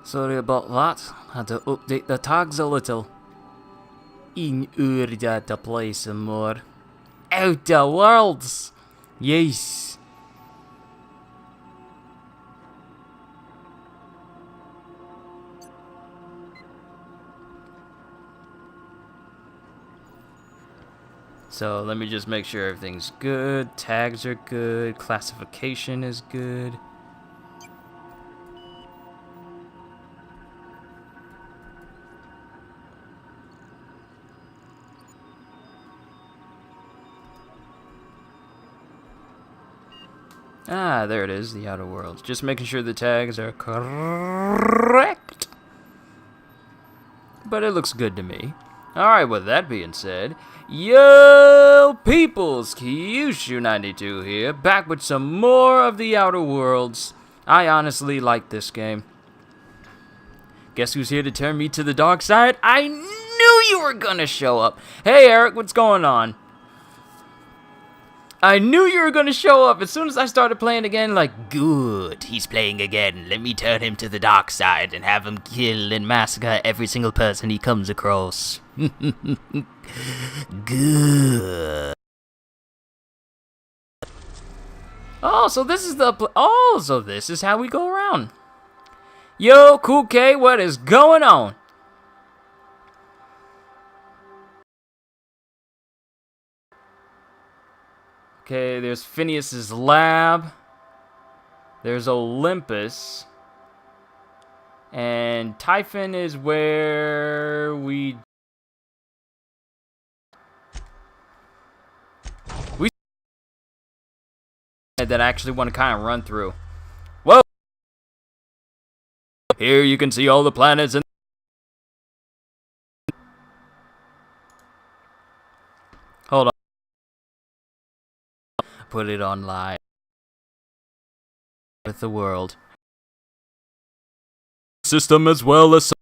Sorry about that. Had to update the tags a little. In order to play some more Outer Worlds. Yes. So let me just make sure everything's good. Tags are good. Classification is good. Ah, there it is, the Outer Worlds. Just making sure the tags are correct. But it looks good to me. Alright, with that being said, yo peoples, Kyushu92 here, back with some more of the Outer Worlds. I honestly like this game. Guess who's here to turn me to the dark side? I knew you were gonna show up. Hey Eric, what's going on? I knew you were gonna show up as soon as I started playing again, like, good, he's playing again, let me turn him to the dark side and have him kill and massacre every single person he comes across. Good. Oh, so this is so this is how we go around. Yo, Cool K, what is going on? Okay, there's Phineas's lab. There's Olympus. And Typhon is where we that I actually want to kind of run through. Whoa! Here you can see all the planets and hold on. Put it on live with the world system as well as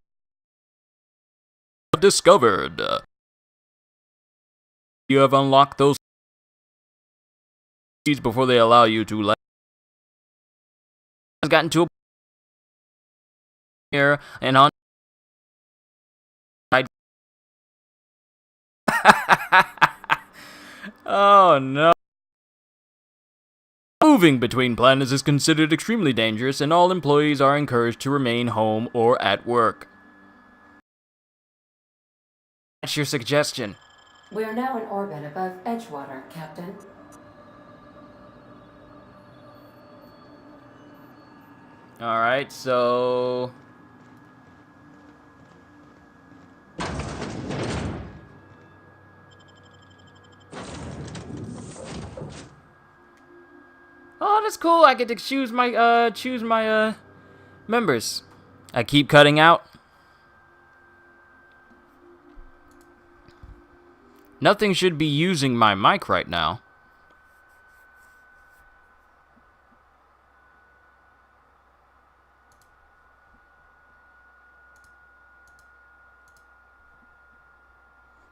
discovered. You have unlocked those keys before they allow you to let. Has gotten to a here and on. Oh no. Moving between planets is considered extremely dangerous, and all employees are encouraged to remain home or at work. That's your suggestion. We are now in orbit above Edgewater, Captain. Alright, so... oh, that's cool. I get to choose my members. I keep cutting out. Nothing should be using my mic right now.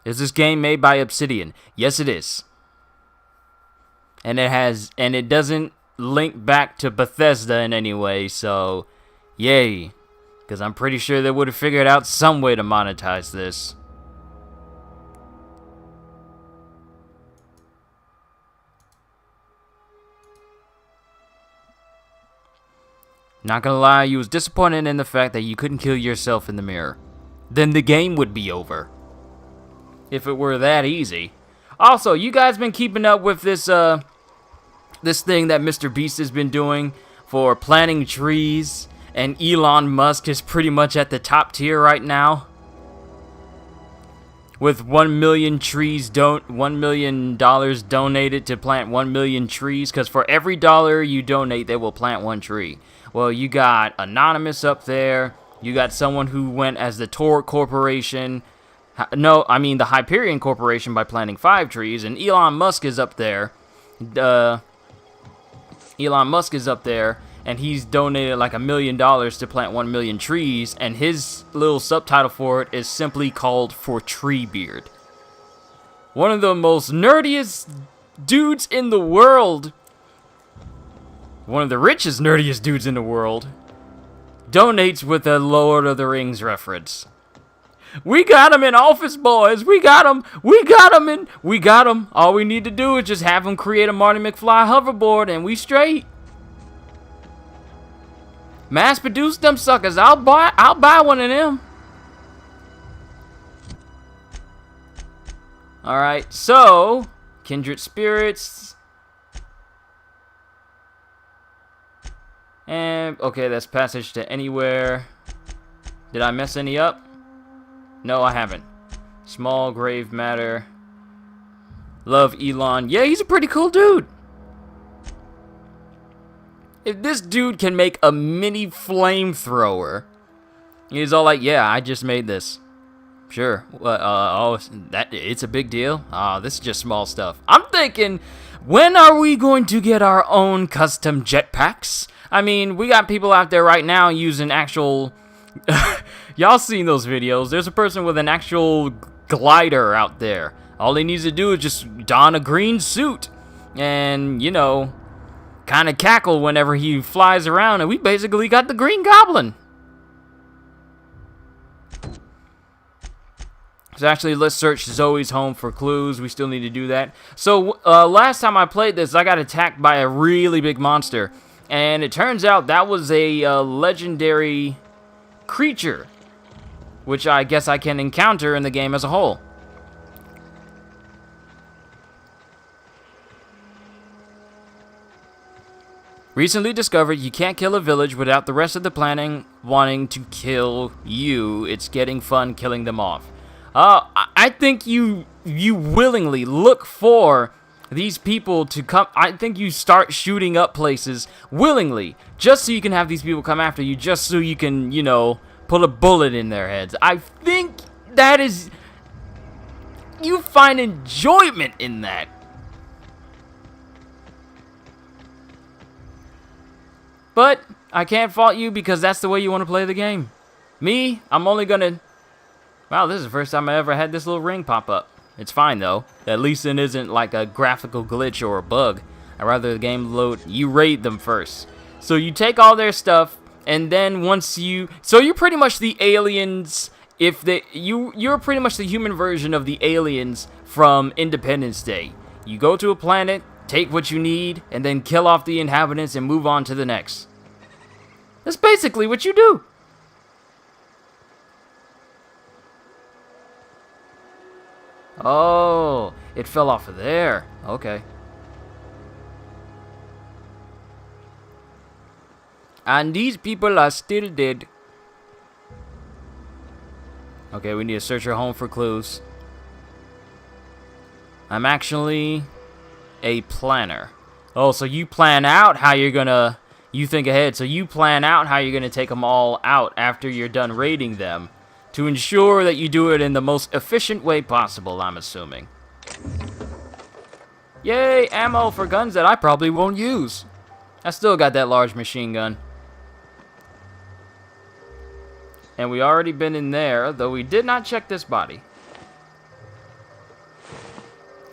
Is this game made by Obsidian? Yes, it is. And it doesn't link back to Bethesda in any way, so yay. Because I'm pretty sure they would have figured out some way to monetize this. Not gonna lie, you was disappointed in the fact that you couldn't kill yourself in the mirror. Then the game would be over. If it were that easy. Also, you guys been keeping up with this this thing that Mr. Beast has been doing for planting trees, and Elon Musk is pretty much at the top tier right now. With 1 million trees $1 million donated to plant 1 million trees, because for every dollar you donate, they will plant 1 tree. Well, you got Anonymous up there. You got someone who went as the Tor Corporation. No, I mean the Hyperion Corporation by planting 5 trees, and Elon Musk is up there. Elon Musk is up there, and he's donated like $1 million to plant 1 million trees, and his little subtitle for it is simply called For Treebeard. One of the most nerdiest dudes in the world, one of the richest, nerdiest dudes in the world, donates with a Lord of the Rings reference. We got him in Office Boys. We got him. We got him. All we need to do is just have him create a Marty McFly hoverboard, and we straight. Mass produce them suckers. I'll buy one of them. All right. So, kindred spirits. And okay, that's passage to anywhere. Did I mess any up? No, I haven't. Small grave matter. Love Elon. Yeah, he's a pretty cool dude. If this dude can make a mini flamethrower, he's all like, yeah, I just made this. Sure. It's a big deal? Oh, this is just small stuff. I'm thinking, when are we going to get our own custom jetpacks? I mean, we got people out there right now using actual... Y'all seen those videos. There's a person with an actual glider out there. All he needs to do is just don a green suit and, you know, kind of cackle whenever he flies around, and we basically got the Green Goblin. So actually, let's search Zoe's home for clues. We still need to do that. So last time I played this, I got attacked by a really big monster, and it turns out that was a legendary creature, which I guess I can encounter in the game as a whole. Recently discovered you can't kill a village without the rest of the planet wanting to kill you. It's getting fun killing them off. I think you willingly look for these people to come. I think you start shooting up places willingly, just so you can have these people come after you, just so you can, you know, put a bullet in their heads. I think that is... You find enjoyment in that. But I can't fault you because that's the way you want to play the game. Me, I'm only gonna... Wow, this is the first time I ever had this little ring pop up. It's fine though. At least it isn't like a graphical glitch or a bug. I'd rather the game load... You raid them first. So you take all their stuff, and then once you... So you're pretty much the aliens... If they... You're pretty much the human version of the aliens from Independence Day. You go to a planet, take what you need, and then kill off the inhabitants and move on to the next. That's basically what you do. Oh, it fell off of there. Okay. And these people are still dead. Okay, we need to search our home for clues. I'm actually a planner. Oh, so you plan out how you're gonna... You think ahead. So you plan out how you're gonna take them all out after you're done raiding them, to ensure that you do it in the most efficient way possible, I'm assuming. Yay, ammo for guns that I probably won't use. I still got that large machine gun. And we already been in there, though we did not check this body.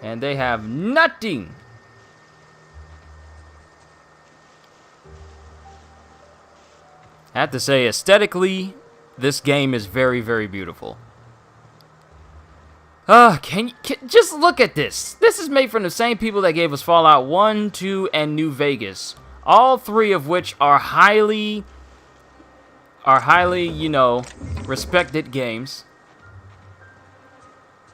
And they have nothing. I have to say, aesthetically, this game is very, very beautiful. Can just look at this. This is made from the same people that gave us Fallout 1, 2, and New Vegas. All three of which are highly, you know, respected games.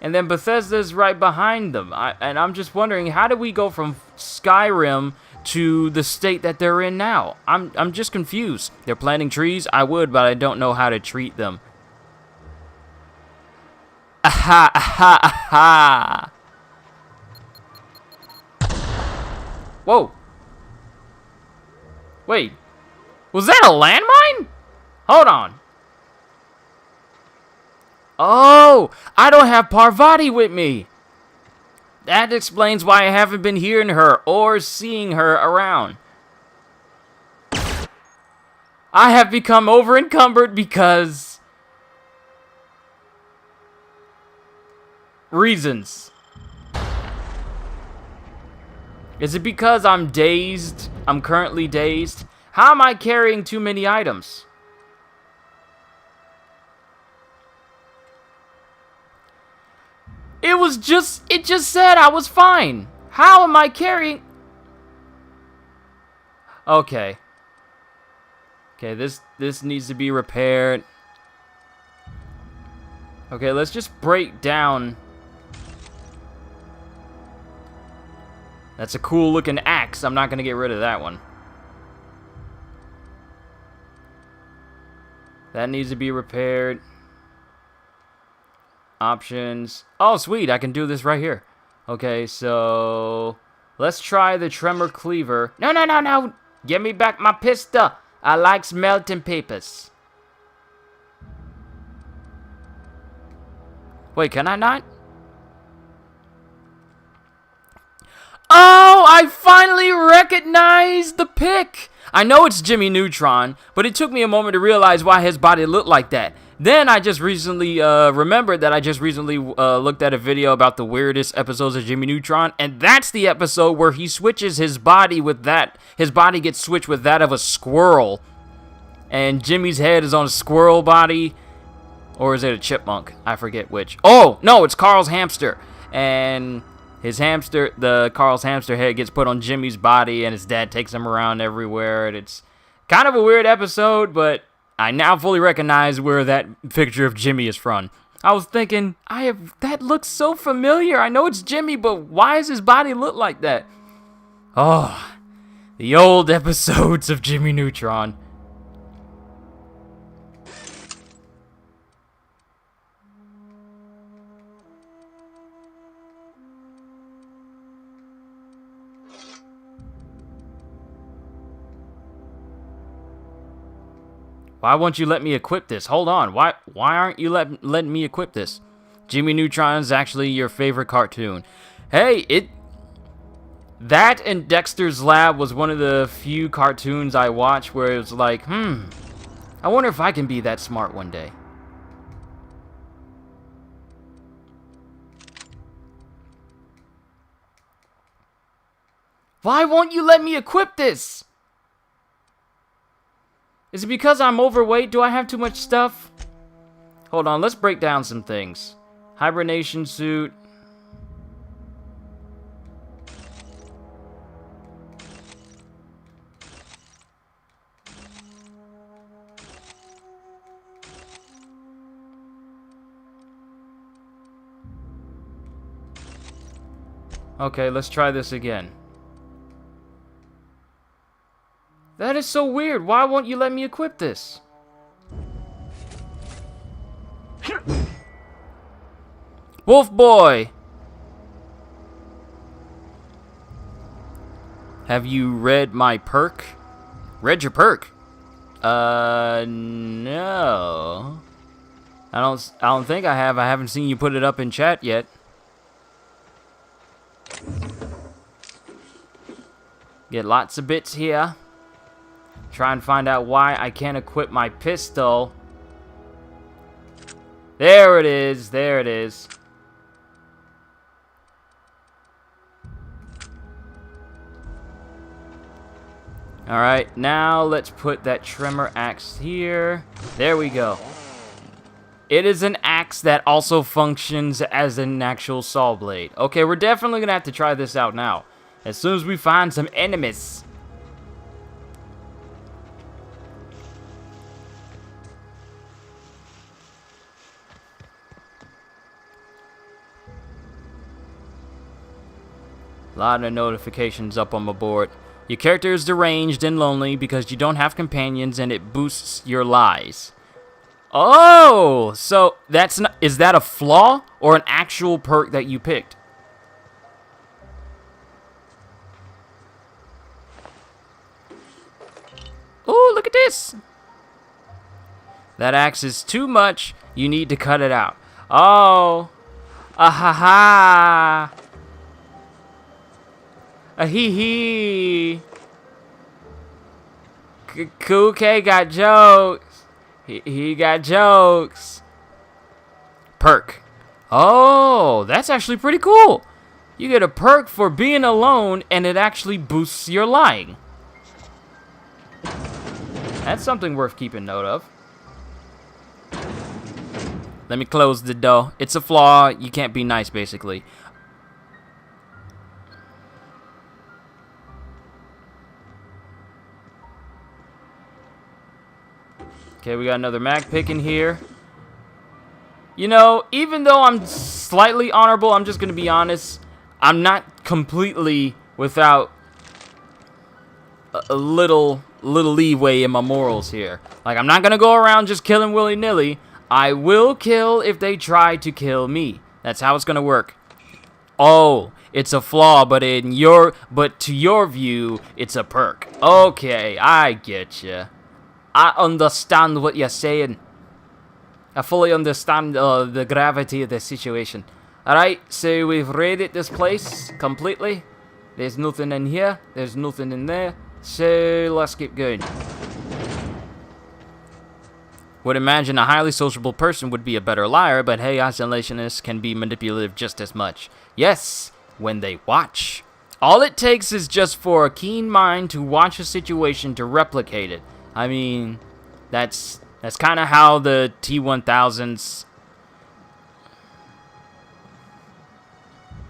And then Bethesda's right behind them. And I'm just wondering, how did we go from Skyrim to the state that they're in now? I'm just confused. They're planting trees? I would, but I don't know how to treat them. Aha, aha, aha. Whoa. Wait. Was that a landmine? Hold on. Oh, I don't have Parvati with me. That explains why I haven't been hearing her or seeing her around. I have become over-encumbered because... reasons. Is it because I'm dazed? I'm currently dazed? How am I carrying too many items? It just said I was fine. How am I carrying? Okay. Okay, this needs to be repaired. Okay, let's just break down. That's a cool looking axe. I'm not gonna get rid of that one. That needs to be repaired. Options. Oh, sweet. I can do this right here. Okay, so let's try the tremor cleaver. No, no, no, no. Give me back my pistol. I like melting papers. Wait, can I not? Oh, I finally recognized the pick. I know it's Jimmy Neutron, but it took me a moment to realize why his body looked like that. Then I just recently remembered that I just recently looked at a video about the weirdest episodes of Jimmy Neutron, and that's the episode where he switches his body with that. His body gets switched with that of a squirrel, and Jimmy's head is on a squirrel body, or is it a chipmunk? I forget which. Oh, no, it's Carl's hamster, and his hamster, Carl's hamster head gets put on Jimmy's body, and his dad takes him around everywhere, and it's kind of a weird episode, but I now fully recognize where that picture of Jimmy is from. I was thinking, that looks so familiar. I know it's Jimmy, but why does his body look like that? Oh, the old episodes of Jimmy Neutron. Why won't you let me equip this? Hold on. Why aren't you letting me equip this? Jimmy Neutron is actually your favorite cartoon. Hey, that and Dexter's Lab was one of the few cartoons I watched where it was like, I wonder if I can be that smart one day. Why won't you let me equip this? Is it because I'm overweight? Do I have too much stuff? Hold on, let's break down some things. Hibernation suit. Okay, let's try this again. That is so weird. Why won't you let me equip this? Wolf Boy! Have you read my perk? Read your perk? No. I don't think I have. I haven't seen you put it up in chat yet. Get lots of bits here. Try and find out why I can't equip my pistol. There it is. There it is. Alright, now let's put that tremor axe here. There we go. It is an axe that also functions as an actual saw blade. Okay, we're definitely gonna have to try this out now. As soon as we find some enemies. A lot of notifications up on my board. Your character is deranged and lonely because you don't have companions, and it boosts your lies. Oh, so is that a flaw or an actual perk that you picked? Oh, look at this. That axe is too much. You need to cut it out. Oh. Ah ha ha. A hee hee. Cool K got jokes. He got jokes. Perk. Oh, that's actually pretty cool. You get a perk for being alone, and it actually boosts your lying. That's something worth keeping note of. Let me close the door. It's a flaw. You can't be nice, basically. Okay, we got another mag pick in here. You know, even though I'm slightly honorable, I'm just going to be honest. I'm not completely without a little leeway in my morals here. Like, I'm not going to go around just killing willy-nilly. I will kill if they try to kill me. That's how it's going to work. Oh, it's a flaw, but to your view, it's a perk. Okay, I get you. I understand what you're saying. I fully understand the gravity of the situation. Alright, so we've raided this place completely. There's nothing in here. There's nothing in there. So, let's keep going. Would imagine a highly sociable person would be a better liar, but hey, isolationists can be manipulative just as much. Yes, when they watch. All it takes is just for a keen mind to watch a situation to replicate it. I mean, that's kind of how the T-1000s...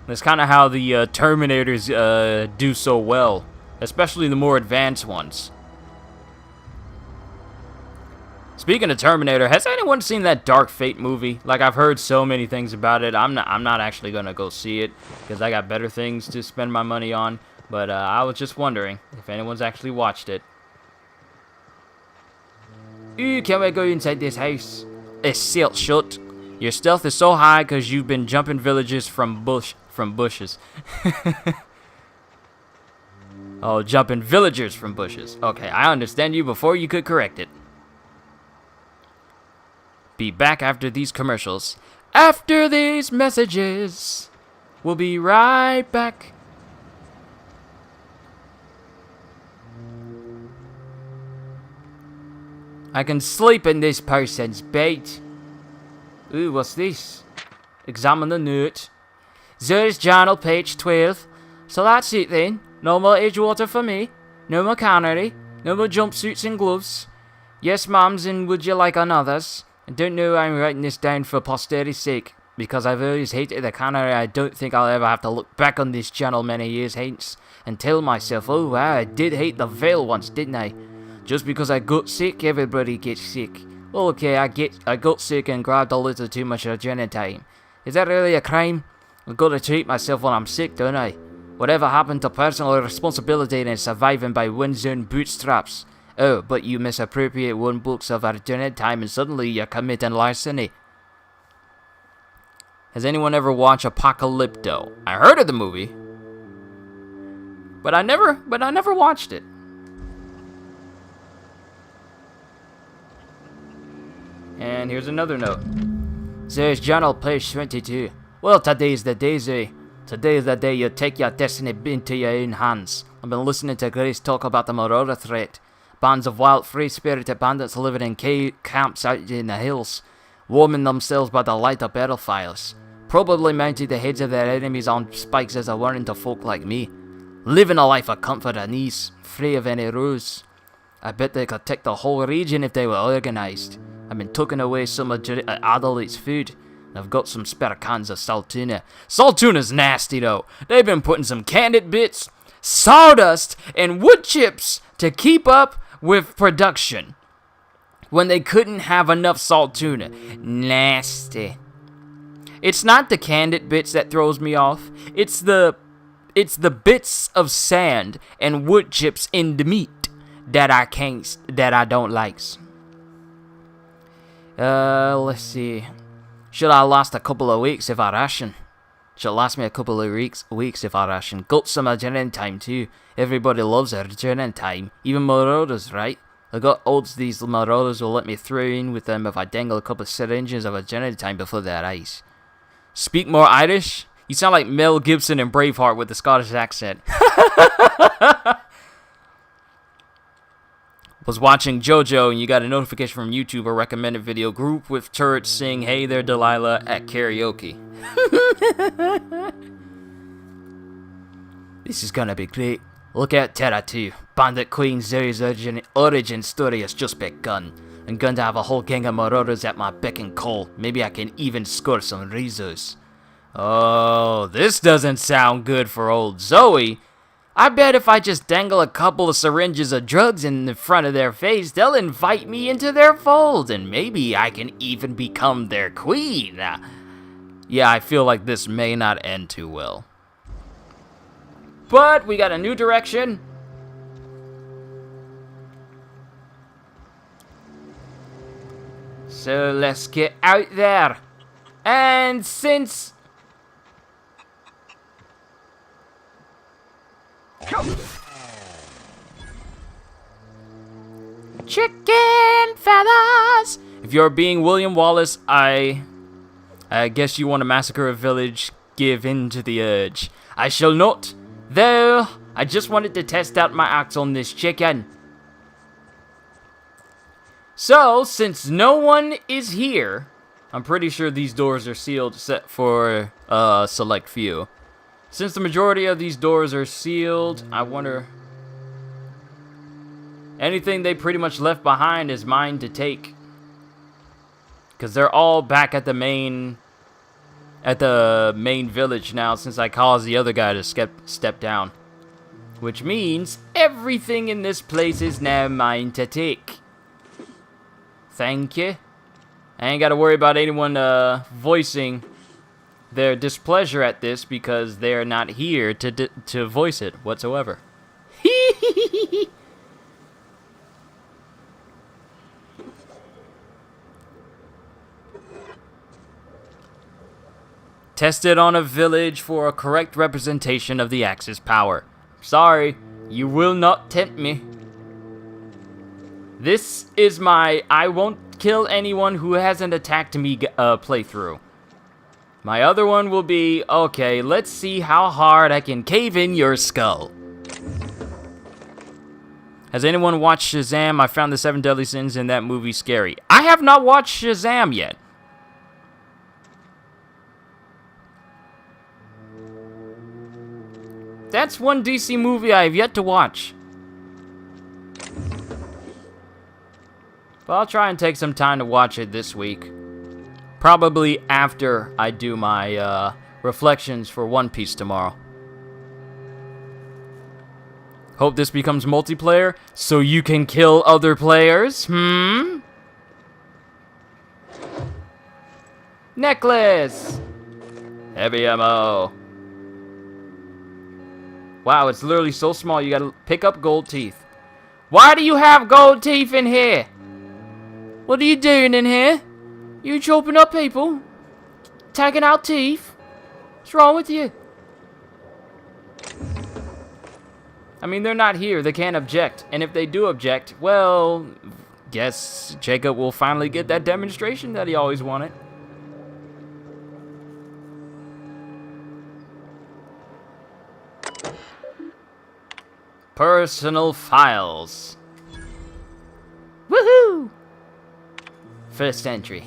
That's kind of how the Terminators do so well. Especially the more advanced ones. Speaking of Terminator, has anyone seen that Dark Fate movie? Like, I've heard so many things about it. I'm not actually gonna go see it because I got better things to spend my money on. But I was just wondering if anyone's actually watched it. Ooh, can we go inside this house? It's sealed shut. Your stealth is so high because you've been jumping villagers from bushes. Oh, jumping villagers from bushes. Okay, I understand you before you could correct it. Be back after these commercials. After these messages. We'll be right back. I can sleep in this person's bed. Ooh, what's this? Examine the note. There's journal, page 12. So that's it then. No more Edgewater for me. No more cannery. No more jumpsuits and gloves. Yes, mums, and would you like another's? I don't know I'm writing this down for posterity's sake. Because I've always hated the cannery, I don't think I'll ever have to look back on this channel many years hence and tell myself, oh wow, I did hate the veil once, didn't I? Just because I got sick, everybody gets sick. Okay, I got sick and grabbed a little too much adrenaline time. Is that really a crime? I've got to treat myself when I'm sick, don't I? Whatever happened to personal responsibility and surviving by one's own bootstraps? Oh, but you misappropriate 1 book of adrenaline time and suddenly you're committing larceny. Has anyone ever watched Apocalypto? I heard of the movie, but I never watched it. And here's another note. Says journal, page 22. Well, today's the day, Zay. Today is the day you take your destiny into your own hands. I've been listening to Grace talk about the Marauder threat. Bands of wild, free-spirited bandits living in camps out in the hills, warming themselves by the light of battle fires. Probably mounted the heads of their enemies on spikes as a warning to folk like me. Living a life of comfort and ease, free of any rules. I bet they could take the whole region if they were organised. I've been tucking away some of Adelaide's food. I've got some spare cans of salt tuna. Salt tuna's nasty though. They've been putting some canned bits, sawdust, and wood chips to keep up with production. When they couldn't have enough salt tuna. Nasty. It's not the canned bits that throws me off. It's the bits of sand and wood chips in the meat that I don't like. Let's see. Should I last a couple of weeks if I ration? Should last me a couple of weeks if I ration. Got some adrenaline time too. Everybody loves adrenaline time. Even Marauders, right? I got odds these marauders will let me through in with them if I dangle a couple of syringes of a time before their eyes. Speak more Irish? You sound like Mel Gibson in Braveheart with a Scottish accent. Was watching JoJo and you got a notification from YouTube, a recommended video group with turrets sing Hey There Delilah at karaoke. This is gonna be great. Look out Terra 2. Bandit Queen Zuri's origin story has just begun. I'm going to have a whole gang of marauders at my beck and call. Maybe I can even score some Rizos. Oh, this doesn't sound good for old Zoe. I bet if I just dangle a couple of syringes of drugs in the front of their face, they'll invite me into their fold, and maybe I can even become their queen. Yeah, I feel like this may not end too well. But we got a new direction. So let's get out there. And since... Chicken feathers! If you're being William Wallace, I guess you want to massacre a village, give in to the urge. I shall not, though I just wanted to test out my axe on this chicken. So, since no one is here, I'm pretty sure these doors are sealed except for a select few. Since the majority of these doors are sealed, I wonder... Anything they pretty much left behind is mine to take. Because they're all back at the main village now since I caused the other guy to step down. Which means everything in this place is now mine to take. Thank you. I ain't got to worry about anyone voicing their displeasure at this because they're not here to voice it whatsoever. Tested on a village for a correct representation of the Axe's power. Sorry, you will not tempt me. This is my I won't kill anyone who hasn't attacked me playthrough. My other one will be, okay, let's see how hard I can cave in your skull. Has anyone watched Shazam? I found the 7 Deadly Sins in that movie scary. I have not watched Shazam yet. That's one DC movie I have yet to watch. But I'll try and take some time to watch it this week. Probably after I do my reflections for One Piece tomorrow. Hope this becomes multiplayer so you can kill other players. Necklace! Heavy ammo. Wow, it's literally so small you gotta pick up gold teeth. Why do you have gold teeth in here? What are you doing in here? You chopping up people? Tagging out teeth? What's wrong with you? I mean, they're not here. They can't object. And if they do object, well, guess Jacob will finally get that demonstration that he always wanted. Personal files. Woohoo! First entry.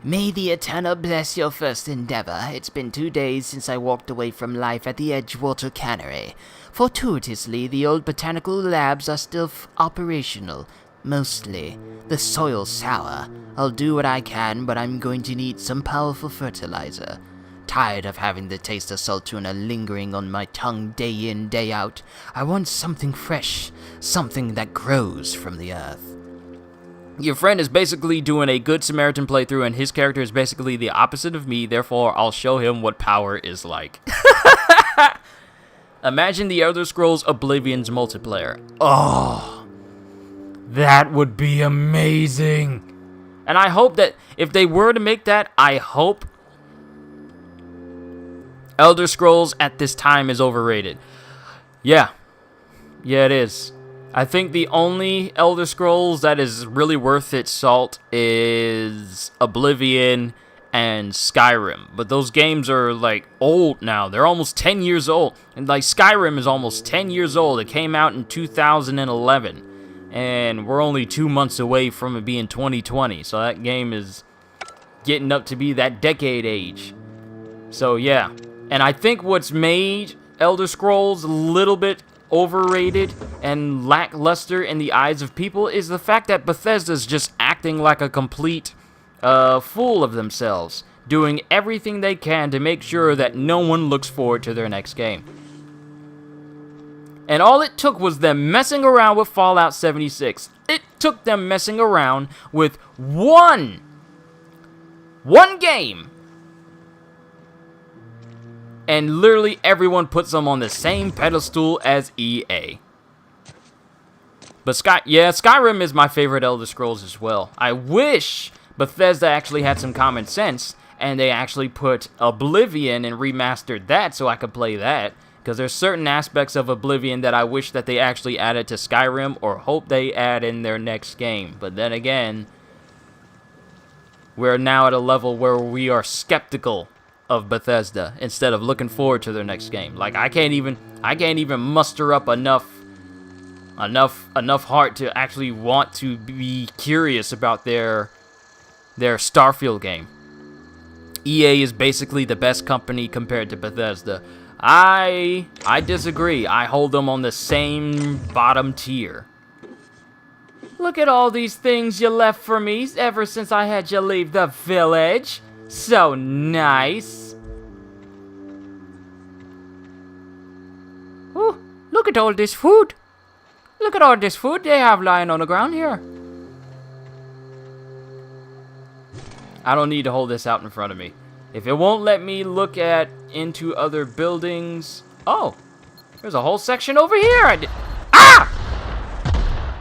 May the Eternal bless your first endeavor. It's been 2 days since I walked away from life at the Edgewater Cannery. Fortuitously, the old botanical labs are still operational. Mostly. The soil's sour. I'll do what I can, but I'm going to need some powerful fertilizer. Tired of having the taste of salt tuna lingering on my tongue day in, day out. I want something fresh. Something that grows from the earth. Your friend is basically doing a Good Samaritan playthrough, and his character is basically the opposite of me, therefore I'll show him what power is like. Imagine the Elder Scrolls Oblivion's multiplayer. Oh, that would be amazing. And I hope that if they were to make that, I hope Elder Scrolls at this time is overrated. Yeah, it is. I think the only Elder Scrolls that is really worth its salt is Oblivion and Skyrim. But those games are like old now. They're almost 10 years old. And like Skyrim is almost 10 years old. It came out in 2011. And we're only 2 months away from it being 2020. So that game is getting up to be that decade age. So yeah. And I think what's made Elder Scrolls a little bit overrated and lackluster in the eyes of people is the fact that Bethesda's just acting like a complete fool of themselves, doing everything they can to make sure that no one looks forward to their next game. And all it took was them messing around with Fallout 76. It took them messing around with one game, and literally everyone puts them on the same pedestal as EA. But Skyrim is my favorite Elder Scrolls as well. I wish Bethesda actually had some common sense and they actually put Oblivion and remastered that so I could play that. Because there's certain aspects of Oblivion that I wish that they actually added to Skyrim or hope they add in their next game. But then again, we're now at a level where we are skeptical of Bethesda instead of looking forward to their next game. Like I can't even muster up enough heart to actually want to be curious about their Starfield game. EA is basically the best company compared to Bethesda. I disagree. I hold them on the same bottom tier. Look at all these things you left for me ever since I had you leave the village. So nice. Oh, look at all this food. Look at all this food they have lying on the ground here. I don't need to hold this out in front of me. If it won't let me look into other buildings. Oh, there's a whole section over here. Ah!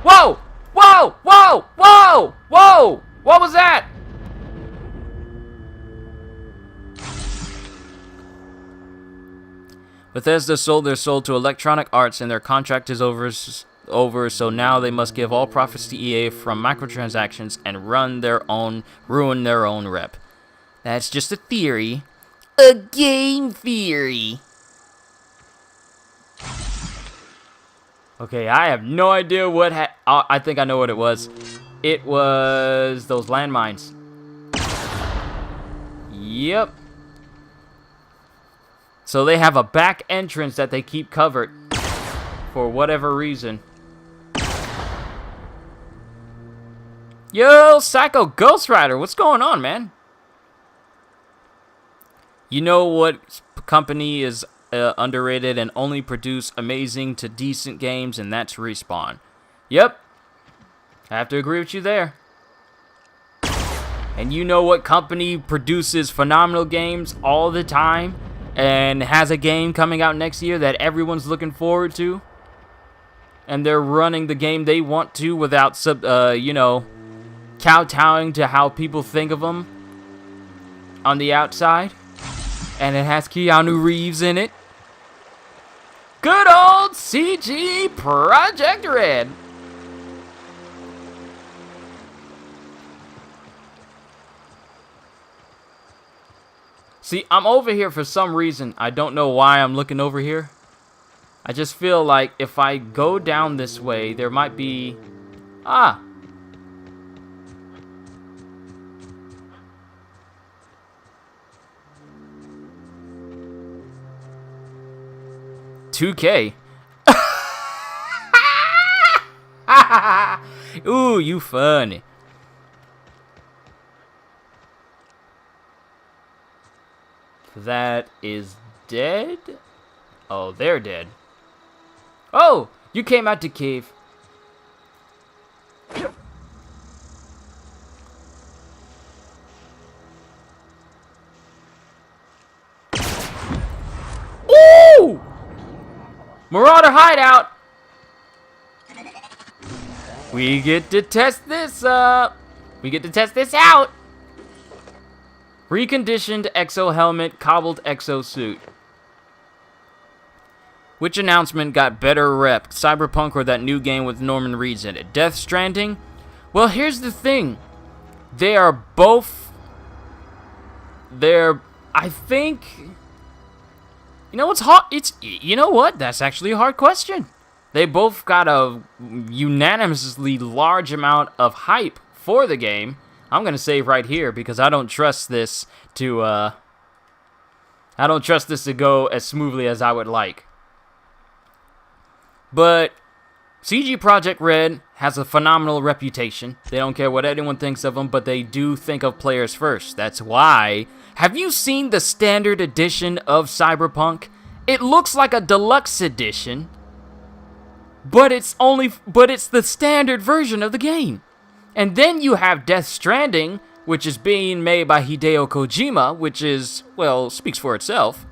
Whoa! Whoa! Whoa! Whoa! Whoa! What was that? Bethesda sold their soul to Electronic Arts and their contract is over, so now they must give all profits to EA from microtransactions and ruin their own rep. That's just a theory. A game theory. Okay, I have no idea what I think I know what it was. It was those landmines. Yep. So they have a back entrance that they keep covered for whatever reason. Yo, Psycho Ghost Rider, what's going on, man? You know what company is underrated and only produce amazing to decent games, and that's Respawn. Yep, I have to agree with you there. And you know what company produces phenomenal games all the time and has a game coming out next year that everyone's looking forward to? And they're running the game they want to without, kowtowing to how people think of them on the outside. And it has Keanu Reeves in it. Good old CG Project Red. See, I'm over here for some reason. I don't know why I'm looking over here. I just feel like if I go down this way, there might be... Ah! $2K. Ooh, you funny. That is dead? Oh, they're dead. Oh, you came out to cave. Ooh! Marauder hideout. We get to test this up. We get to test this out. Reconditioned exo helmet, cobbled exo suit. Which announcement got better rep, Cyberpunk or that new game with Norman Reedus in it? Death Stranding? Well, here's the thing. They are both... I think... You know what's hard? You know what? That's actually a hard question. They both got a unanimously large amount of hype for the game. I'm gonna save right here because I don't trust this to go as smoothly as I would like. But CG Projekt Red has a phenomenal reputation. They don't care what anyone thinks of them, but they do think of players first. That's why... Have you seen the standard edition of Cyberpunk? It looks like a deluxe edition, but it's the standard version of the game. And then you have Death Stranding, which is being made by Hideo Kojima, which is, well, speaks for itself.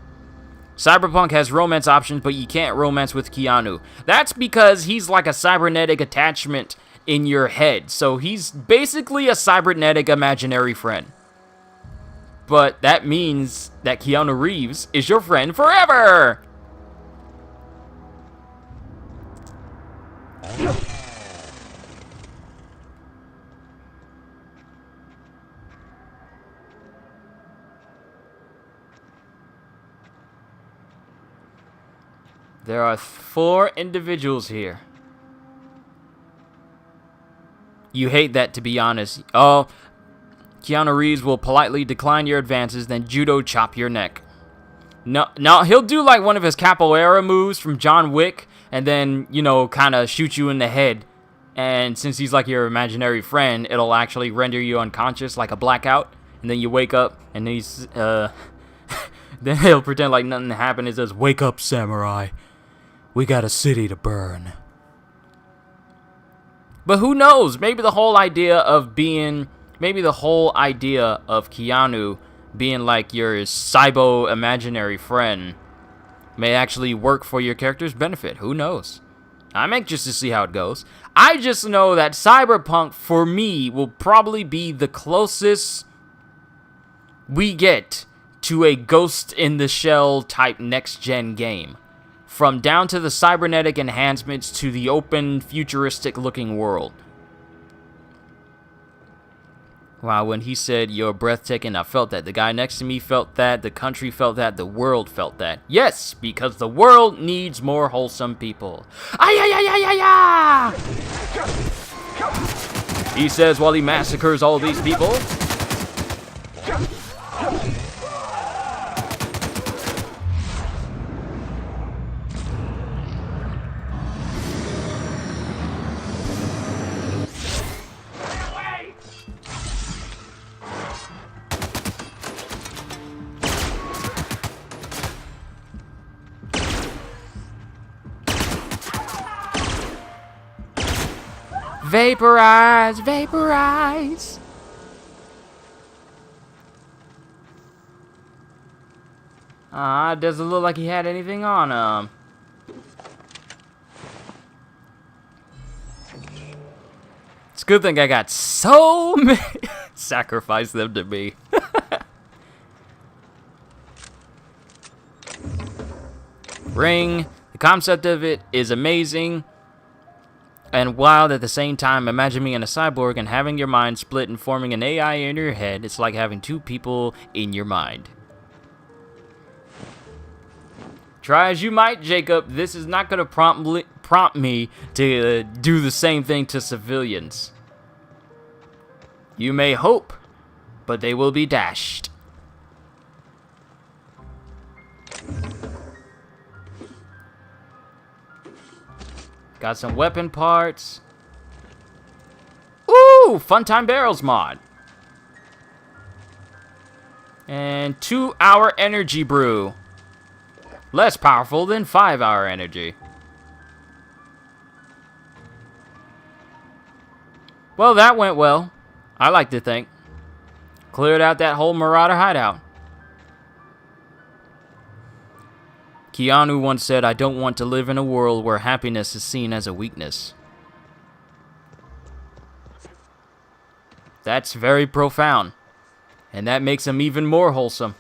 Cyberpunk has romance options, but you can't romance with Keanu. That's because he's like a cybernetic attachment in your head. So he's basically a cybernetic imaginary friend. But that means that Keanu Reeves is your friend forever! There are 4 individuals here. You hate that, to be honest. Oh, Keanu Reeves will politely decline your advances, then judo chop your neck. No, he'll do like one of his capoeira moves from John Wick, and then, you know, kind of shoot you in the head. And since he's like your imaginary friend, it'll actually render you unconscious, like a blackout. And then you wake up, and he's, then he'll pretend like nothing happened. It says, "Wake up, samurai. We got a city to burn." But who knows? Maybe the whole idea of Keanu being like your cybo imaginary friend may actually work for your character's benefit. Who knows? I'm anxious to see how it goes. I just know that Cyberpunk, for me, will probably be the closest we get to a Ghost in the Shell type next-gen game. From down to the cybernetic enhancements to the open, futuristic-looking world. Wow, when he said, "You're breathtaking," I felt that. The guy next to me felt that. The country felt that. The world felt that. Yes, because the world needs more wholesome people. Ay-ya-ya-ya-ya-ya! He says while he massacres all these people. Vaporize, vaporize. It doesn't look like he had anything on him. It's a good thing I got so many. Sacrifice them to me. Ring. The concept of it is amazing and wild at the same time. Imagine being a cyborg and having your mind split and forming an AI in your head. It's like having 2 people in your mind. Try as you might, Jacob, this is not going to prompt me to do the same thing to civilians. You may hope, but they will be dashed. Got some weapon parts. Ooh, Fun Time Barrels mod. And 2-hour energy brew. Less powerful than 5-hour energy. Well, that went well. I like to think. Cleared out that whole Marauder hideout. Keanu once said, "I don't want to live in a world where happiness is seen as a weakness." That's very profound. And that makes him even more wholesome.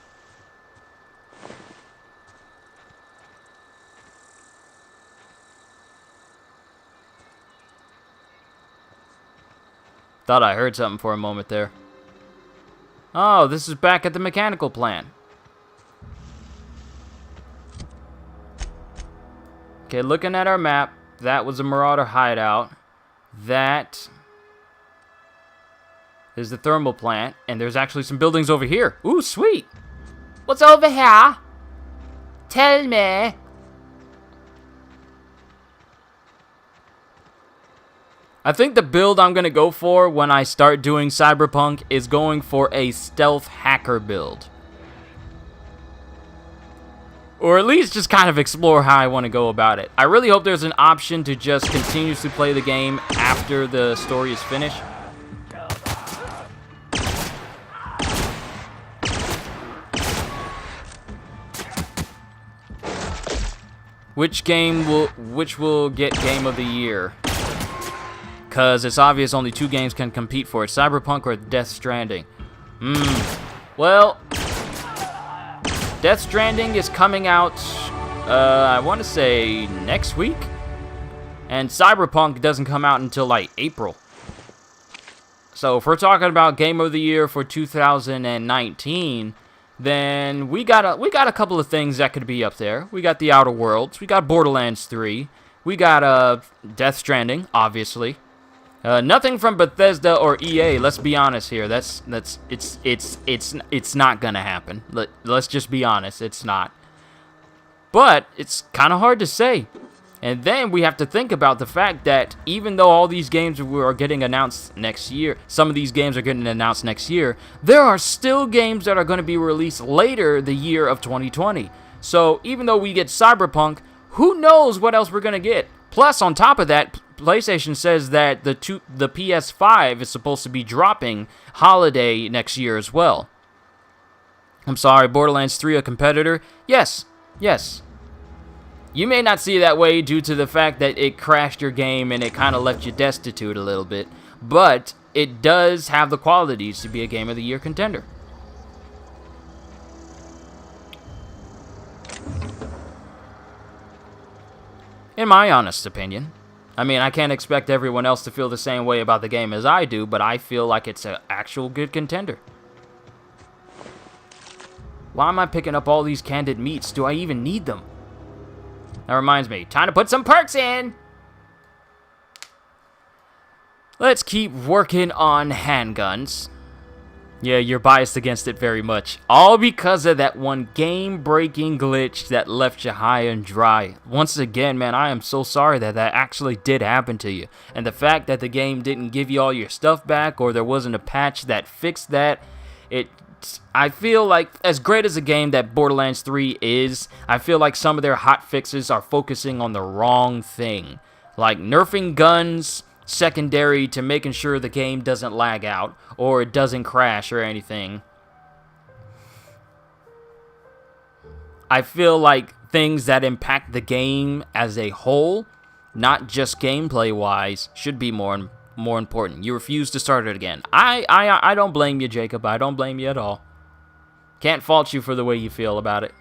Thought I heard something for a moment there. Oh, this is back at the mechanical plant. Okay, looking at our map, that was a Marauder hideout. That is the thermal plant, and there's actually some buildings over here. Ooh, sweet. What's over here? Tell me. I think the build I'm going to go for when I start doing Cyberpunk is going for a stealth hacker build. Or at least just kind of explore how I want to go about it. I really hope there's an option to just continuously play the game after the story is finished. Which will get Game of the Year? Because it's obvious only 2 games can compete for it. Cyberpunk or Death Stranding. Well, Death Stranding is coming out, I want to say next week. And Cyberpunk doesn't come out until like April. So if we're talking about Game of the Year for 2019, then we got a couple of things that could be up there. We got The Outer Worlds, we got Borderlands 3, we got Death Stranding, obviously. Nothing from Bethesda or EA. Let's be honest here. It's not gonna happen. Let's just be honest. It's not. But it's kind of hard to say. And then we have to think about the fact that even though all these games are getting announced next year, some of these games are getting announced next year, there are still games that are going to be released later the year of 2020. So even though we get Cyberpunk, who knows what else we're going to get? Plus, on top of that, PlayStation says that the PS5 is supposed to be dropping holiday next year as well. I'm sorry, Borderlands 3 a competitor? Yes. You may not see it that way due to the fact that it crashed your game and it kind of left you destitute a little bit, but it does have the qualities to be a Game of the Year contender. In my honest opinion. I mean, I can't expect everyone else to feel the same way about the game as I do, but I feel like it's an actual good contender. Why am I picking up all these canned meats? Do I even need them? That reminds me, time to put some perks in! Let's keep working on handguns. Yeah, you're biased against it very much. All because of that one game-breaking glitch that left you high and dry. Once again, man, I am so sorry that actually did happen to you. And the fact that the game didn't give you all your stuff back, or there wasn't a patch that fixed that, I feel like, as great as a game that Borderlands 3 is, I feel like some of their hot fixes are focusing on the wrong thing. Like nerfing guns secondary to making sure the game doesn't lag out or it doesn't crash or anything. I feel like things that impact the game as a whole, not just gameplay-wise, should be more important. You refuse to start it again. I don't blame you, Jacob. I don't blame you at all. Can't fault you for the way you feel about it.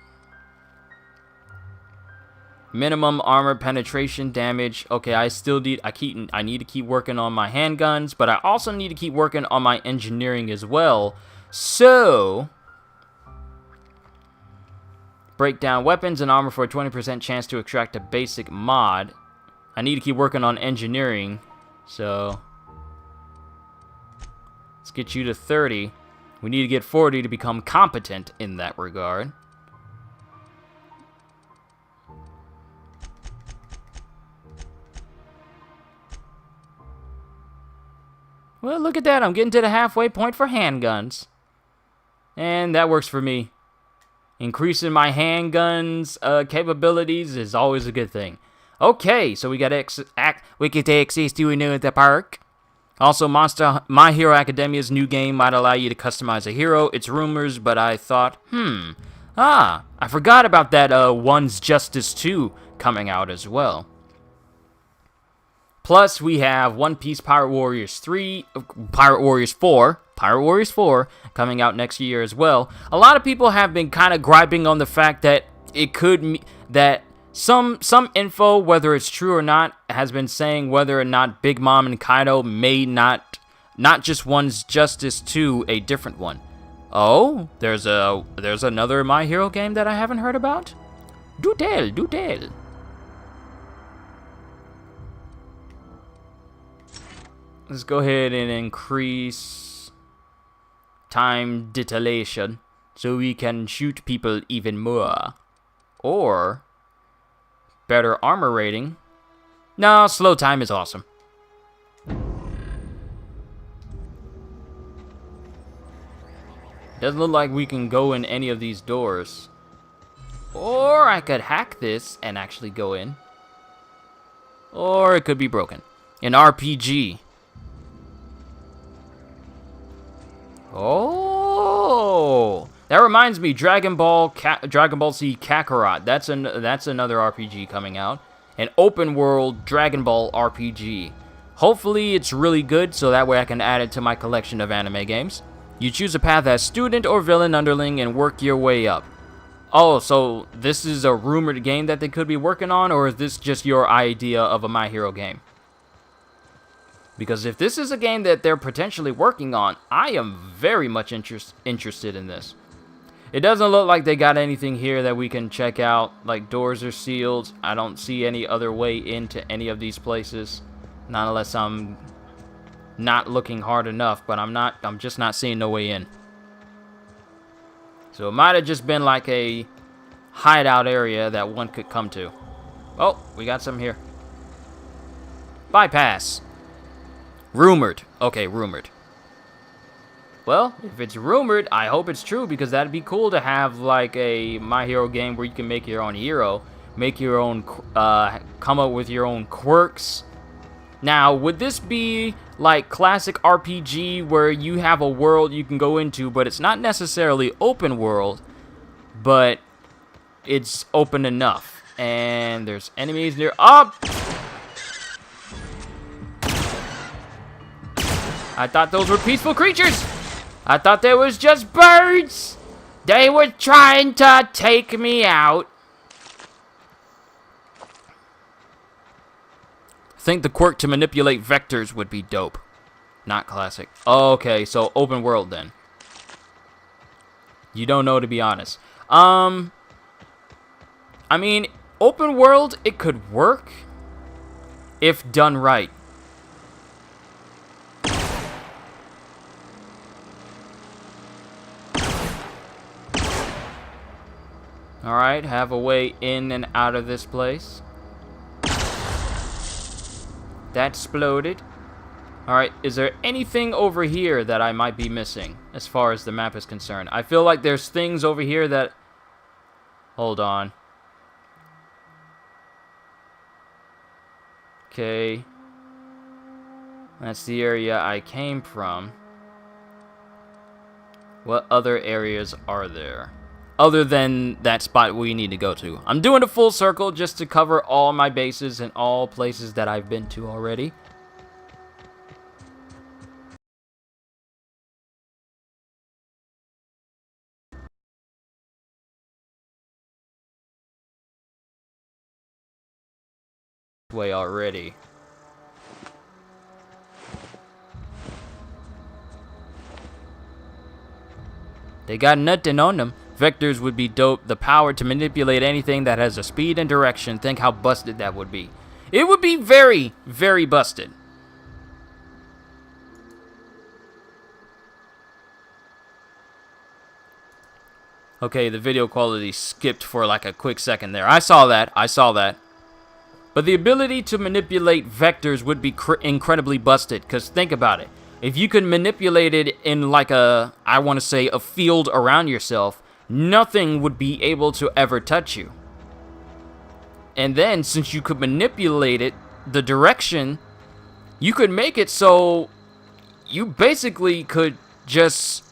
Minimum armor penetration damage. Okay, I need to keep working on my handguns, but I also need to keep working on my engineering as well. So, break down weapons and armor for a 20% chance to extract a basic mod. I need to keep working on engineering. So, let's get you to 30. We need to get 40 to become competent in that regard. Well, look at that. I'm getting to the halfway point for handguns. And that works for me. Increasing my handguns capabilities is always a good thing. Okay, so we get access to a new at the park. Also, My Hero Academia's new game might allow you to customize a hero. It's rumors, but I thought, I forgot about that One's Justice 2 coming out as well. Plus, we have One Piece Pirate Warriors 4 coming out next year as well. A lot of people have been kind of griping on the fact that some info, whether it's true or not, has been saying whether or not Big Mom and Kaido may not Not just one's justice to a different one. Oh, there's another My Hero game that I haven't heard about? Do tell, do tell. Let's go ahead and increase time dilation so we can shoot people even more. Or better armor rating. No, slow time is awesome. Doesn't look like we can go in any of these doors. Or I could hack this and actually go in. Or it could be broken. An RPG. Oh, that reminds me, Dragon Ball Z Kakarot. That's another RPG coming out. An open world Dragon Ball RPG. Hopefully it's really good, so that way I can add it to my collection of anime games. You choose a path as student or villain underling and work your way up. Oh, so this is a rumored game that they could be working on, or is this just your idea of a My Hero game? Because if this is a game that they're potentially working on, I am very much interested in this. It doesn't look like they got anything here that we can check out. Like, doors are sealed. I don't see any other way into any of these places. Not unless I'm not looking hard enough, but I'm just not seeing no way in. So it might have just been like a hideout area that one could come to. Oh, we got some here. Bypass. Rumored. Okay, rumored. Well, if it's rumored, I hope it's true, because that'd be cool to have like a My Hero game where you can make your own hero, make your own, come up with your own quirks. Now, would this be like classic RPG where you have a world you can go into, but it's not necessarily open world, but it's open enough? And there's enemies near. Up! I thought those were peaceful creatures. I thought they was just birds. They were trying to take me out. I think the quirk to manipulate vectors would be dope. Not classic. Okay, so open world then. You don't know, to be honest. I mean, open world, it could work if done right. Alright, have a way in and out of this place. That exploded. Alright, is there anything over here that I might be missing as far as the map is concerned? I feel like there's things over here that... Hold on. Okay. That's the area I came from. What other areas are there? Other than that spot we need to go to. I'm doing a full circle just to cover all my bases and all places that I've been to already. Way already. They got nothing on them. Vectors would be dope. The power to manipulate anything that has a speed and direction. Think how busted that would be. It would be very, very busted. Okay, the video quality skipped for like a quick second there. I saw that. But the ability to manipulate vectors would be incredibly busted. Because think about it. If you could manipulate it in like a, I want to say, a field around yourself, nothing would be able to ever touch you. And then, since you could manipulate it, the direction, you could make it so you basically could just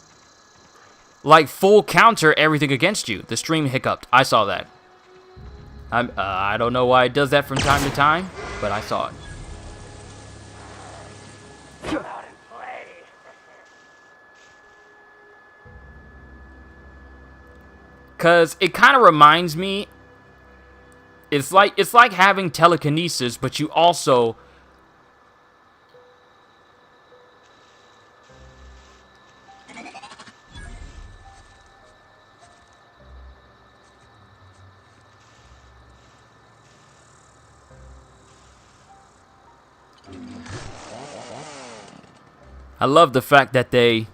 like full counter everything against you. The stream hiccuped. I saw that. I don't know why it does that from time to time, but I saw it. Cause it kind of reminds me, it's like having telekinesis, but you also I love the fact that they...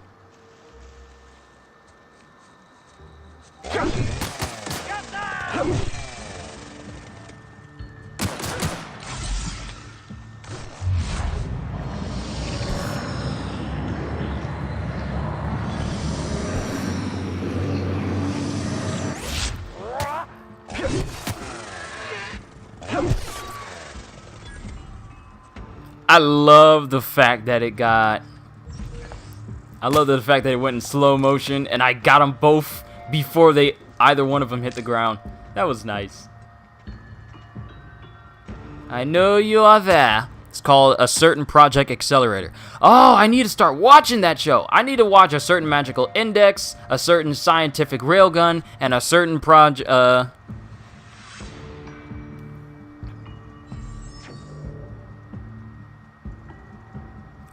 I love the fact that it got... I love the fact that it went in slow motion and I got them both before either one of them hit the ground. That was nice. I know you are there. It's called A Certain Project Accelerator. Oh, I need to start watching that show. I need to watch A Certain Magical Index, A Certain Scientific Railgun, and A Certain Project...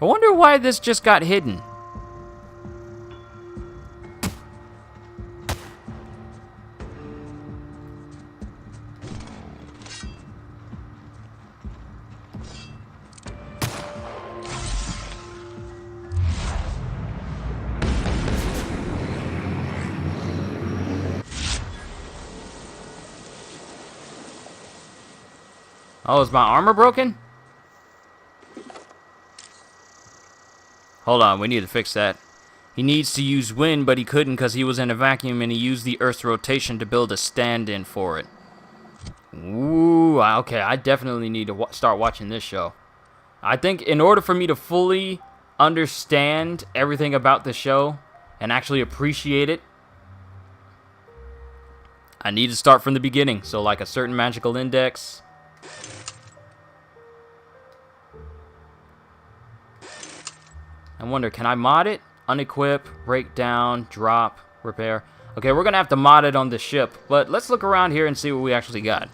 I wonder why this just got hidden. Oh, is my armor broken? Hold on, we need to fix that. He needs to use wind, but he couldn't because he was in a vacuum and he used the Earth's rotation to build a stand-in for it. Ooh, okay, I definitely need to start watching this show. I think in order for me to fully understand everything about the show and actually appreciate it, I need to start from the beginning. So like A Certain Magical Index. I wonder, can I mod it? Unequip, break down, drop, repair. Okay, we're going to have to mod it on the ship. But let's look around here and see what we actually got.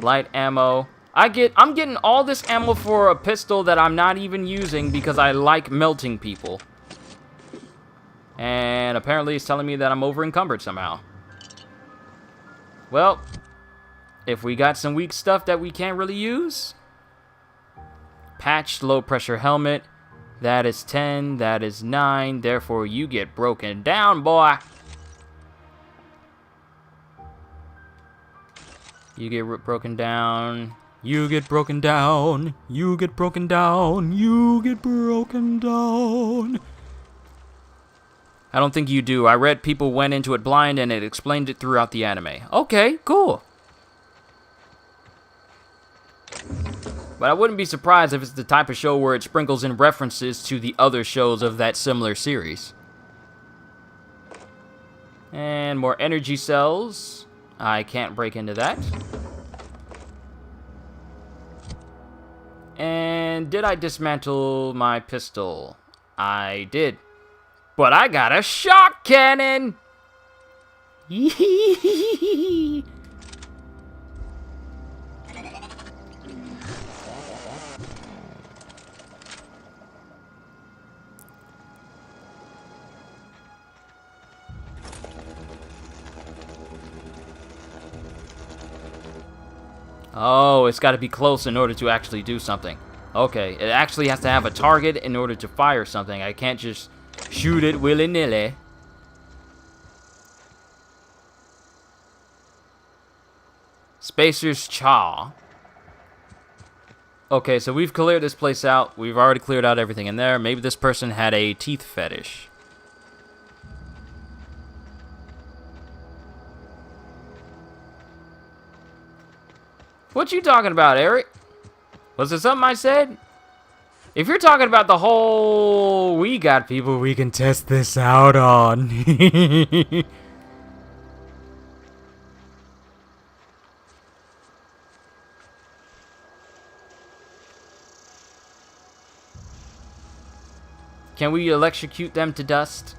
Light ammo. I'm getting all this ammo for a pistol that I'm not even using because I like melting people. And apparently it's telling me that I'm over encumbered somehow. Well, if we got some weak stuff that we can't really use... Patched low pressure helmet. That is 10. That is 9. Therefore, you get broken down, boy. You get broken down. You get broken down. You get broken down. You get broken down. I don't think you do. I read people went into it blind and it explained it throughout the anime. Okay, cool. But I wouldn't be surprised if it's the type of show where it sprinkles in references to the other shows of that similar series. And more energy cells. I can't break into that. And did I dismantle my pistol? I did. But I got a shock cannon! Yee. Oh, it's got to be close in order to actually do something. Okay, it actually has to have a target in order to fire something. I can't just shoot it willy-nilly. Spacer's Chaw. Okay, so we've cleared this place out. We've already cleared out everything in there. Maybe this person had a teeth fetish. What you talking about, Eric? Was it something I said? If you're talking about the whole... We got people we can test this out on. Can we electrocute them to dust?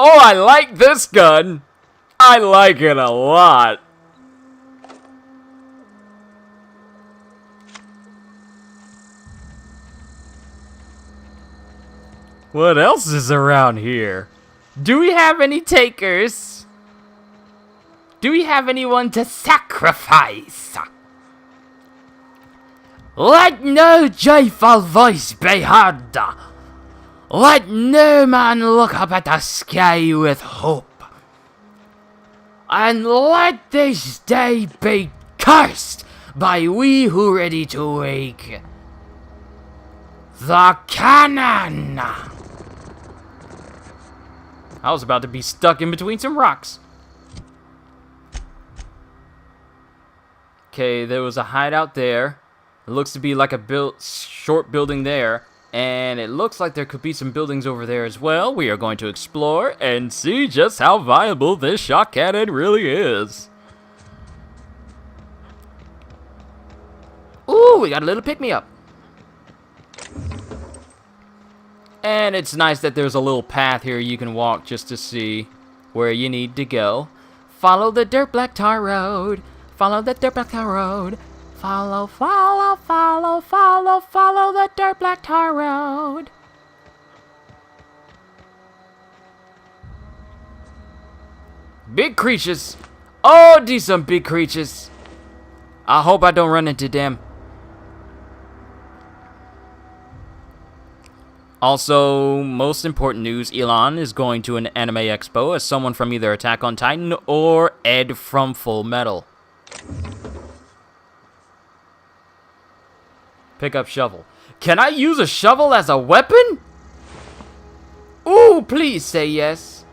Oh, I like this gun. I like it a lot. What else is around here? Do we have any takers? Do we have anyone to sacrifice? Let no joyful voice be heard. Let no man look up at the sky with hope. And let this day be cursed by we who ready to wake the cannon. I was about to be stuck in between some rocks. Okay, there was a hideout there. It looks to be like a short building there. And it looks like there could be some buildings over there as well. We are going to explore and see just how viable this shock cannon really is. Ooh, we got a little pick-me-up. And it's nice that there's a little path here you can walk just to see where you need to go. Follow the dirt black tar road. Follow the dirt black tar road. Follow, follow, follow, follow, follow the dirt black tar road. Big creatures. Oh, these some big creatures. I hope I don't run into them. Also, most important news, Elon is going to an anime expo as someone from either Attack on Titan or Ed from Full Metal. Pick up shovel. Can I use a shovel as a weapon? Ooh, please say yes.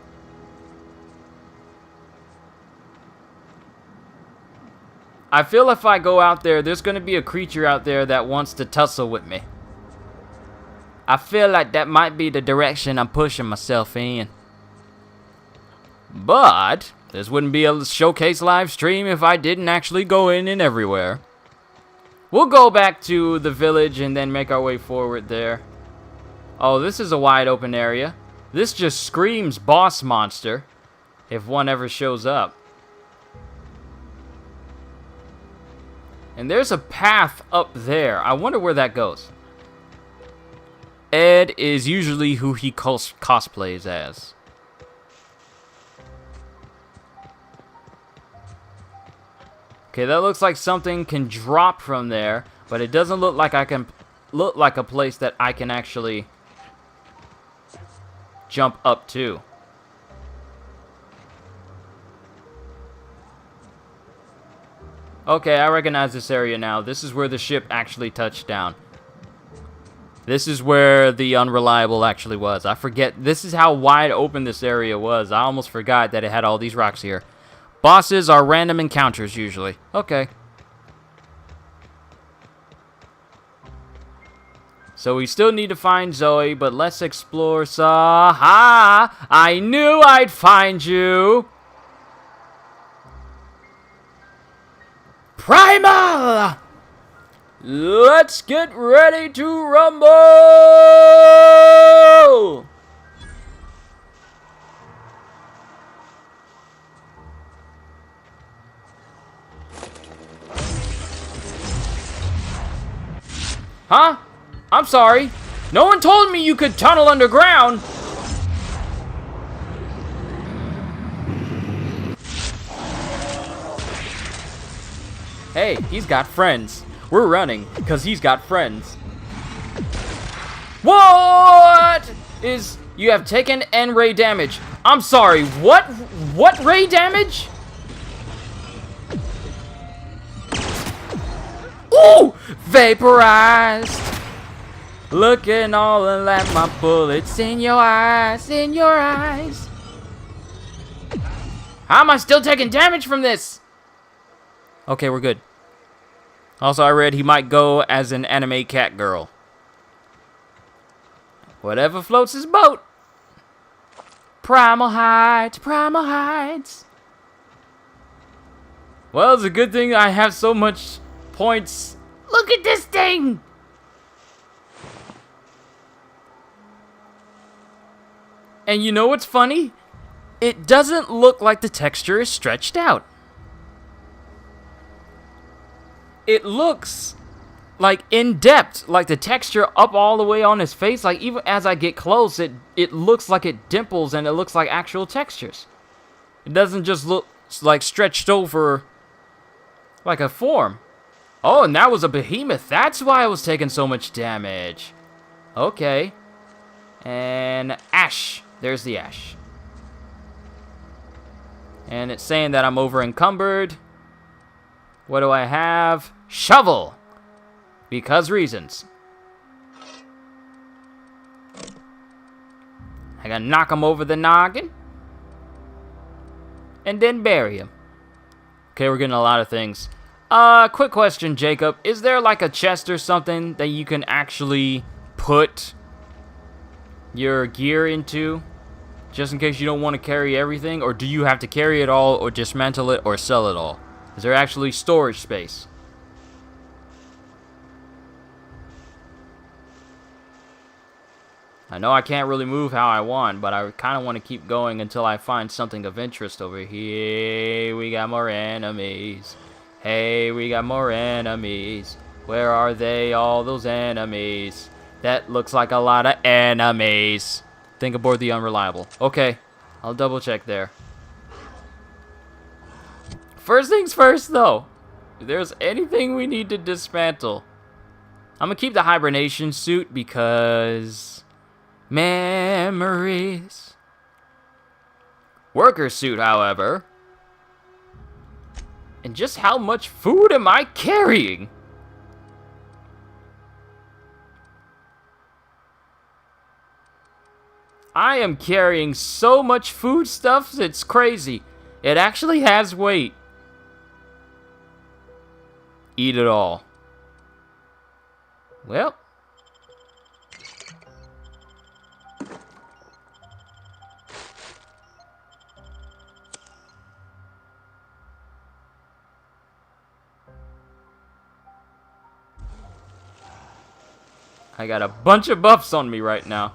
I feel if I go out there, there's going to be a creature out there that wants to tussle with me. I feel like that might be the direction I'm pushing myself in. But this wouldn't be a showcase live stream if I didn't actually go in and everywhere. We'll go back to the village and then make our way forward there. Oh, this is a wide open area. This just screams boss monster if one ever shows up. And there's a path up there. I wonder where that goes. Ed is usually who he cosplays as. Okay, that looks like something can drop from there, but it doesn't look like a place that I can actually jump up to. Okay, I recognize this area now. This is where the ship actually touched down. This is where the Unreliable actually was. I forget. This is how wide open this area was. I almost forgot that it had all these rocks here. Bosses are random encounters usually. Okay. So we still need to find Zoe, but let's explore. Ha! I knew I'd find you. Primal! Let's get ready to rumble! Huh? I'm sorry. No one told me you could tunnel underground. Hey, he's got friends. We're running, because he's got friends. What is... You have taken N-ray damage. I'm sorry, what? What ray damage? Ooh! Vaporized! Looking all and at my bullets in your eyes, in your eyes. How am I still taking damage from this? Okay, we're good. Also, I read he might go as an anime cat girl. Whatever floats his boat. Primal Heights, Primal Heights. Well, it's a good thing I have so much points. Look at this thing! And you know what's funny? It doesn't look like the texture is stretched out. It looks like, in depth. Like, the texture up all the way on his face. Like, even as I get close, it looks like it dimples and it looks like actual textures. It doesn't just look, like, stretched over like a form. Oh, and that was a behemoth. That's why I was taking so much damage. Okay. And ash. There's the ash. And it's saying that I'm over encumbered. What do I have? Shovel. Because reasons. I gotta knock him over the noggin. And then bury him. Okay, we're getting a lot of things. Quick question, Jacob. Is there like a chest or something that you can actually put your gear into? Just in case you don't want to carry everything? Or do you have to carry it all or dismantle it or sell it all? Is there actually storage space? I know I can't really move how I want, but I kind of want to keep going until I find something of interest over here. We got more enemies. Hey, we got more enemies. Where are they, all those enemies? That looks like a lot of enemies. Think aboard the unreliable. Okay, I'll double check there. First things first, though. If there's anything we need to dismantle, I'm going to keep the hibernation suit because... memories. Worker suit, however. And just how much food am I carrying? I am carrying so much food stuff, it's crazy. It actually has weight. Eat it all. Well. I got a bunch of buffs on me right now.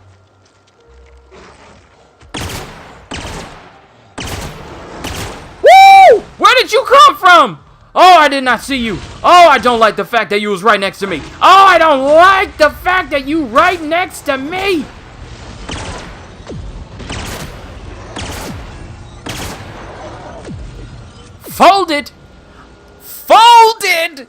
Woo! Where did you come from? Oh, I did not see you. Oh, I don't like the fact that you was right next to me. Oh, I don't like the fact that you right next to me. Folded. Folded.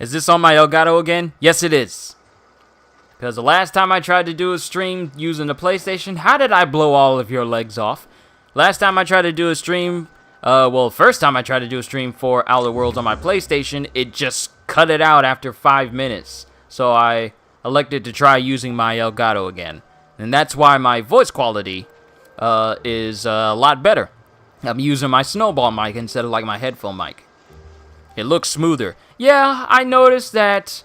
Is this on my Elgato again? Yes, it is. Because the last time I tried to do a stream using the PlayStation, how did I blow all of your legs off? Last time I tried to do a stream, first time I tried to do a stream for Outer Worlds on my PlayStation, it just cut it out after 5 minutes. So I elected to try using my Elgato again. And that's why my voice quality is a lot better. I'm using my snowball mic instead of like my headphone mic. It looks smoother. Yeah, I noticed that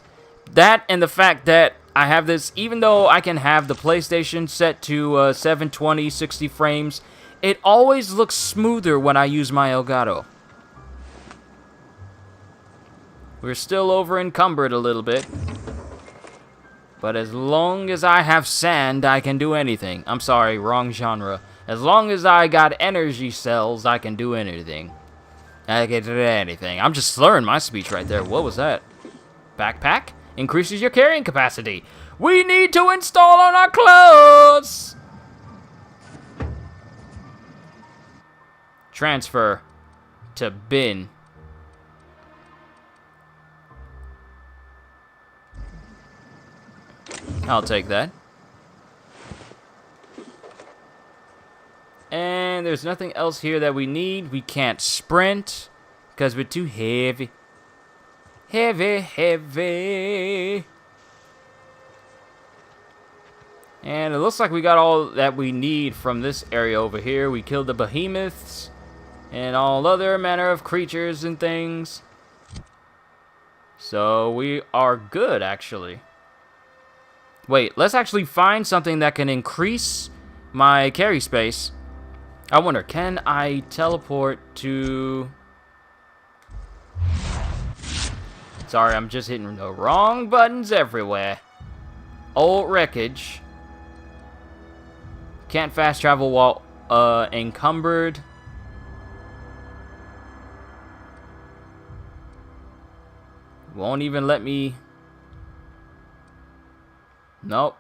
and the fact that I have this, even though I can have the PlayStation set to 720, 60 frames, it always looks smoother when I use my Elgato. We're still over encumbered a little bit. But as long as I have sand, I can do anything. I'm sorry, wrong genre. As long as I got energy cells, I can do anything. I can do anything. I'm just slurring my speech right there. What was that? Backpack? Increases your carrying capacity. We need to install on our clothes! Transfer to bin. I'll take that. And there's nothing else here that we need. We can't sprint because we're too heavy. Heavy. And it looks like we got all that we need from this area over here. We killed the behemoths and all other manner of creatures and things. So we are good, actually. Wait, let's actually find something that can increase my carry space. I wonder, can I teleport to... Sorry, I'm just hitting the wrong buttons everywhere. Old wreckage. Can't fast travel while encumbered. Won't even let me. Nope.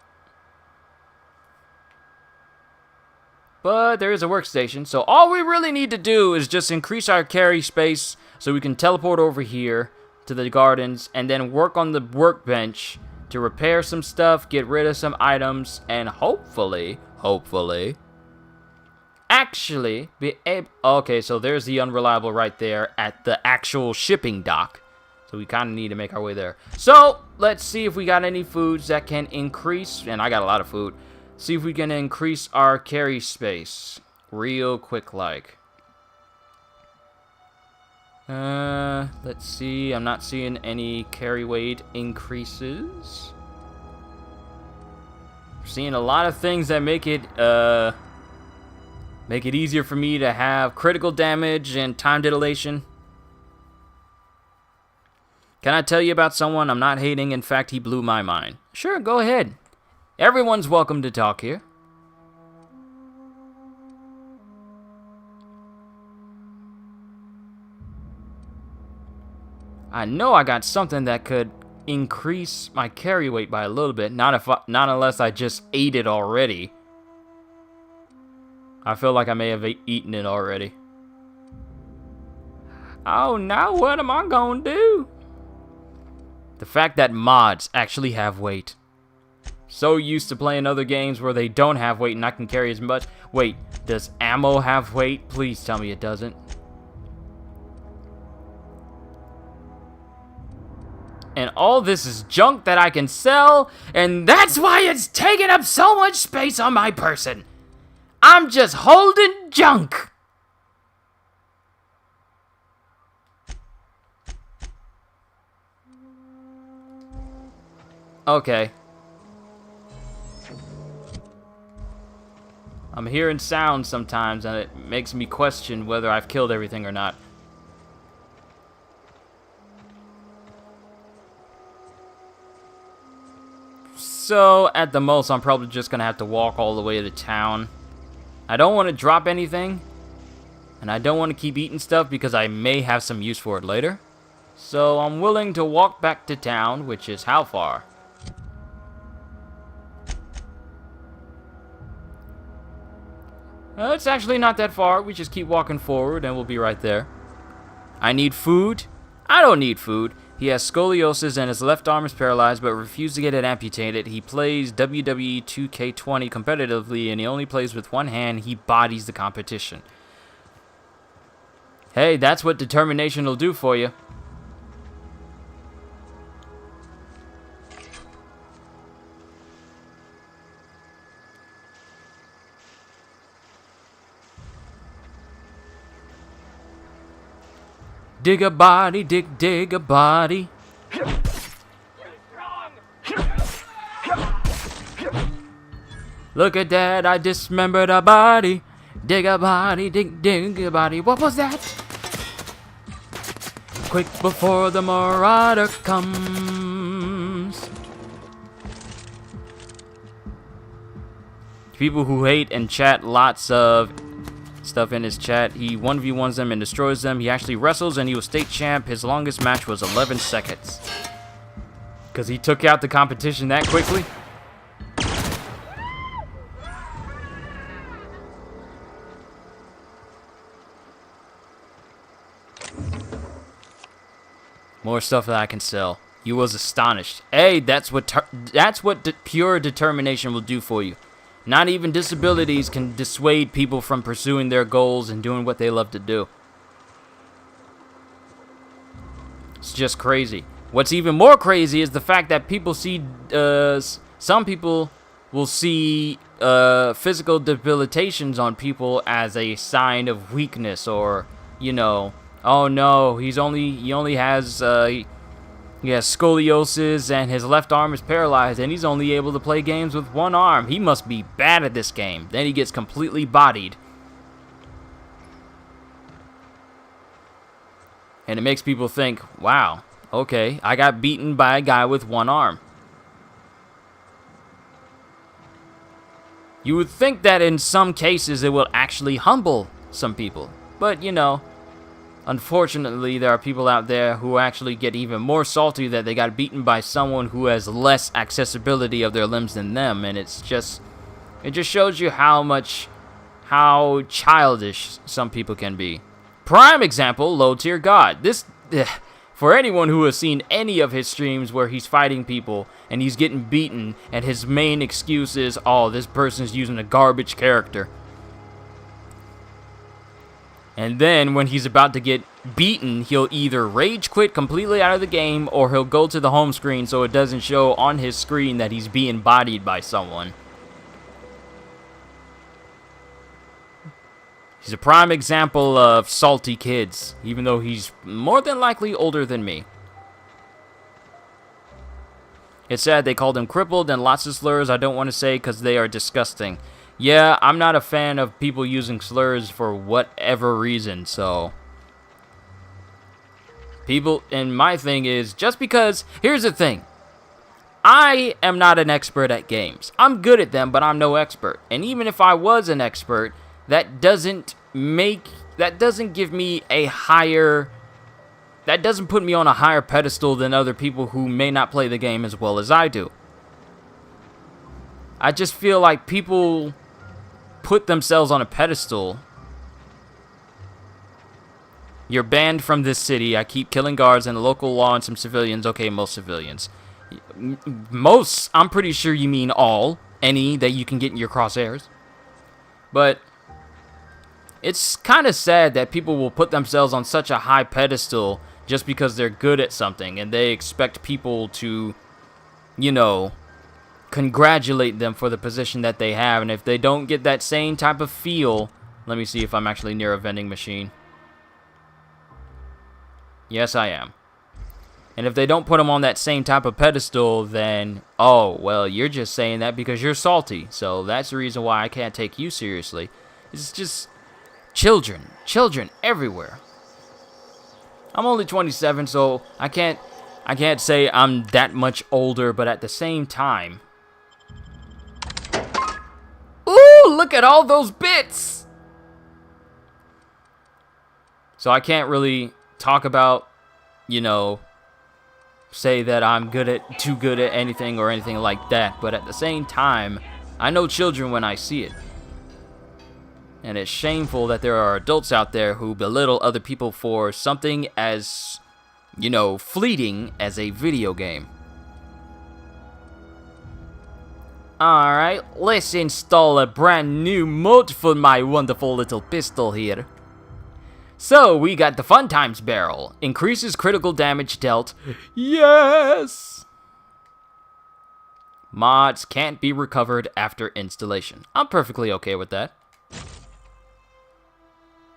But there is a workstation, so all we really need to do is just increase our carry space so we can teleport over here to the gardens and then work on the workbench to repair some stuff, get rid of some items, and hopefully, actually be able... Okay, so there's the unreliable right there at the actual shipping dock. So we kind of need to make our way there. So, let's see if we got any foods that can increase, and I got a lot of food. See if we can increase our carry space real quick like. Let's see. I'm not seeing any carry weight increases. Seeing a lot of things that make it easier for me to have critical damage and time dilation. Can I tell you about someone I'm not hating? In fact, he blew my mind. Sure, go ahead. Everyone's welcome to talk here. I know I got something that could increase my carry weight by a little bit. Not unless I just ate it already. I feel like I may have eaten it already. Oh, now what am I gonna do? The fact that mods actually have weight. So used to playing other games where they don't have weight and I can carry as much. Wait, does ammo have weight? Please tell me it doesn't. And all this is junk that I can sell, and that's why it's taking up so much space on my person. I'm just holding junk. Okay. I'm hearing sounds sometimes, and it makes me question whether I've killed everything or not. So, at the most, I'm probably just gonna have to walk all the way to town. I don't want to drop anything, and I don't want to keep eating stuff because I may have some use for it later. So, I'm willing to walk back to town, which is how far? It's actually not that far. We just keep walking forward and we'll be right there. I need food. I don't need food. He has scoliosis and his left arm is paralyzed but refused to get it amputated. He plays WWE 2K20 competitively and he only plays with one hand. He bodies the competition. Hey, that's what determination will do for you. Dig a body, dig a body. Look at that, I dismembered a body. Dig a body, dig a body. What was that? Quick before the marauder comes. People who hate and chat lots of stuff in his chat. He 1v1s them and destroys them. He actually wrestles and he was state champ. His longest match was 11 seconds. Because he took out the competition that quickly. More stuff that I can sell. You was astonished. Hey, that's what pure determination will do for you. Not even disabilities can dissuade people from pursuing their goals and doing what they love to do. It's just crazy. What's even more crazy is the fact that people see, some people will see physical debilitations on people as a sign of weakness, or, you know, oh no, he only has he has scoliosis and his left arm is paralyzed and he's only able to play games with one arm. He must be bad at this game. Then he gets completely bodied. And it makes people think, wow, okay, I got beaten by a guy with one arm. You would think that in some cases it will actually humble some people. But, you know, unfortunately, there are people out there who actually get even more salty that they got beaten by someone who has less accessibility of their limbs than them, and it just shows you how childish some people can be. Prime example, Low Tier God. For anyone who has seen any of his streams where he's fighting people and he's getting beaten and his main excuse is, oh, this person's using a garbage character. And then when he's about to get beaten, he'll either rage quit completely out of the game or he'll go to the home screen so it doesn't show on his screen that he's being bodied by someone. He's a prime example of salty kids, even though he's more than likely older than me. It's sad they called him crippled and lots of slurs I don't want to say because they are disgusting. Yeah, I'm not a fan of people using slurs for whatever reason, so... And my thing is, just because... Here's the thing. I am not an expert at games. I'm good at them, but I'm no expert. And even if I was an expert, that doesn't give me a higher... That doesn't put me on a higher pedestal than other people who may not play the game as well as I do. I just feel like people put themselves on a pedestal. You're banned from this city. I keep killing guards and the local law and some civilians. Okay, most civilians. Most, I'm pretty sure you mean all. Any that you can get in your crosshairs. But it's kind of sad that people will put themselves on such a high pedestal just because they're good at something. And they expect people to, you know, congratulate them for the position that they have, and if they don't get that same type of feel... Let me see if I'm actually near a vending machine. Yes, I am. And if they don't put them on that same type of pedestal, then, oh, well, you're just saying that because you're salty, so that's the reason why I can't take you seriously. It's just children everywhere. I'm only 27, so I can't say I'm that much older, but at the same time... Ooh, look at all those bits! So I can't really talk about, you know, say that I'm too good at anything or anything like that. But at the same time, I know children when I see it. And it's shameful that there are adults out there who belittle other people for something as, you know, fleeting as a video game. Alright, let's install a brand new mod for my wonderful little pistol here. So, we got the Fun Times barrel. Increases critical damage dealt. Yes! Mods can't be recovered after installation. I'm perfectly okay with that.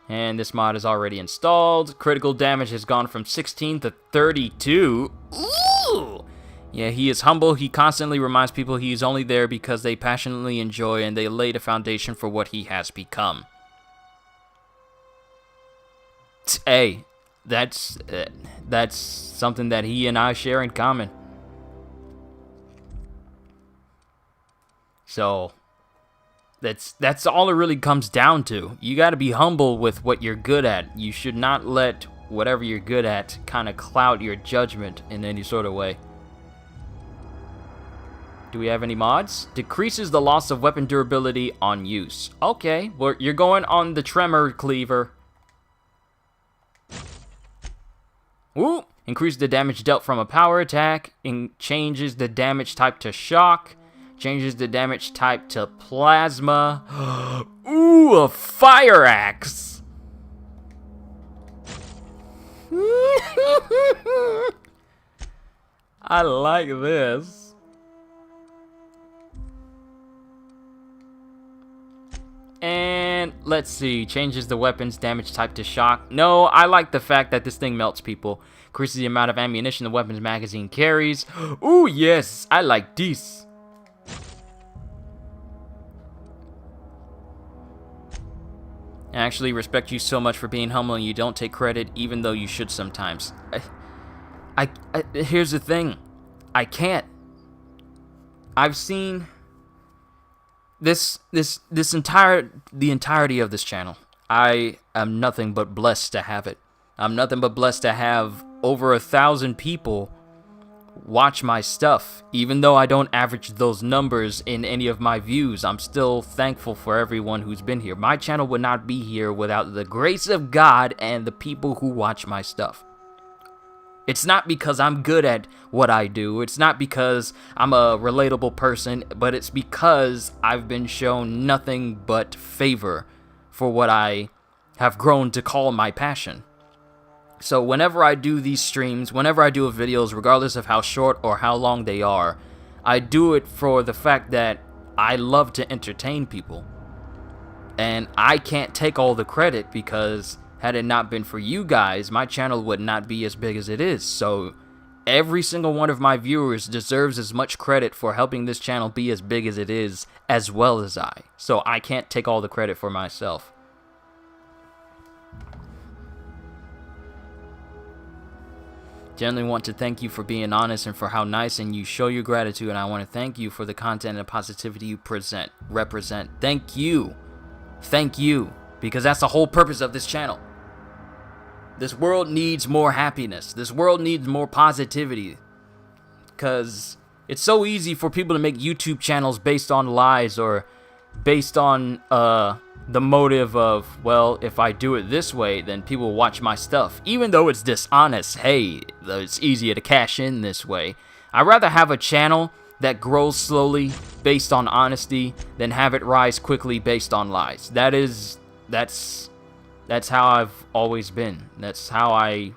And this mod is already installed. Critical damage has gone from 16 to 32. Ooh! Yeah, he is humble. He constantly reminds people he is only there because they passionately enjoy and they laid a foundation for what he has become. Hey, that's something that he and I share in common. So, that's all it really comes down to. You got to be humble with what you're good at. You should not let whatever you're good at kind of cloud your judgment in any sort of way. Do we have any mods? Decreases the loss of weapon durability on use. Okay, well, you're going on the tremor cleaver. Ooh! Increases the damage dealt from a power attack. Changes the damage type to shock. Changes the damage type to plasma. Ooh, a fire axe! I like this. And let's see, changes the weapon's damage type to shock. No, I like the fact that this thing melts people. Increases the amount of ammunition the weapon's magazine carries. Ooh, yes, I like this. I actually respect you so much for being humble and you don't take credit, even though you should sometimes. Here's the thing. I can't. I've seen the entirety of this channel, I am nothing but blessed to have it. I'm nothing but blessed to have over 1,000 people watch my stuff. Even though I don't average those numbers in any of my views, I'm still thankful for everyone who's been here. My channel would not be here without the grace of God and the people who watch my stuff. It's not because I'm good at what I do. It's not because I'm a relatable person, but it's because I've been shown nothing but favor for what I have grown to call my passion. So whenever I do these streams, whenever I do videos, regardless of how short or how long they are, I do it for the fact that I love to entertain people. And I can't take all the credit because had it not been for you guys, my channel would not be as big as it is. So every single one of my viewers deserves as much credit for helping this channel be as big as it is, as well as I. So I can't take all the credit for myself. Generally want to thank you for being honest and for how nice and you show your gratitude, and I want to thank you for the content and positivity you represent. Thank you, because that's the whole purpose of this channel. This world needs more happiness. This world needs more positivity, because it's so easy for people to make YouTube channels based on lies or based on the motive of, well, if I do it this way, then people will watch my stuff. Even though it's dishonest, hey, it's easier to cash in this way. I'd rather have a channel that grows slowly based on honesty than have it rise quickly based on lies. That's how I've always been. That's how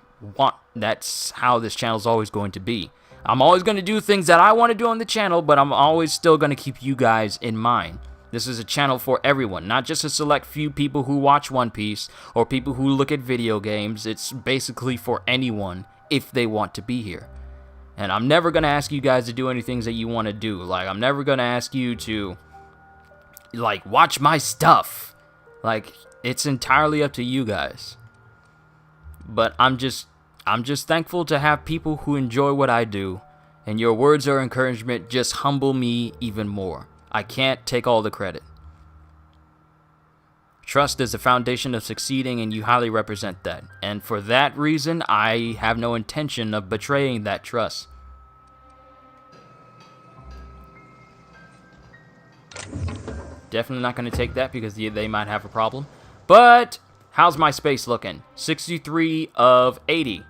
this channel's always going to be. I'm always going to do things that I want to do on the channel, but I'm always still going to keep you guys in mind. This is a channel for everyone, not just a select few people who watch One Piece or people who look at video games. It's basically for anyone if they want to be here. And I'm never going to ask you guys to do any things that you want to do. Like, I'm never going to ask you to, like, watch my stuff. Like, it's entirely up to you guys. But I'm just thankful to have people who enjoy what I do, and your words of encouragement just humble me even more. I can't take all the credit. Trust is the foundation of succeeding, and you highly represent that. And for that reason, I have no intention of betraying that trust. Definitely not going to take that because they might have a problem. But how's my space looking? 63 of 80.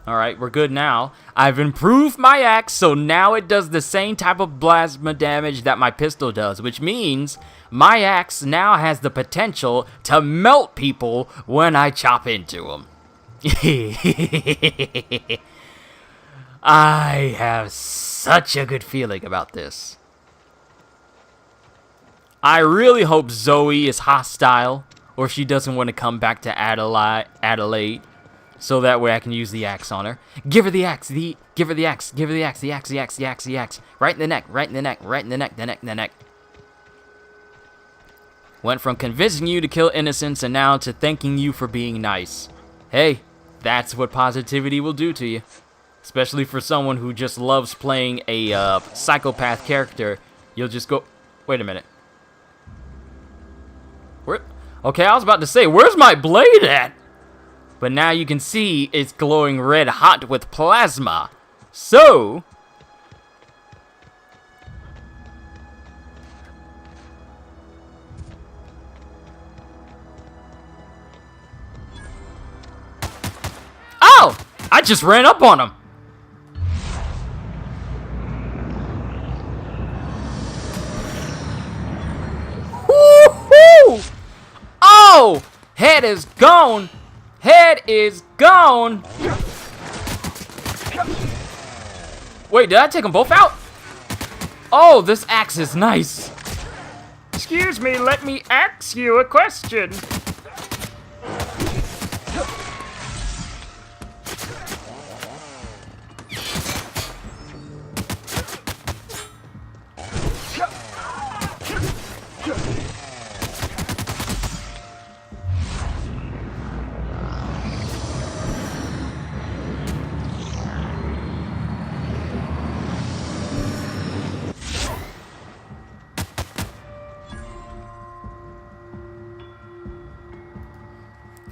Alright, we're good now. I've improved my axe, so now it does the same type of plasma damage that my pistol does, which means my axe now has the potential to melt people when I chop into them. I have such a good feeling about this. I really hope Zoe is hostile, or she doesn't want to come back to Adelaide. So that way I can use the axe on her. Give her the axe, give her the axe, give her the axe, the axe. Right in the neck, right in the neck, right in the neck, the neck. Went from convincing you to kill innocents and now to thanking you for being nice. Hey, that's what positivity will do to you. Especially for someone who just loves playing a psychopath character. You'll just go, wait a minute. Okay, I was about to say, where's my blade at? But now you can see it's glowing red hot with plasma. So oh! I just ran up on him. Woo-hoo! Oh! Head is gone! Head is gone! Wait, did I take them both out? Oh, this axe is nice. Excuse me, let me ask you a question.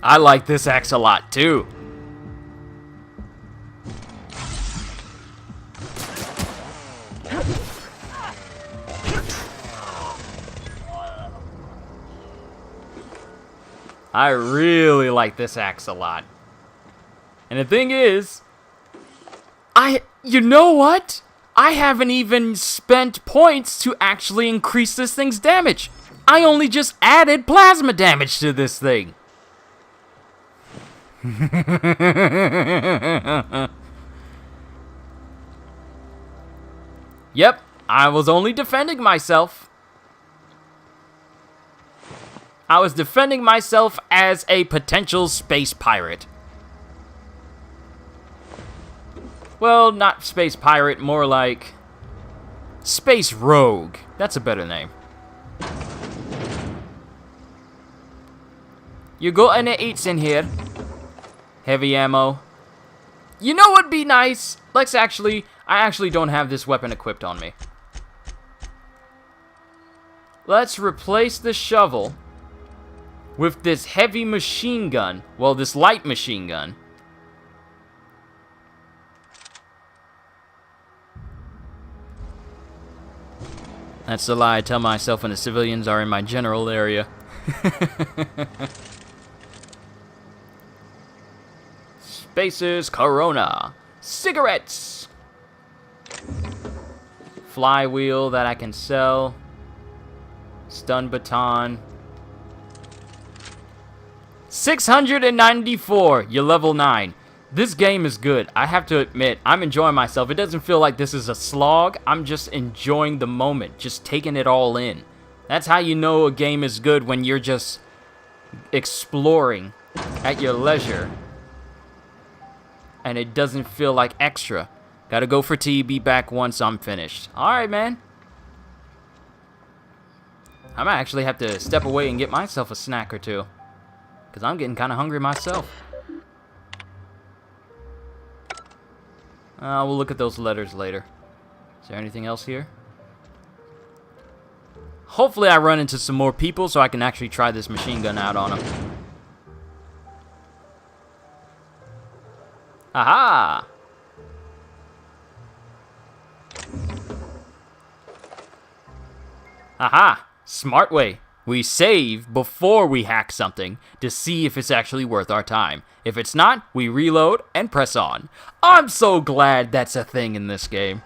I like this axe a lot, too. I really like this axe a lot. And the thing is, you know what? I haven't even spent points to actually increase this thing's damage. I only just added plasma damage to this thing. Yep, I was only defending myself. I was defending myself as a potential space pirate. Well, not space pirate, more like space rogue. That's a better name. You got any eats in here? Heavy ammo. You know what'd be nice? I actually don't have this weapon equipped on me. Let's replace the shovel with this heavy machine gun. Well, this light machine gun. That's the lie I tell myself when the civilians are in my general area. Spacers, Corona, cigarettes, flywheel that I can sell, stun baton, 694, you're level 9. This game is good. I have to admit, I'm enjoying myself. It doesn't feel like this is a slog. I'm just enjoying the moment, just taking it all in. That's how you know a game is good, when you're just exploring at your leisure. And it doesn't feel like extra. Gotta go for tea, be back once I'm finished. Alright, man. I might actually have to step away and get myself a snack or two, because I'm getting kind of hungry myself. We'll look at those letters later. Is there anything else here? Hopefully I run into some more people so I can actually try this machine gun out on them. Aha! Aha! Smart way. We save before we hack something to see if it's actually worth our time. If it's not, we reload and press on. I'm so glad that's a thing in this game.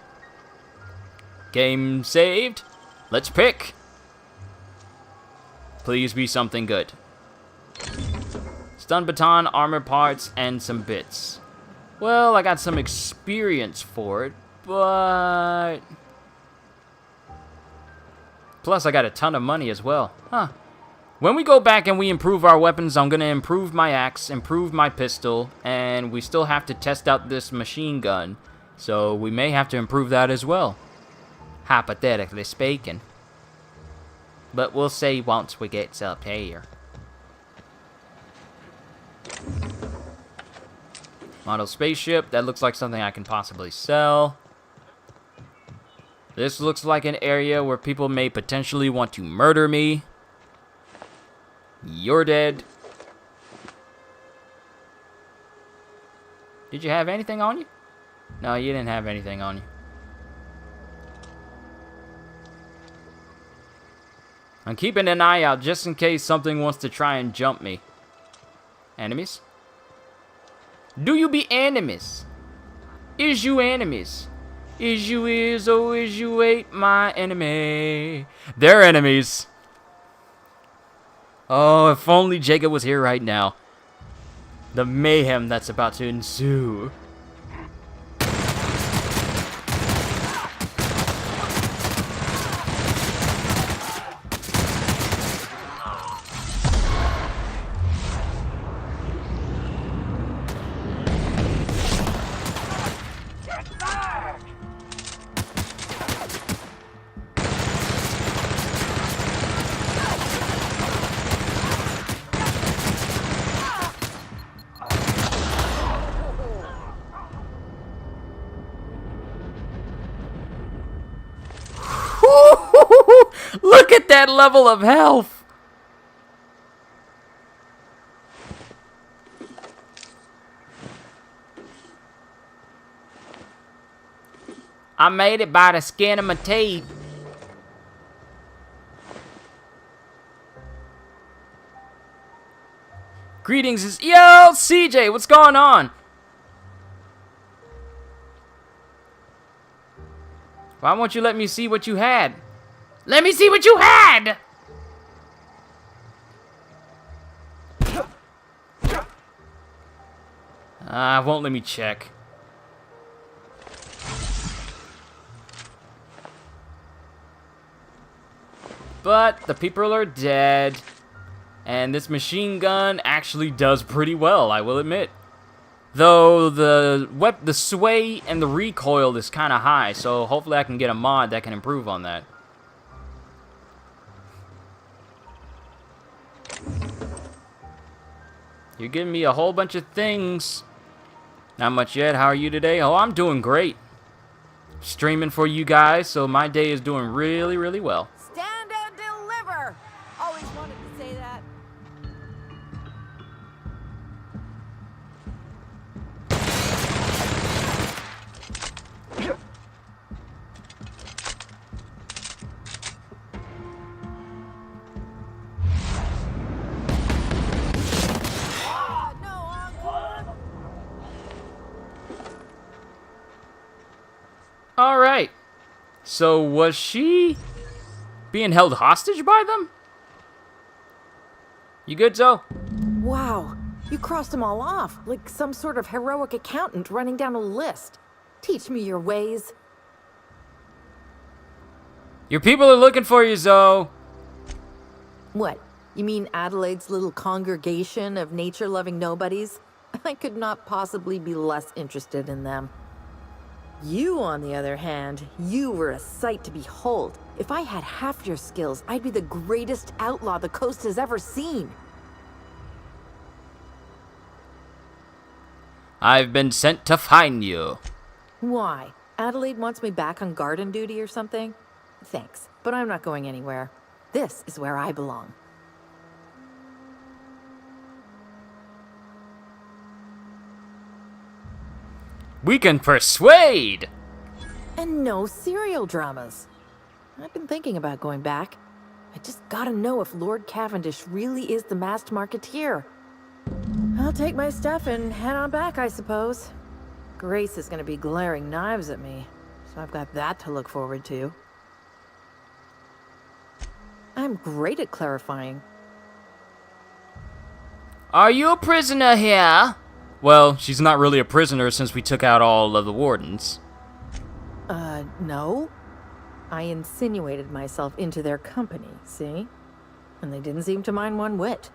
Game saved. Let's pick. Please be something good. Stun baton, armor parts, and some bits. Well, I got some experience for it, but... plus, I got a ton of money as well. Huh. When we go back and we improve our weapons, I'm going to improve my axe, improve my pistol, and we still have to test out this machine gun. So we may have to improve that as well. Hypothetically speaking. But we'll see once we get up here. Model spaceship. That looks like something I can possibly sell. This looks like an area where people may potentially want to murder me. You're dead. Did you have anything on you? No, you didn't have anything on you. I'm keeping an eye out just in case something wants to try and jump me. Enemies? Do you be enemies? Is you enemies? Is you is, oh is you ain't my enemy. They're enemies. Oh, if only Jacob was here right now. The mayhem that's about to ensue. Look at that level of health. I made it by the skin of my teeth. Greetings is yo CJ, what's going on? Why won't you let me see what you had? Let me see what you had! Won't let me check. But the people are dead. And this machine gun actually does pretty well, I will admit. Though the sway and the recoil is kind of high, so hopefully I can get a mod that can improve on that. You're giving me a whole bunch of things. Not much yet. How are you today? Oh, I'm doing great. Streaming for you guys, so my day is doing really, really well. Stand and deliver! Always wanted to say that. Alright. So, was she being held hostage by them? You good, Zoe? Wow, you crossed them all off, like some sort of heroic accountant running down a list. Teach me your ways. Your people are looking for you, Zoe. What, you mean Adelaide's little congregation of nature-loving nobodies? I could not possibly be less interested in them. You, on the other hand, you were a sight to behold. If I had half your skills, I'd be the greatest outlaw the coast has ever seen. I've been sent to find you. Why? Adelaide wants me back on garden duty or something? Thanks, but I'm not going anywhere. This is where I belong. We can persuade! And no serial dramas. I've been thinking about going back. I just gotta know if Lord Cavendish really is the masked marketeer. I'll take my stuff and head on back, I suppose. Grace is gonna be glaring knives at me, so I've got that to look forward to. I'm great at clarifying. Are you a prisoner here? Well, she's not really a prisoner since we took out all of the wardens. No. I insinuated myself into their company, see? And they didn't seem to mind one whit.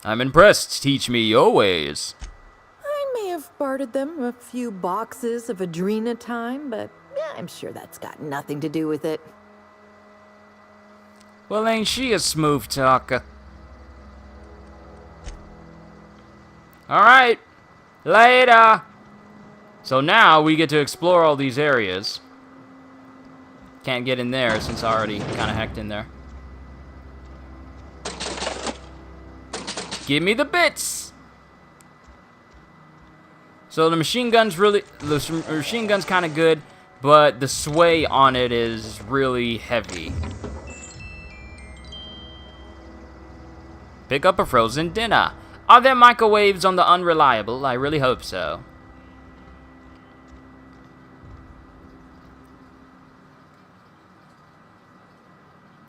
I'm impressed. Teach me your ways. I may have bartered them a few boxes of Adrena time, but I'm sure that's got nothing to do with it. Well, ain't she a smooth talker? Alright. Later. So now we get to explore all these areas. Can't get in there since I already kind of hacked in there. Give me the bits! So the machine gun's kind of good, but the sway on it is really heavy. Pick up a frozen dinner. Are there microwaves on the Unreliable? I really hope so.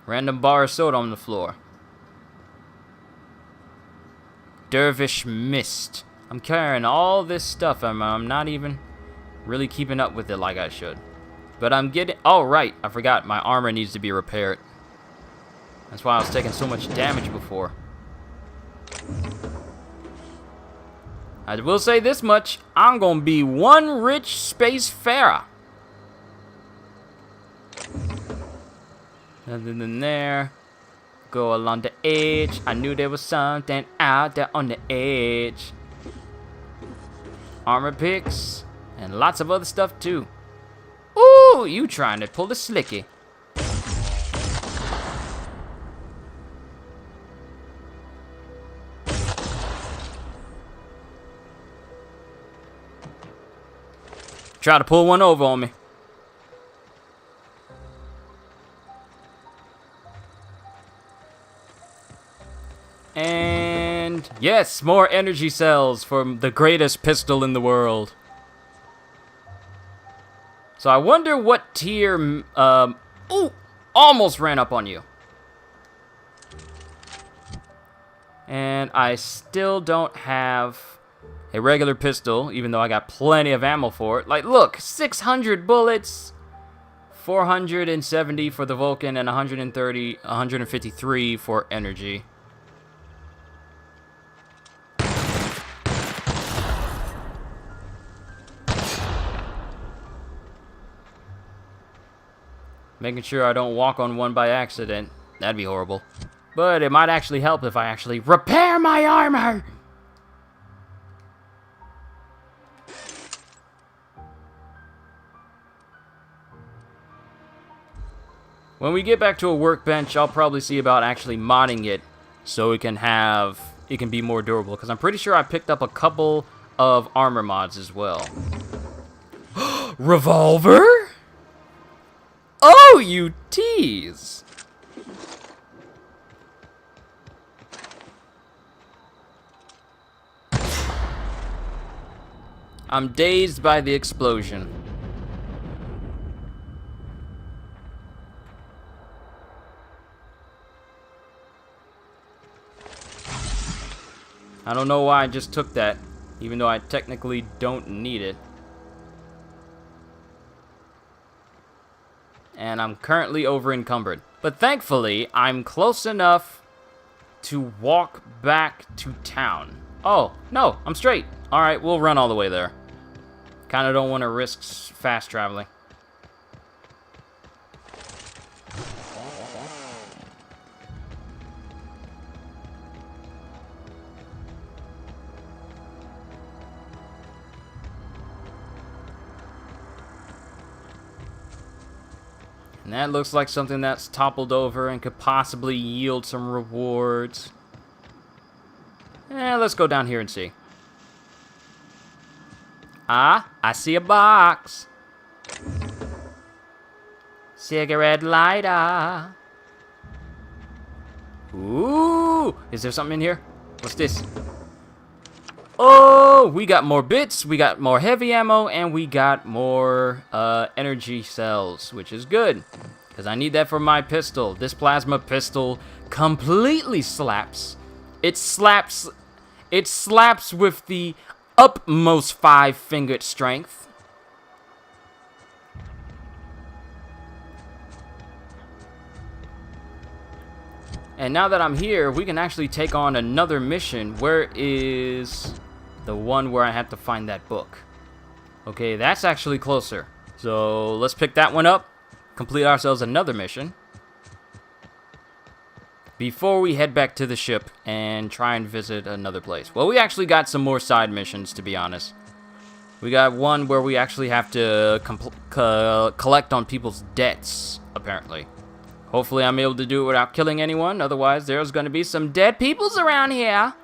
Random bar of soda on the floor. Dervish Mist. I'm carrying all this stuff. I'm not even really keeping up with it like I should. But I'm getting... Oh, right. I forgot. My armor needs to be repaired. That's why I was taking so much damage before. I will say this much. I'm going to be one rich spacefarer. Nothing in there. Go along the edge. I knew there was something out there on the edge. Armor picks. And lots of other stuff too. Ooh, you trying to pull the slicky. Try to pull one over on me. And yes, more energy cells from the greatest pistol in the world. So I wonder what tier... ooh! Almost ran up on you. And I still don't have a regular pistol, even though I got plenty of ammo for it. Like, look, 600 bullets, 470 for the Vulcan, and 153 for energy. Making sure I don't walk on one by accident. That'd be horrible. But it might actually help if I actually repair my armor! When we get back to a workbench, I'll probably see about actually modding it so it can be more durable. Because I'm pretty sure I picked up a couple of armor mods as well. Revolver? Oh, you tease! I'm dazed by the explosion. I don't know why I just took that, even though I technically don't need it. And I'm currently over encumbered. But thankfully, I'm close enough to walk back to town. Oh, no, I'm straight. Alright, we'll run all the way there. Kinda don't want to risk fast traveling. And that looks like something that's toppled over and could possibly yield some rewards. Let's go down here and see. Ah, I see a box. Cigarette lighter. Ooh, is there something in here? What's this? Oh, we got more bits, we got more heavy ammo, and we got more energy cells, which is good, because I need that for my pistol. This plasma pistol completely slaps. It slaps with the utmost 5-fingered strength. And now that I'm here, we can actually take on another mission. Where is the one where I have to find that book? Okay, that's actually closer. So let's pick that one up, complete ourselves another mission before we head back to the ship and try and visit another place. Well, we actually got some more side missions, to be honest. We got one where we actually have to collect on people's debts, apparently. Hopefully I'm able to do it without killing anyone, otherwise there's going to be some dead peoples around here.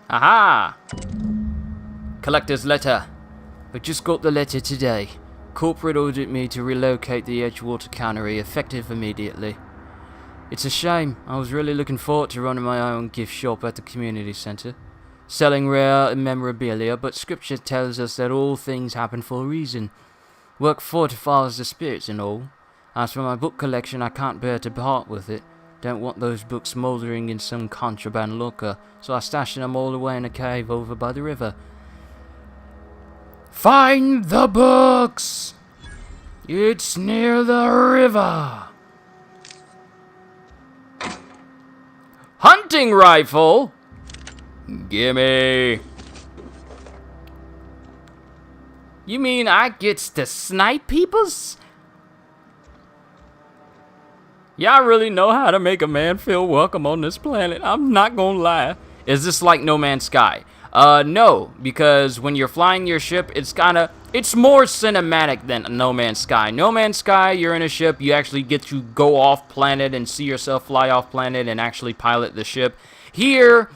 Aha! Collector's letter. I just got the letter today. Corporate ordered me to relocate the Edgewater cannery, effective immediately. It's a shame. I was really looking forward to running my own gift shop at the community center, selling rare memorabilia, but scripture tells us that all things happen for a reason. Work fortifies the spirits and all. As for my book collection, I can't bear to part with it. Don't want those books smouldering in some contraband locker, so I stashed them all away in a cave over by the river. Find the books! It's near the river. Hunting rifle? Gimme. You mean I gets to snipe peoples? Y'all really know how to make a man feel welcome on this planet. I'm not gonna lie. Is this like No Man's Sky? No, because when you're flying your ship, it's kinda... It's more cinematic than No Man's Sky. No Man's Sky, you're in a ship, you actually get to go off planet and see yourself fly off planet and actually pilot the ship. Here,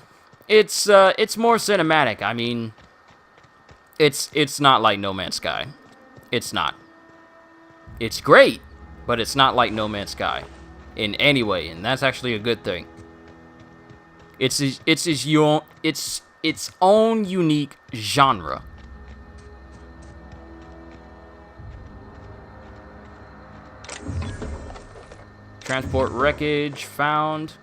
it's more cinematic. I mean, it's not like No Man's Sky. It's not. It's great, but it's not like No Man's Sky in any way, and that's actually a good thing. It's its own unique genre. Transport wreckage found.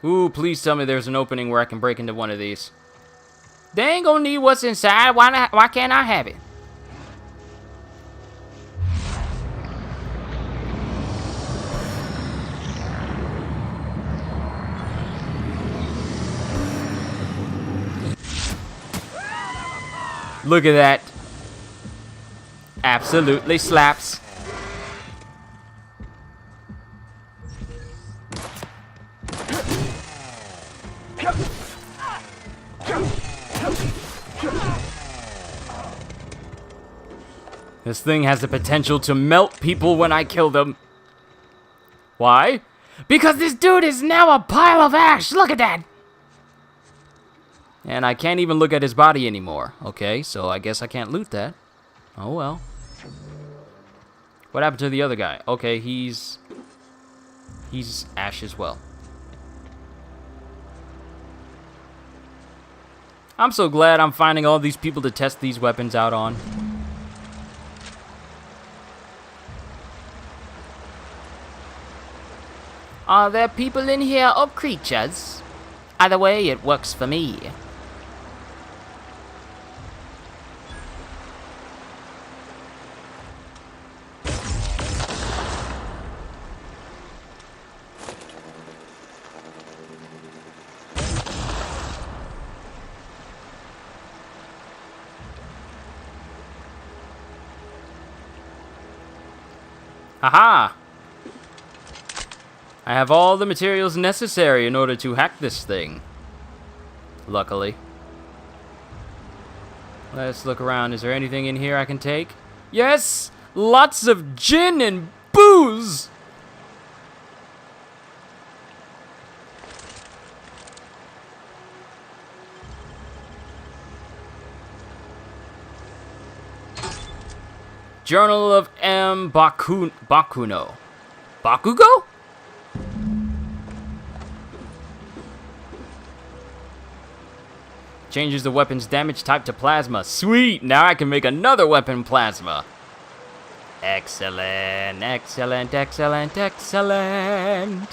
Ooh, please tell me there's an opening where I can break into one of these. They ain't gonna need what's inside. Why can't I have it? Look at that. Absolutely slaps. This thing has the potential to melt people when I kill them. Why? Because this dude is now a pile of ash. Look at that. And I can't even look at his body anymore. Okay, so I guess I can't loot that. Oh well. What happened to the other guy? Okay, he's ash as well. I'm so glad I'm finding all these people to test these weapons out on. Are there people in here or creatures? Either way, it works for me. Haha! I have all the materials necessary in order to hack this thing. Luckily. Let's look around. Is there anything in here I can take? Yes! Lots of gin and booze! Journal of M. Bakuno. Bakugo? Changes the weapon's damage type to plasma. Sweet! Now I can make another weapon plasma. Excellent, excellent, excellent, excellent.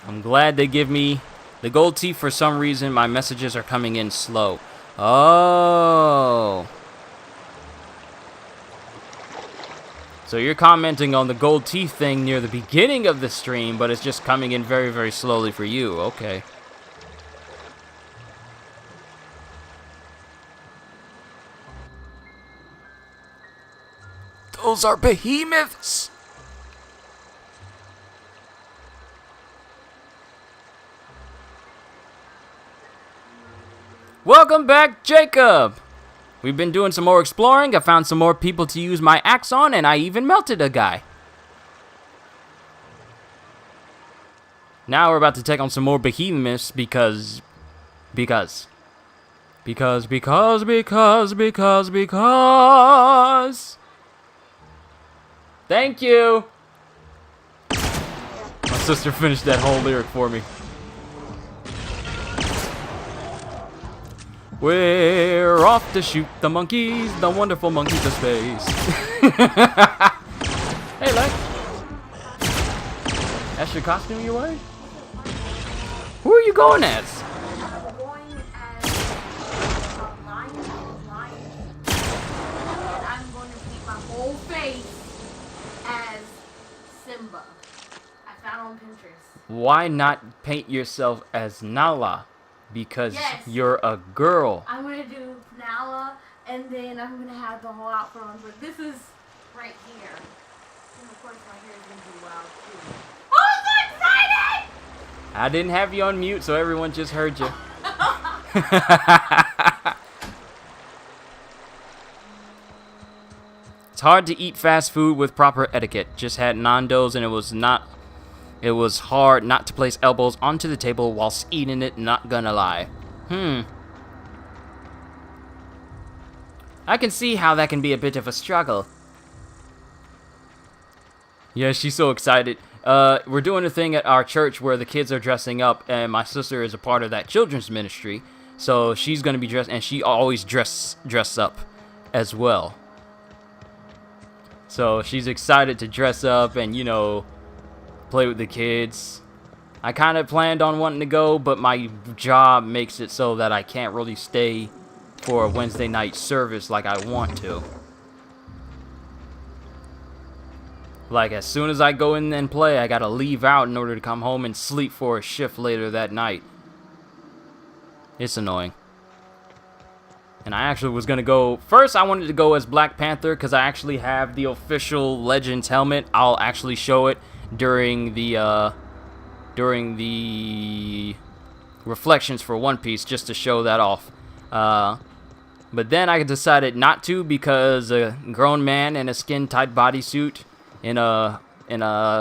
I'm glad they give me the gold teeth. For some reason, my messages are coming in slow. Oh. So you're commenting on the gold teeth thing near the beginning of the stream, but it's just coming in very, very slowly for you. Okay. Those are behemoths! Welcome back, Jacob! We've been doing some more exploring. I found some more people to use my axe on, and I even melted a guy. Now we're about to take on some more behemoths because... Thank you! My sister finished that whole lyric for me. We're off to shoot the monkeys, the wonderful monkeys of space. Hey, Lex. That's your costume you wearing? Who are you going as? I'm going as a lion. And I'm going to paint my whole face as Simba. I found on Pinterest. Why not paint yourself as Nala? Because Yes. you're a girl. I'm going to do Nala And then I'm gonna have the whole outfit on, but this is right here. And of course my hair is gonna be wild too. Oh, I'm so excited! I didn't have you on mute, so everyone just heard you. It's hard to eat fast food with proper etiquette. Just had Nando's and it was hard not to place elbows onto the table whilst eating it, not gonna lie. I can see how that can be a bit of a struggle. Yeah, she's so excited. We're doing a thing at our church where the kids are dressing up, and my sister is a part of that children's ministry. So she's gonna be dressed, and she always dress up as well. So she's excited to dress up and, you know, play with the kids. I kind of planned on wanting to go, but my job makes it so that I can't really stay for a Wednesday night service like I want to. Like, as soon as I go in and play, I gotta leave out in order to come home and sleep for a shift later that night. It's annoying. And I actually was gonna go... First, I wanted to go as Black Panther, because I actually have the official Legends helmet. I'll actually show it during the reflections for One Piece, just to show that off. But then I decided not to, because a grown man in a skin-tight bodysuit in a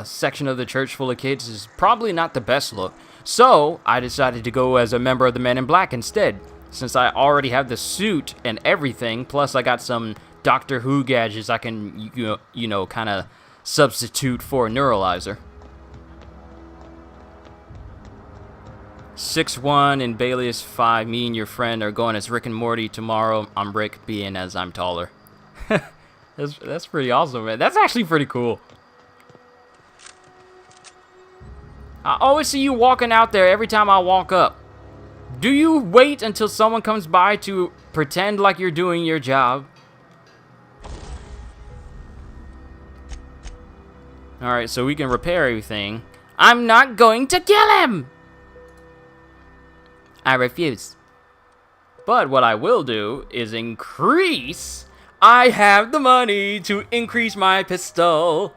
section of the church full of kids is probably not the best look. So I decided to go as a member of the Men in Black instead, since I already have the suit and everything. Plus I got some Doctor Who gadgets I can you know kind of substitute for a neuralizer. 6'1" and Bailey is 5. Me and your friend are going as Rick and Morty tomorrow. I'm Rick, being as I'm taller. That's pretty awesome, man. That's actually pretty cool. I always see you walking out there every time I walk up. Do you wait until someone comes by to pretend like you're doing your job? Alright, so we can repair everything. I'm not going to kill him! I refuse. But what I will do is increase... I have the money to increase my pistol.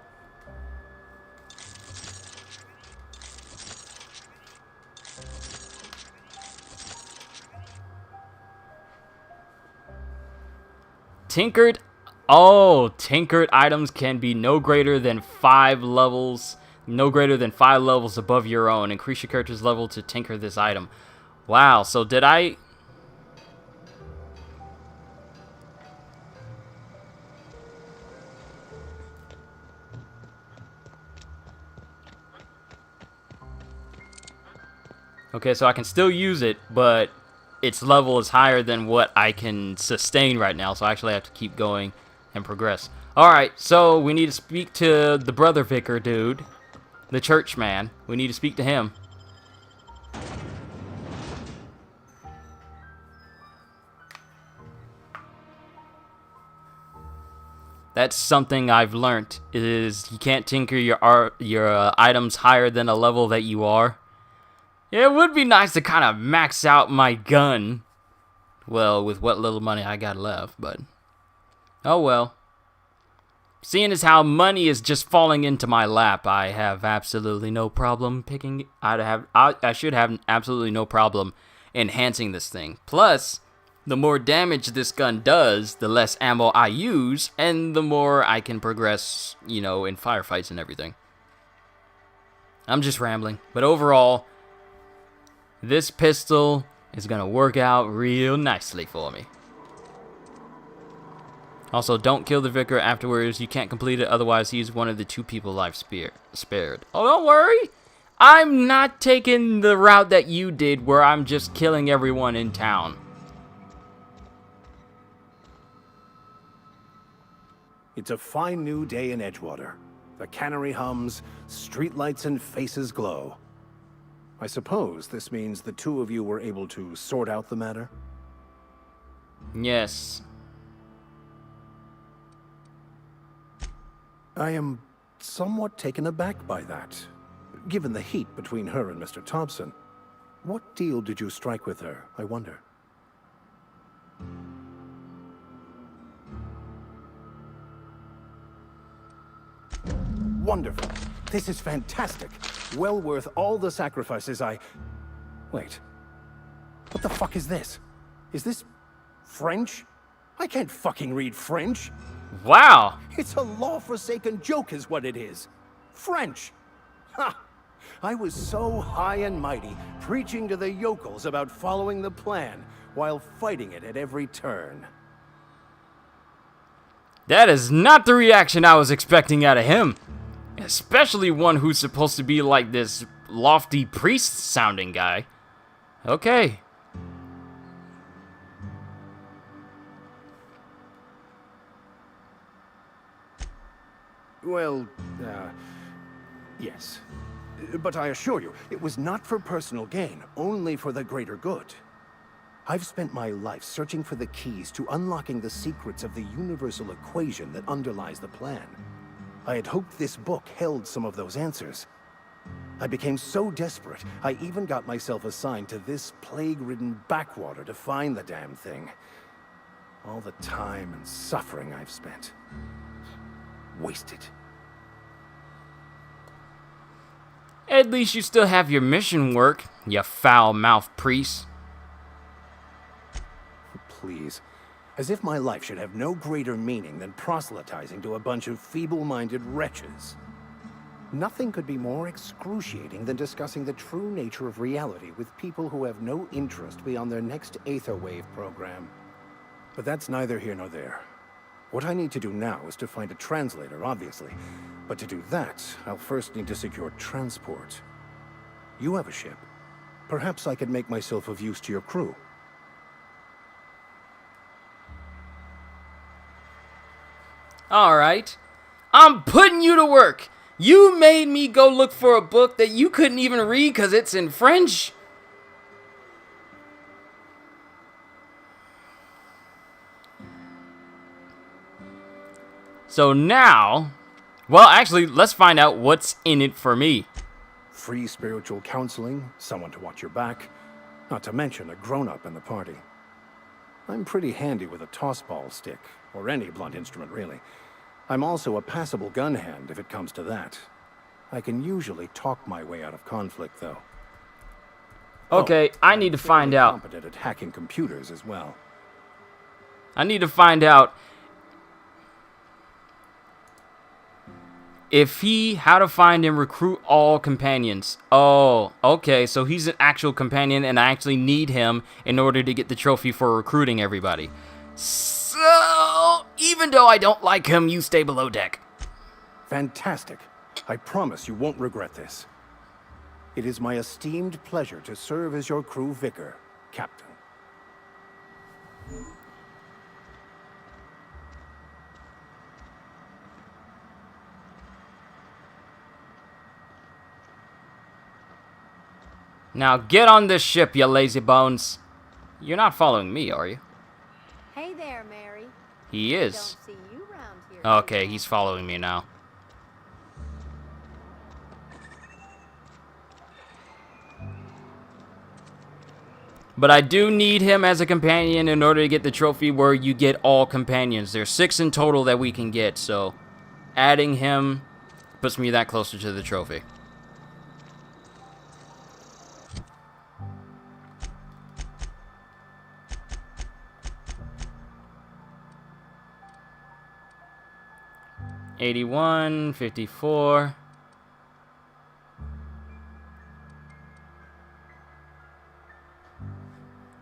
Tinkered. Oh, tinkered items can be no greater than 5 levels. No greater than 5 levels above your own. Increase your character's level to tinker this item. Wow, so did I... Okay, so I can still use it, but its level is higher than what I can sustain right now, so I actually have to keep going and progress. Alright, so we need to speak to the brother vicar dude, the church man. We need to speak to him. That's something I've learned, is you can't tinker your items higher than a level that you are. It would be nice to kind of max out my gun. Well, with what little money I got left, but... oh well. Seeing as how money is just falling into my lap, I have absolutely no problem picking... I should have absolutely no problem enhancing this thing. Plus, the more damage this gun does, the less ammo I use, and the more I can progress, you know, in firefights and everything. I'm just rambling, but overall... this pistol is gonna work out real nicely for me. Also, don't kill the vicar afterwards. You can't complete it, otherwise he's one of the 2 people I've spared. Oh, don't worry! I'm not taking the route that you did, where I'm just killing everyone in town. It's a fine new day in Edgewater. The cannery hums, streetlights and faces glow. I suppose this means the 2 of you were able to sort out the matter? Yes. I am somewhat taken aback by that. Given the heat between her and Mr. Thompson, what deal did you strike with her, I wonder? wonderful. This is fantastic. Well worth all the sacrifices I... Wait. What the fuck is this? Is this French? I can't fucking read French. Wow. It's a law-forsaken joke is what it is. French. Ha! I was so high and mighty, preaching to the yokels about following the plan, while fighting it at every turn. That is not the reaction I was expecting out of him. Especially one who's supposed to be like this lofty priest-sounding guy. Okay. Well, yes. But I assure you, it was not for personal gain, only for the greater good. I've spent my life searching for the keys to unlocking the secrets of the universal equation that underlies the plan. I had hoped this book held some of those answers. I became so desperate, I even got myself assigned to this plague-ridden backwater to find the damn thing. All the time and suffering I've spent. Wasted. At least you still have your mission work, you foul-mouthed priest. Please. As if my life should have no greater meaning than proselytizing to a bunch of feeble-minded wretches. Nothing could be more excruciating than discussing the true nature of reality with people who have no interest beyond their next Aether Wave program. But that's neither here nor there. What I need to do now is to find a translator, obviously. But to do that, I'll first need to secure transport. You have a ship. Perhaps I could make myself of use to your crew. Alright. I'm putting you to work. You made me go look for a book that you couldn't even read because it's in French. So now, well, actually, let's find out what's in it for me. Free spiritual counseling, someone to watch your back, not to mention a grown-up in the party. I'm pretty handy with a toss-ball stick, or any blunt instrument, really. I'm also a passable gun hand, if it comes to that. I can usually talk my way out of conflict, though. Okay, I need to find out. Competent at hacking computers as well. I need to find out how to find and recruit all companions. Oh, okay, so he's an actual companion and I actually need him in order to get the trophy for recruiting everybody. So, even though I don't like him, you stay below deck. Fantastic. I promise you won't regret this. It is my esteemed pleasure to serve as your crew vicar, Captain. Now get on this ship, you lazy bones. You're not following me, are you? Hey there, Mary. He Don't is. see you round here. Okay, he's following me now. But I do need him as a companion in order to get the trophy where you get all companions. There's 6 in total that we can get, so adding him puts me that closer to the trophy. $81, $54.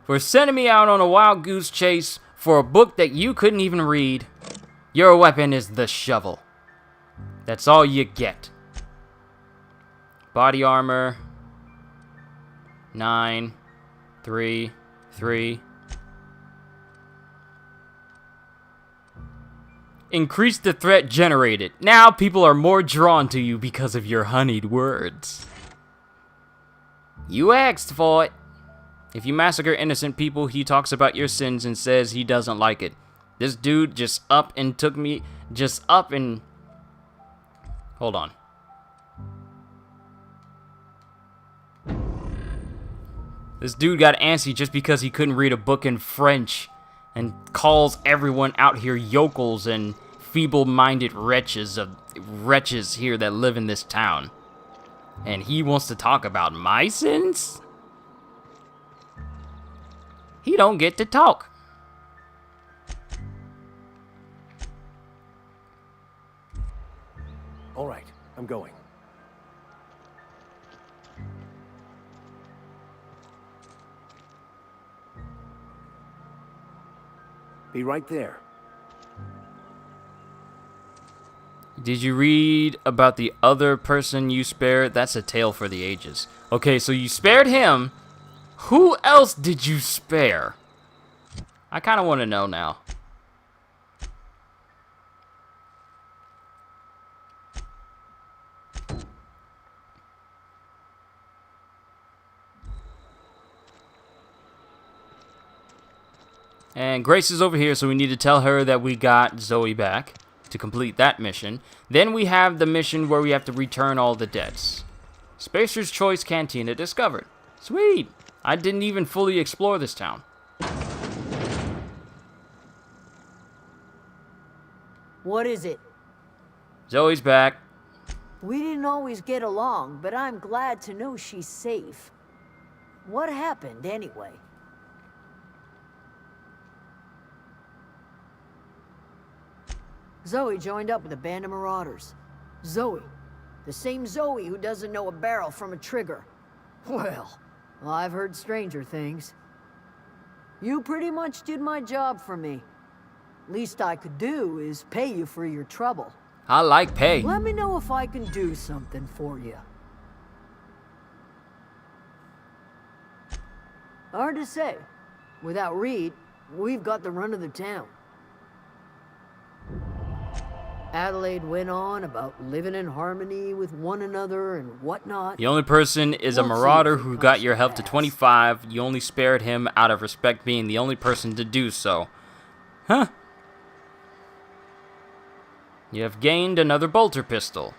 For sending me out on a wild goose chase for a book that you couldn't even read, your weapon is the shovel. That's all you get. Body armor. 9, 3, 3. Increase the threat generated. Now people are more drawn to you because of your honeyed words. You asked for it. If you massacre innocent people, he talks about your sins and says he doesn't like it. This dude just up and took me, hold on. This dude got antsy just because he couldn't read a book in French and calls everyone out here yokels and feeble-minded wretches of wretches here that live in this town. And he wants to talk about my sins? He don't get to talk. All right, I'm going. Be right there. Did you read about the other person you spared? That's a tale for the ages. Okay, so you spared him. Who else did you spare? I kind of want to know now. And Grace is over here, so we need to tell her that we got Zoe back to complete that mission. Then we have the mission where we have to return all the debts. Spacer's Choice Cantina discovered. Sweet! I didn't even fully explore this town. What is it? Zoe's back. We didn't always get along, but I'm glad to know she's safe. What happened, anyway? Zoe joined up with a band of marauders. Zoe. The same Zoe who doesn't know a barrel from a trigger. Well, I've heard stranger things. You pretty much did my job for me. Least I could do is pay you for your trouble. I like pay. Let me know if I can do something for you. Hard to say. Without Reed, we've got the run of the town. Adelaide went on about living in harmony with one another and whatnot. The only person is a We'll see marauder if it who comes got to your health to pass. 25. You only spared him out of respect being the only person to do so. Huh? You have gained another bolter pistol.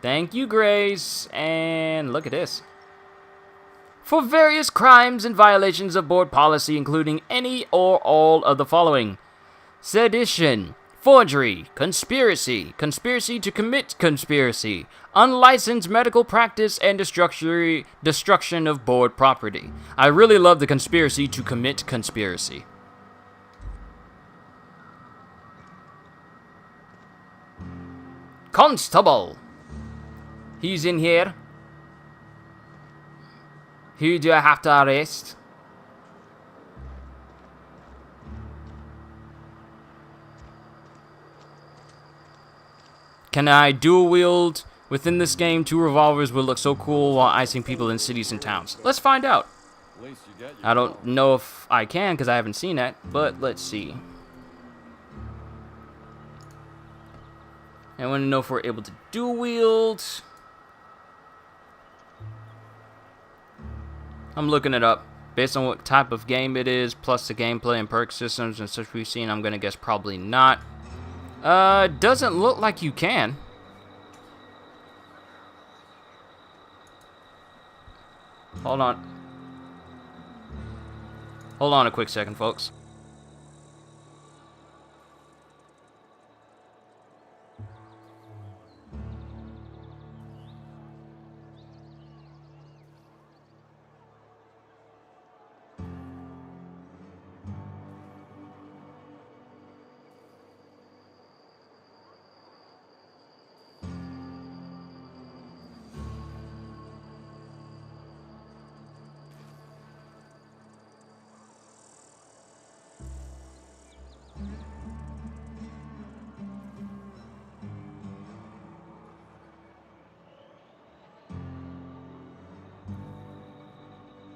Thank you, Grace. And look at this. For various crimes and violations of board policy, including any or all of the following: sedition, forgery, conspiracy, conspiracy to commit conspiracy, unlicensed medical practice, and destruction of board property. I really love the conspiracy to commit conspiracy. Constable! He's in here. Who do I have to arrest? Can I dual wield? Within this game, 2 revolvers will look so cool while icing people in cities and towns. Let's find out. I don't know if I can because I haven't seen that, but let's see. I want to know if we're able to dual wield. I'm looking it up. Based on what type of game it is, plus the gameplay and perk systems and such we've seen, I'm going to guess probably not. Doesn't look like you can. Hold on. Hold on a quick second, folks.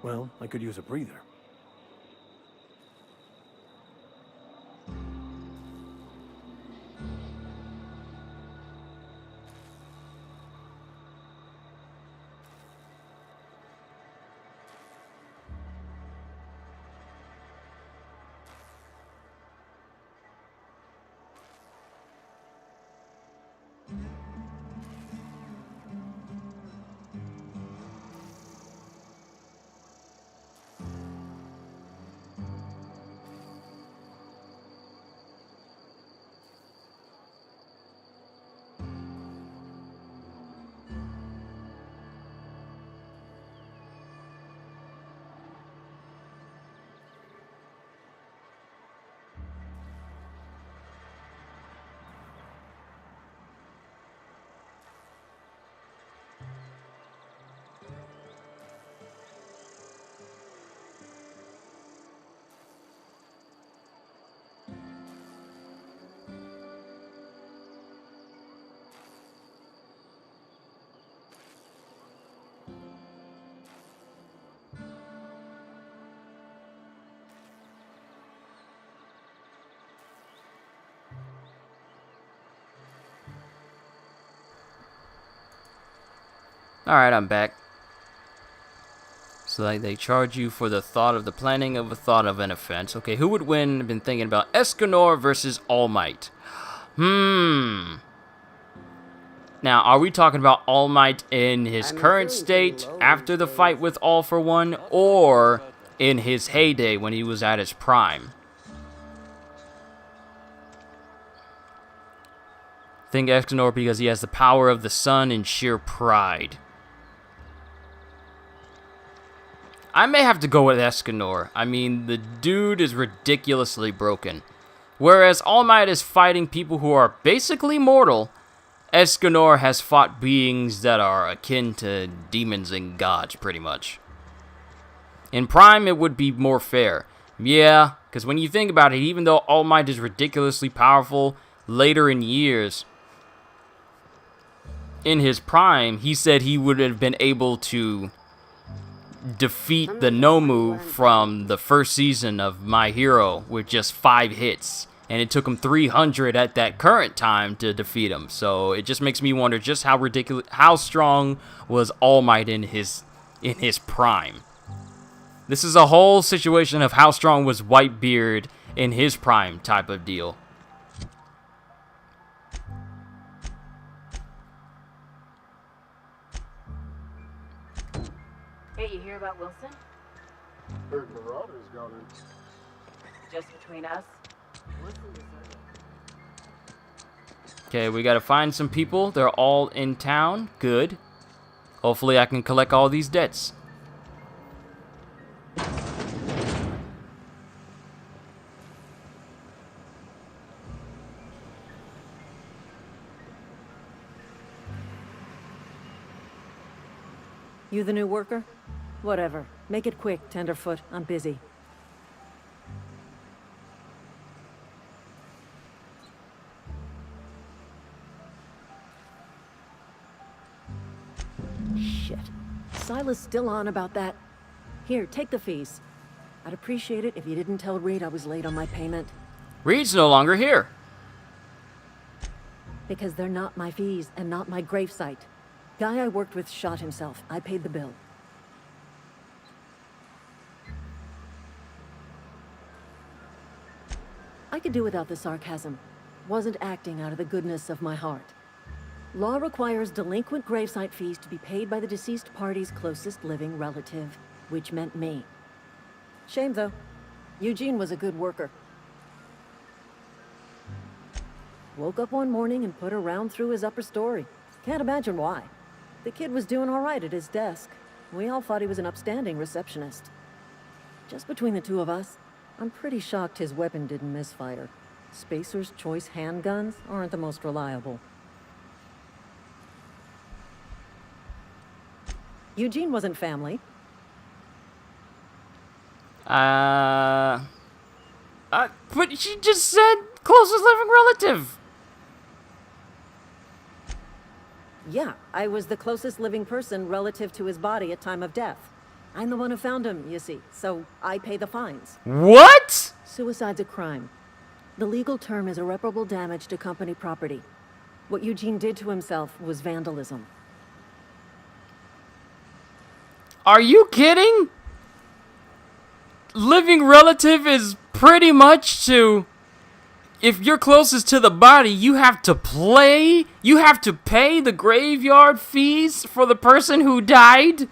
Well, I could use a breather. Alright, I'm back. So like, they charge you for the thought of the planning of a thought of an offense. Okay, who would win? I've been thinking about Escanor versus All Might. Now, are we talking about All Might in his current state after the fight with All for One, or in his heyday when he was at his prime? I think Escanor because he has the power of the sun and sheer pride. I may have to go with Escanor. I mean, the dude is ridiculously broken. Whereas All Might is fighting people who are basically mortal, Escanor has fought beings that are akin to demons and gods, pretty much. In Prime, it would be more fair. Yeah, because when you think about it, even though All Might is ridiculously powerful, later in years, in his prime, he said he would have been able to defeat the Nomu from the first season of My Hero with just 5 hits. And it took him 300 at that current time to defeat him. So it just makes me wonder just how strong was All Might in his prime. This is a whole situation of how strong was Whitebeard in his prime type of deal. Hey, you hear about Wilson? Heard Marauders got in. Just between us? Okay, we gotta find some people. They're all in town. Good. Hopefully I can collect all these debts. You the new worker? Whatever. Make it quick, Tenderfoot. I'm busy. Shit. Silas still on about that. Here, take the fees. I'd appreciate it if you didn't tell Reed I was late on my payment. Reed's no longer here. Because they're not my fees and not my gravesite. Guy I worked with shot himself. I paid the bill. I could do without the sarcasm. Wasn't acting out of the goodness of my heart. Law requires delinquent gravesite fees to be paid by the deceased party's closest living relative, which meant me. Shame, though. Eugene was a good worker. Woke up one morning and put a round through his upper story. Can't imagine why. The kid was doing all right at his desk. We all thought he was an upstanding receptionist. Just between the two of us, I'm pretty shocked his weapon didn't misfire. Spacer's Choice handguns aren't the most reliable. Eugene wasn't family. But she just said closest living relative. Yeah, I was the closest living person relative to his body at time of death. I'm the one who found him, you see, so I pay the fines. What? Suicide's a crime. The legal term is irreparable damage to company property. What Eugene did to himself was vandalism. Are you kidding? Living relative is pretty much to... If you're closest to the body, you have to pay the graveyard fees for the person who died?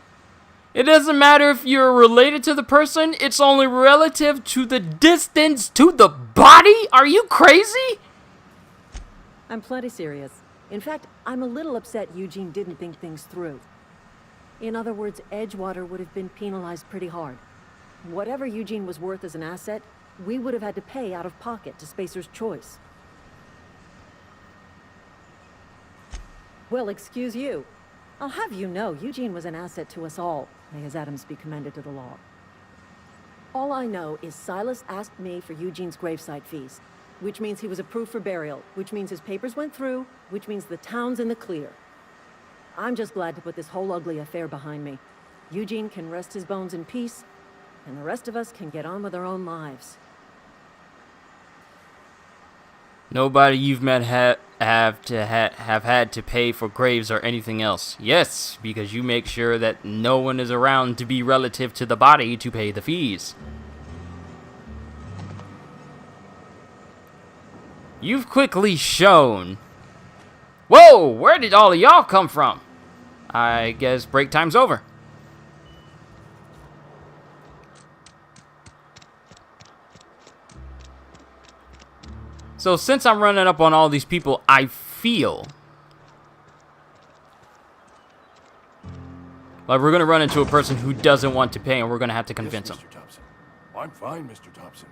It doesn't matter if you're related to the person, it's only relative to the distance to the body? Are you crazy? I'm plenty serious. In fact, I'm a little upset Eugene didn't think things through. In other words, Edgewater would have been penalized pretty hard. Whatever Eugene was worth as an asset, we would have had to pay out of pocket to Spacer's Choice. Well, excuse you. I'll have you know, Eugene was an asset to us all. May his atoms be commended to the law. All I know is Silas asked me for Eugene's gravesite fees, which means he was approved for burial, which means his papers went through, which means the town's in the clear. I'm just glad to put this whole ugly affair behind me. Eugene can rest his bones in peace, and the rest of us can get on with our own lives. Nobody you've met have had to pay for graves or anything else. Yes, because you make sure that no one is around to be relative to the body to pay the fees. You've quickly shown... Whoa! Where did all of y'all come from? I guess break time's over. So since I'm running up on all these people, I feel like we're going to run into a person who doesn't want to pay, and we're going to have to convince Yes, him. Mr. Thompson. I'm fine, Mr. Thompson.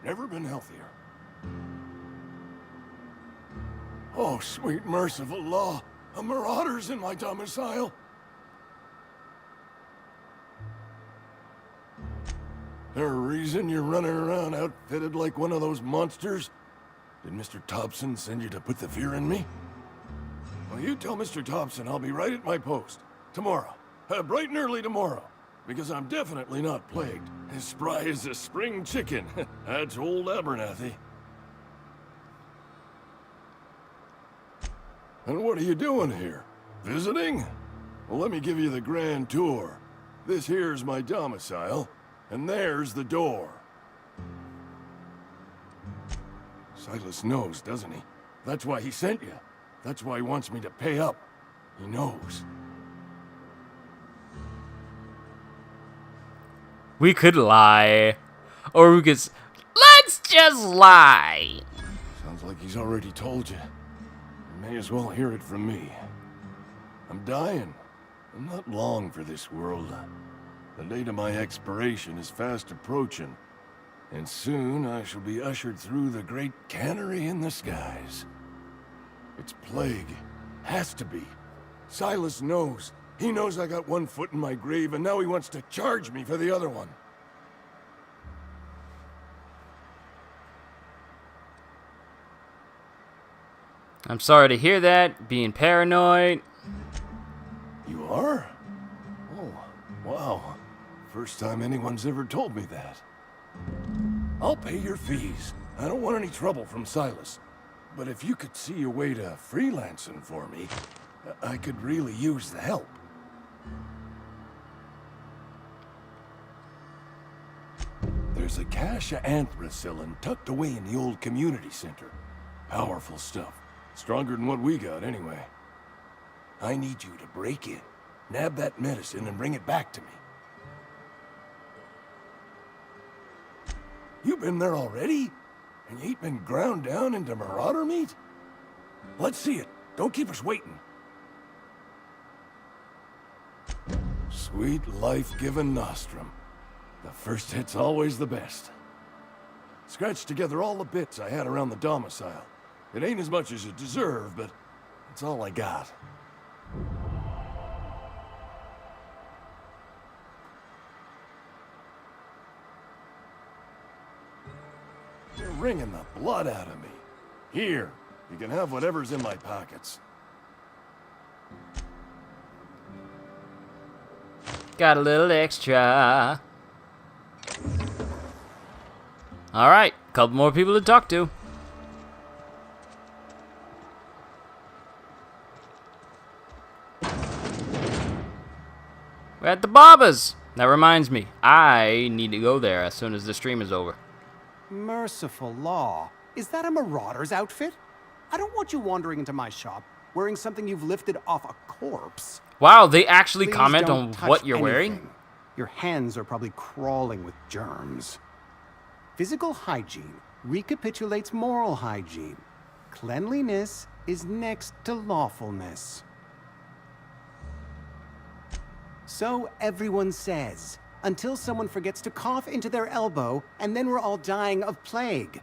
Never been healthier. Oh, sweet merciful law. A marauder's in my domicile. There a reason you're running around outfitted like one of those monsters? Did Mr. Thompson send you to put the fear in me? Well, you tell Mr. Thompson I'll be right at my post. Tomorrow. Bright and early tomorrow. Because I'm definitely not plagued. As spry as a spring chicken. That's old Abernathy. And what are you doing here? Visiting? Well, let me give you the grand tour. This here's my domicile, and there's the door. Silas knows, doesn't he? That's why he sent you. That's why he wants me to pay up. He knows. We could lie. Or we could... Let's just lie. Sounds like he's already told you. You may as well hear it from me. I'm dying. I'm not long for this world. The date of my expiration is fast approaching. And soon I shall be ushered through the great cannery in the skies. It's plague. Has to be. Silas knows. He knows I got one foot in my grave, and now he wants to charge me for the other one. I'm sorry to hear that. Being paranoid. You are? Oh, wow. First time anyone's ever told me that. I'll pay your fees. I don't want any trouble from Silas. But if you could see a way to freelancing for me, I could really use the help. There's a cache of anthracillin tucked away in the old community center. Powerful stuff. Stronger than what we got, anyway. I need you to break in, nab that medicine, and bring it back to me. You been there already? And you ain't been ground down into marauder meat? Let's see it. Don't keep us waiting. Sweet life-giving nostrum. The first hit's always the best. Scratched together all the bits I had around the domicile. It ain't as much as you deserve, but it's all I got. You're wringing the blood out of me. Here, you can have whatever's in my pockets. Got a little extra. Alright, couple more people to talk to. We're at the Barber's. That reminds me, I need to go there as soon as the stream is over. Merciful law. Is that a marauder's outfit? I don't want you wandering into my shop wearing something you've lifted off a corpse. Wow, they actually Please comment don't on touch what you're anything. wearing? Your hands are probably crawling with germs. Physical hygiene recapitulates moral hygiene. Cleanliness is next to lawfulness. So everyone says, until someone forgets to cough into their elbow, and then we're all dying of plague.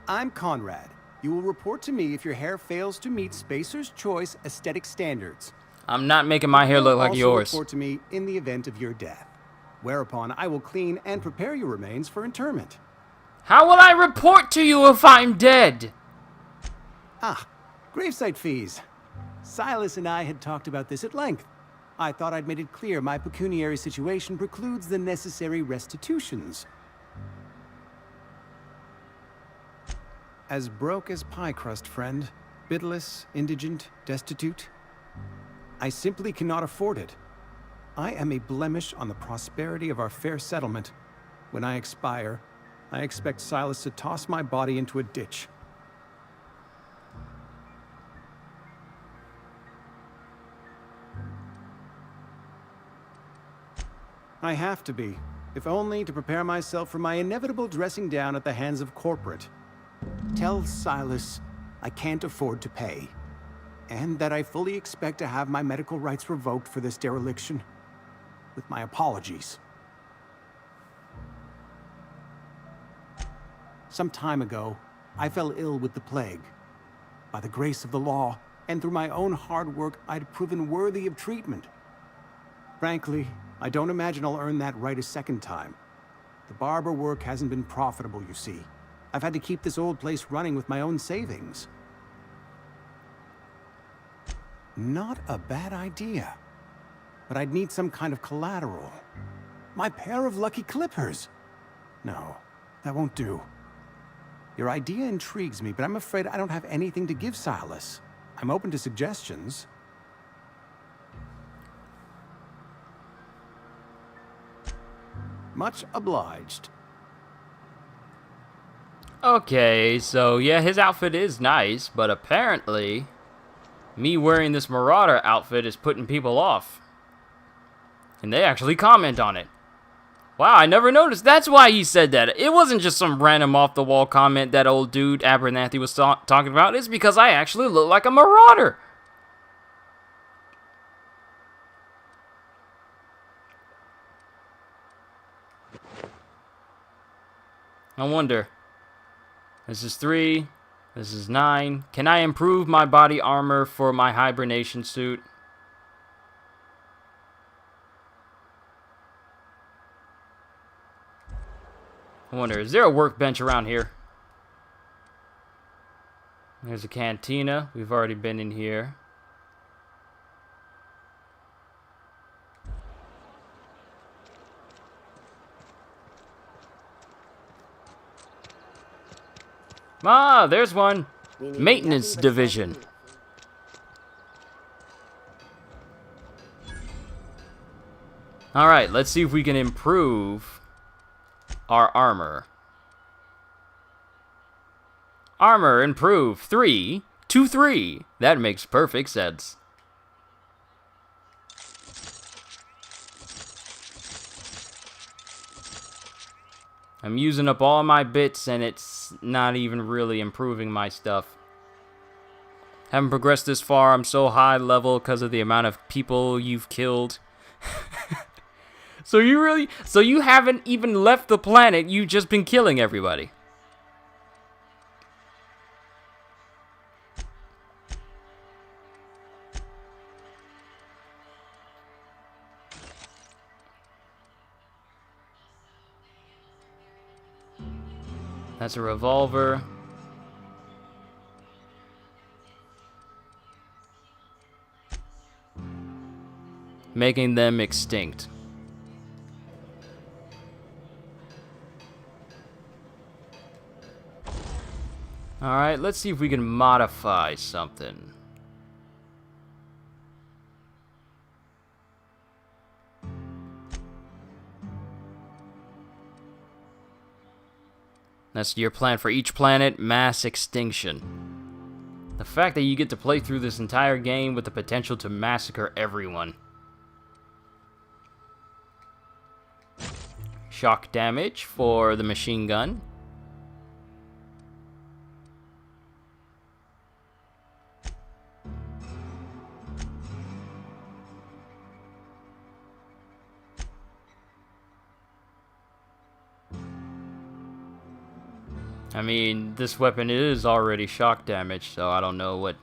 I'm Conrad. You will report to me if your hair fails to meet Spacer's Choice aesthetic standards. I'm not making my hair look like Also yours. report to me in the event of your death, whereupon I will clean and prepare your remains for interment. How will I report to you if I'm dead? Ah, gravesite fees. Silas and I had talked about this at length. I thought I'd made it clear my pecuniary situation precludes the necessary restitutions. As broke as pie crust, friend. Bitless, indigent, destitute. I simply cannot afford it. I am a blemish on the prosperity of our fair settlement. When I expire, I expect Silas to toss my body into a ditch. I have to be, if only to prepare myself for my inevitable dressing down at the hands of corporate. Tell Silas I can't afford to pay, and that I fully expect to have my medical rights revoked for this dereliction. With my apologies. Some time ago, I fell ill with the plague. By the grace of the law, and through my own hard work, I'd proven worthy of treatment. Frankly, I don't imagine I'll earn that right a second time. The barber work hasn't been profitable, you see. I've had to keep this old place running with my own savings. Not a bad idea. But I'd need some kind of collateral. My pair of lucky clippers! No, that won't do. Your idea intrigues me, but I'm afraid I don't have anything to give Silas. I'm open to suggestions. Much obliged. Okay, so yeah, his outfit is nice, but apparently me wearing this Marauder outfit is putting people off. And they actually comment on it. Wow, I never noticed. That's why he said that. It wasn't just some random off-the-wall comment that old dude Abernathy was talking about. It's because I actually look like a Marauder. I wonder. This is 3. This is 9. Can I improve my body armor for my hibernation suit? I wonder, is there a workbench around here? There's a cantina. We've already been in here. Ah, there's one. Maintenance division. Alright, let's see if we can improve our armor. Armor improve 3 to 3. That makes perfect sense. I'm using up all my bits and it's not even really improving my stuff. Haven't progressed this far. I'm so high level because of the amount of people you've killed. So you haven't even left the planet. You've just been killing everybody. That's a revolver. Making them extinct. Alright, let's see if we can modify something. That's your plan for each planet, mass extinction. The fact that you get to play through this entire game with the potential to massacre everyone. Shock damage for the machine gun. I mean, this weapon is already shock damage, so I don't know what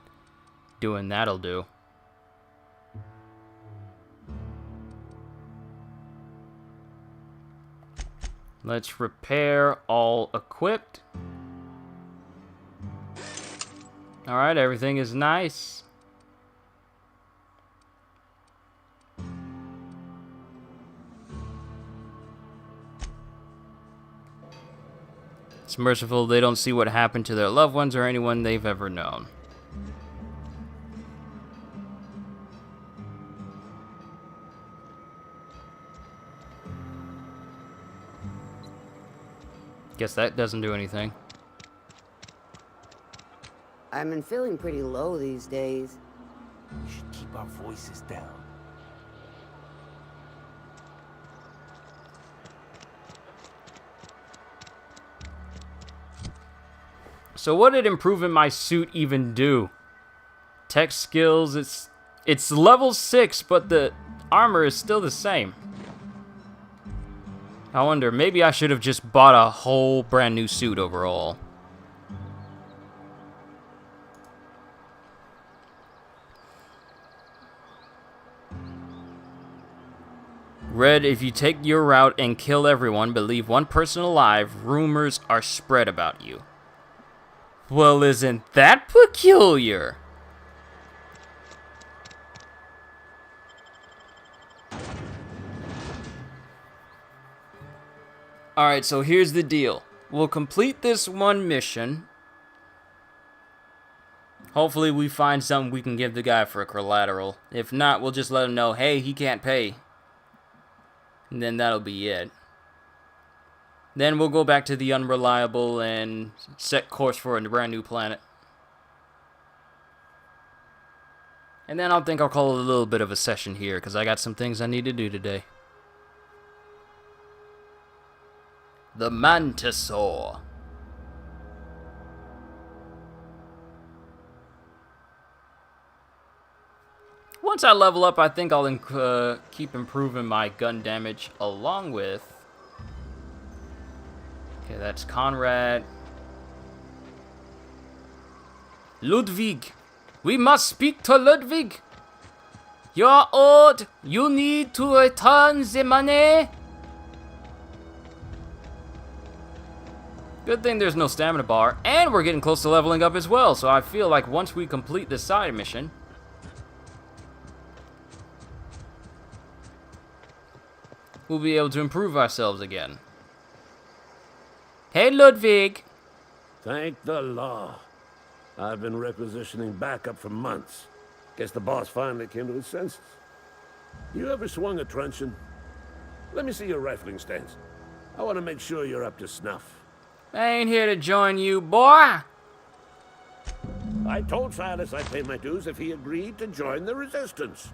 doing that'll do. Let's repair all equipped. Alright, everything is nice. It's merciful they don't see what happened to their loved ones or anyone they've ever known. Guess that doesn't do anything. I've been feeling pretty low these days. We should keep our voices down. So what did improving my suit even do? Tech skills, it's level 6, but the armor is still the same. I wonder, maybe I should have just bought a whole brand new suit overall. Red, if you take your route and kill everyone but leave one person alive, rumors are spread about you. Well, isn't that peculiar? Alright, so here's the deal. We'll complete this one mission. Hopefully we find something we can give the guy for a collateral. If not, we'll just let him know, hey, he can't pay. And then that'll be it. Then we'll go back to the Unreliable and set course for a brand new planet. And then I'll call it a little bit of a session here, because I got some things I need to do today. The Mantisaur. Once I level up, I think I'll keep improving my gun damage along with... Okay, that's Conrad. Ludwig. We must speak to Ludwig. You're old. You need to return the money. Good thing there's no stamina bar. And we're getting close to leveling up as well. So I feel like once we complete this side mission... we'll be able to improve ourselves again. Hey, Ludwig. Thank the law. I've been requisitioning backup for months. Guess the boss finally came to his senses. You ever swung a truncheon? Let me see your rifling stance. I want to make sure you're up to snuff. I ain't here to join you, boy. I told Silas I'd pay my dues if he agreed to join the resistance.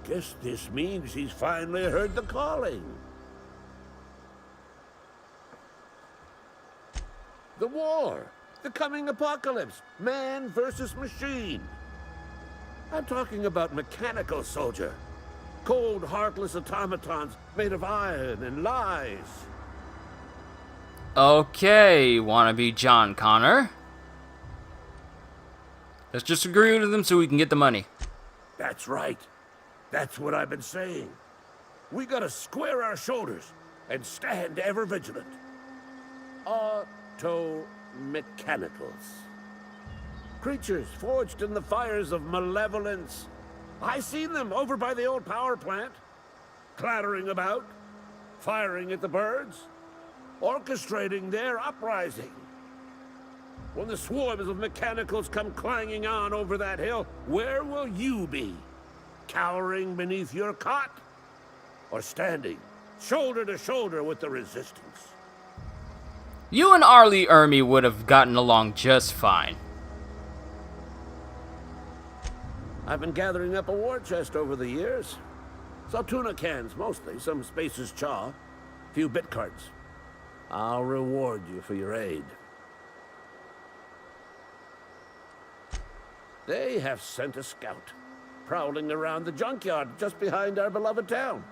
Guess this means he's finally heard the calling. The war. The coming apocalypse. Man versus machine. I'm talking about mechanical soldier. Cold, heartless automatons made of iron and lies. Okay, wannabe John Connor. Let's just agree with them so we can get the money. That's right. That's what I've been saying. We gotta square our shoulders and stand ever vigilant. Auto-mechanicals. Creatures forged in the fires of malevolence. I seen them over by the old power plant. Clattering about, firing at the birds, orchestrating their uprising. When the swarms of mechanicals come clanging on over that hill, where will you be? Cowering beneath your cot? Or standing, shoulder to shoulder with the resistance? You and Arlie Ermy would have gotten along just fine. I've been gathering up a war chest over the years. Saltuna cans, mostly. Some Spacer's Chaw. A few bit cards. I'll reward you for your aid. They have sent a scout, prowling around the junkyard just behind our beloved town.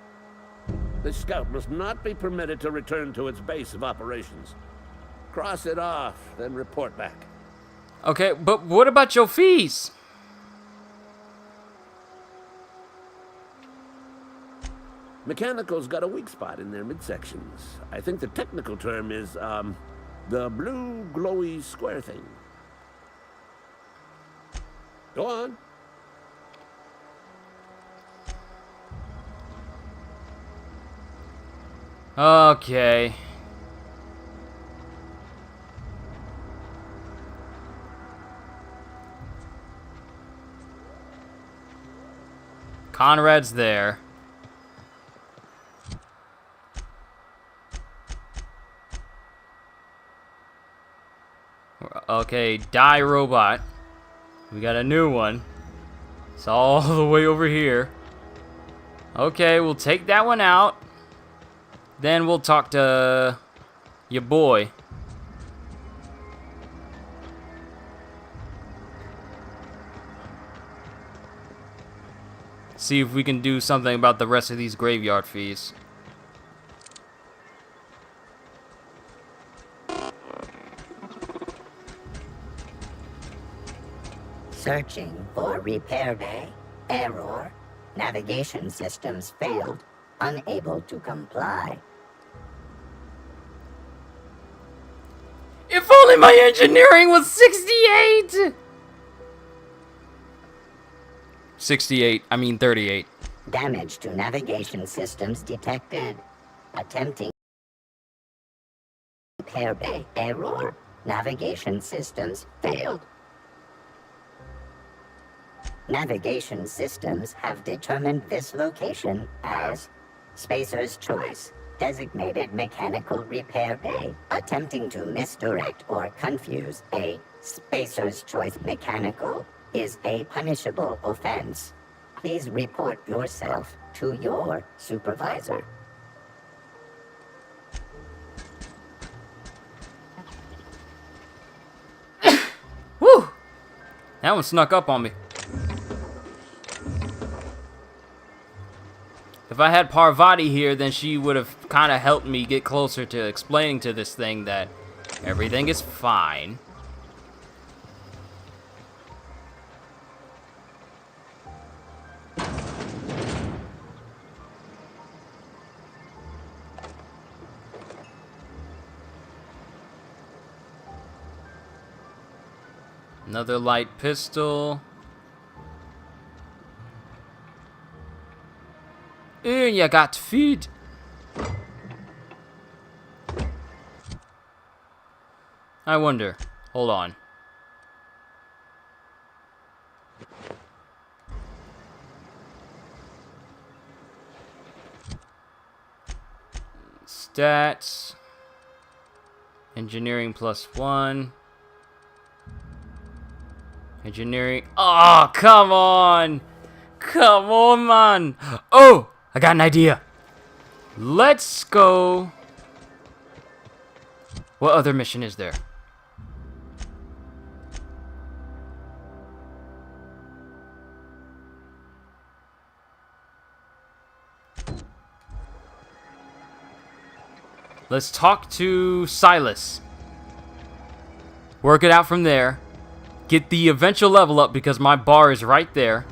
This scout must not be permitted to return to its base of operations. Cross it off, then report back. Okay, but what about your fees? Mechanicals got a weak spot in their midsections. I think the technical term is, the blue glowy square thing. Go on. Okay. Conrad's there. Okay, die robot. We got a new one. It's all the way over here. Okay, we'll take that one out. Then we'll talk to your boy. See if we can do something about the rest of these graveyard fees. Searching for repair bay. Error. Navigation systems failed. Unable to comply. If only my engineering was 68! 68, I mean 38. Damage to navigation systems detected. Attempting repair bay. Error. Navigation systems failed. Navigation systems have determined this location as Spacer's Choice, designated mechanical repair bay. Attempting to misdirect or confuse a Spacer's Choice mechanical is a punishable offense. Please report yourself to your supervisor. Woo! That one snuck up on me. If I had Parvati here, then she would have kind of helped me get closer to explaining to this thing that everything is fine. Another light pistol. You got feed. I wonder. Hold on. Stats. Engineering +1. Engineering. Oh, come on. Come on, man. Oh, I got an idea. Let's go. What other mission is there? Let's talk to Silas. Work it out from there. Get the eventual level up because my bar is right there.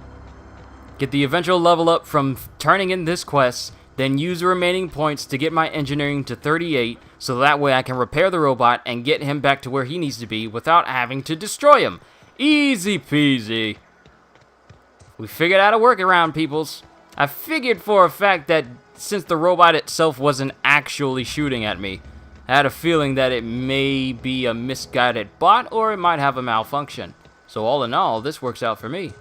Get the eventual level up from turning in this quest, then use the remaining points to get my engineering to 38, so that way I can repair the robot and get him back to where he needs to be without having to destroy him. Easy peasy. We figured out a workaround, peoples. I figured for a fact that since the robot itself wasn't actually shooting at me, I had a feeling that it may be a misguided bot or it might have a malfunction. So all in all, this works out for me.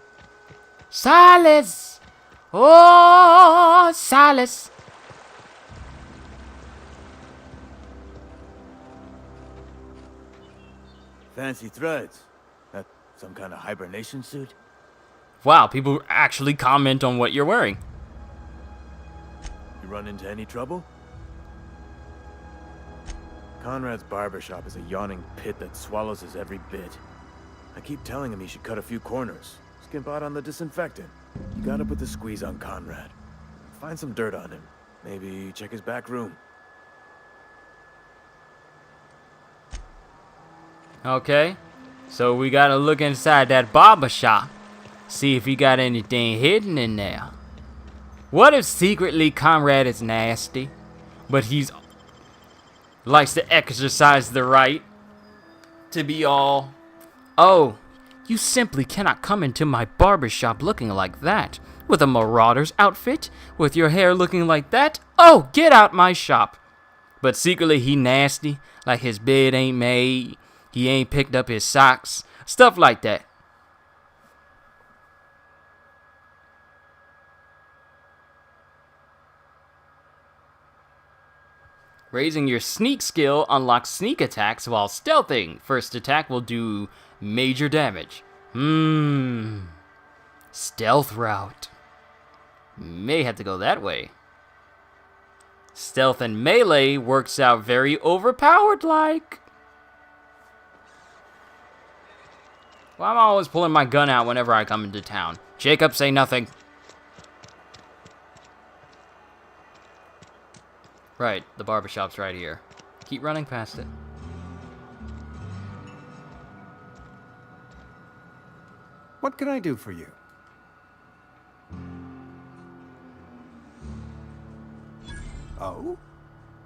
Silas! Oh, Silas! Fancy threads. That some kind of hibernation suit? Wow, people actually comment on what you're wearing. You run into any trouble? Conrad's barbershop is a yawning pit that swallows his every bit. I keep telling him he should cut a few corners. Skimp out on the disinfectant. You gotta put the squeeze on Conrad. Find some dirt on him. Maybe check his back room. Okay, so we gotta look inside that barber shop. See if he got anything hidden in there. What if secretly Conrad is nasty, but he's likes to exercise the right to be all, oh, you simply cannot come into my barbershop looking like that, with a marauder's outfit, with your hair looking like that. Oh, get out my shop. But secretly he nasty, like his bed ain't made, he ain't picked up his socks, stuff like that. Raising your sneak skill unlocks sneak attacks while stealthing. First attack will do major damage. Stealth route. May have to go that way. Stealth and melee works out very overpowered like. Well, I'm always pulling my gun out whenever I come into town. Jacob, say nothing. Right, the barbershop's right here. Keep running past it. What can I do for you? Oh?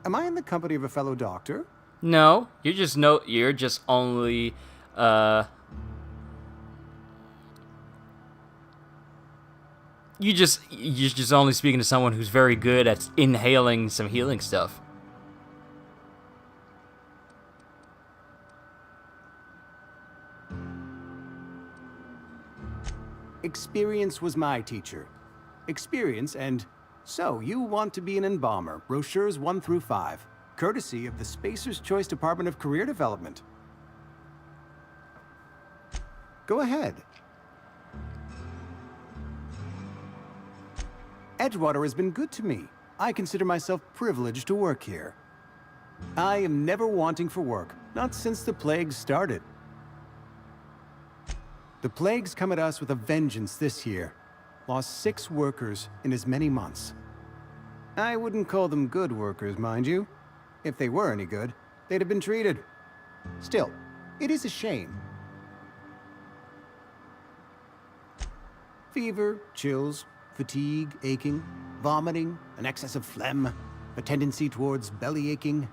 Am I in the company of a fellow doctor? No, you're just only you're just only speaking to someone who's very good at inhaling some healing stuff. Experience was my teacher. Experience and... So, you want to be an embalmer, brochures 1 through 5, courtesy of the Spacer's Choice Department of Career Development. Go ahead. Edgewater has been good to me. I consider myself privileged to work here. I am never wanting for work, not since the plague started. The plague's come at us with a vengeance this year. Lost 6 workers in as many months. I wouldn't call them good workers, mind you. If they were any good, they'd have been treated. Still, it is a shame. Fever, chills, fatigue, aching, vomiting, an excess of phlegm, a tendency towards belly aching.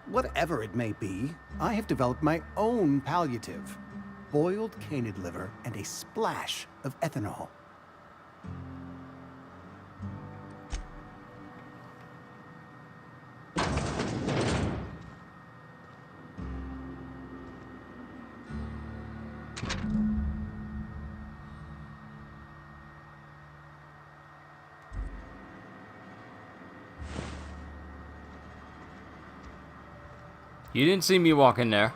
Whatever it may be, I have developed my own palliative. Boiled canid liver and a splash of ethanol. You didn't see me walk in there.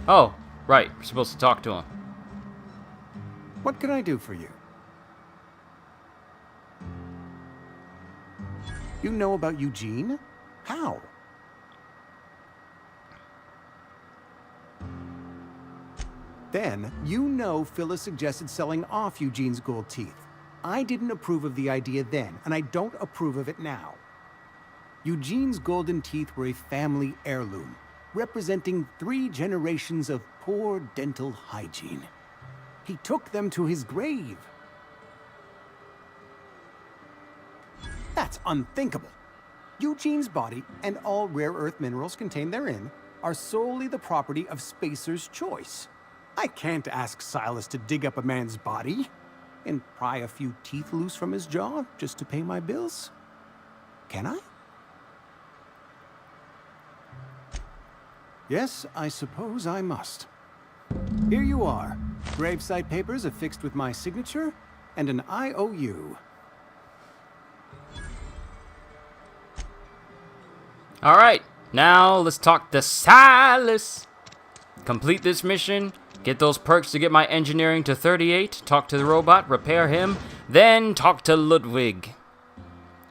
Oh, right. We're supposed to talk to him. What can I do for you? You know about Eugene? How? Then, you know Phyllis suggested selling off Eugene's gold teeth. I didn't approve of the idea then, and I don't approve of it now. Eugene's golden teeth were a family heirloom, representing 3 generations of poor dental hygiene. He took them to his grave. That's unthinkable. Eugene's body and all rare earth minerals contained therein are solely the property of Spacer's Choice. I can't ask Silas to dig up a man's body and pry a few teeth loose from his jaw just to pay my bills. Can I? Yes, I suppose I must. Here you are. Gravesite papers affixed with my signature and an IOU. Alright, now let's talk to Silas. Complete this mission, get those perks to get my engineering to 38, talk to the robot, repair him, then talk to Ludwig.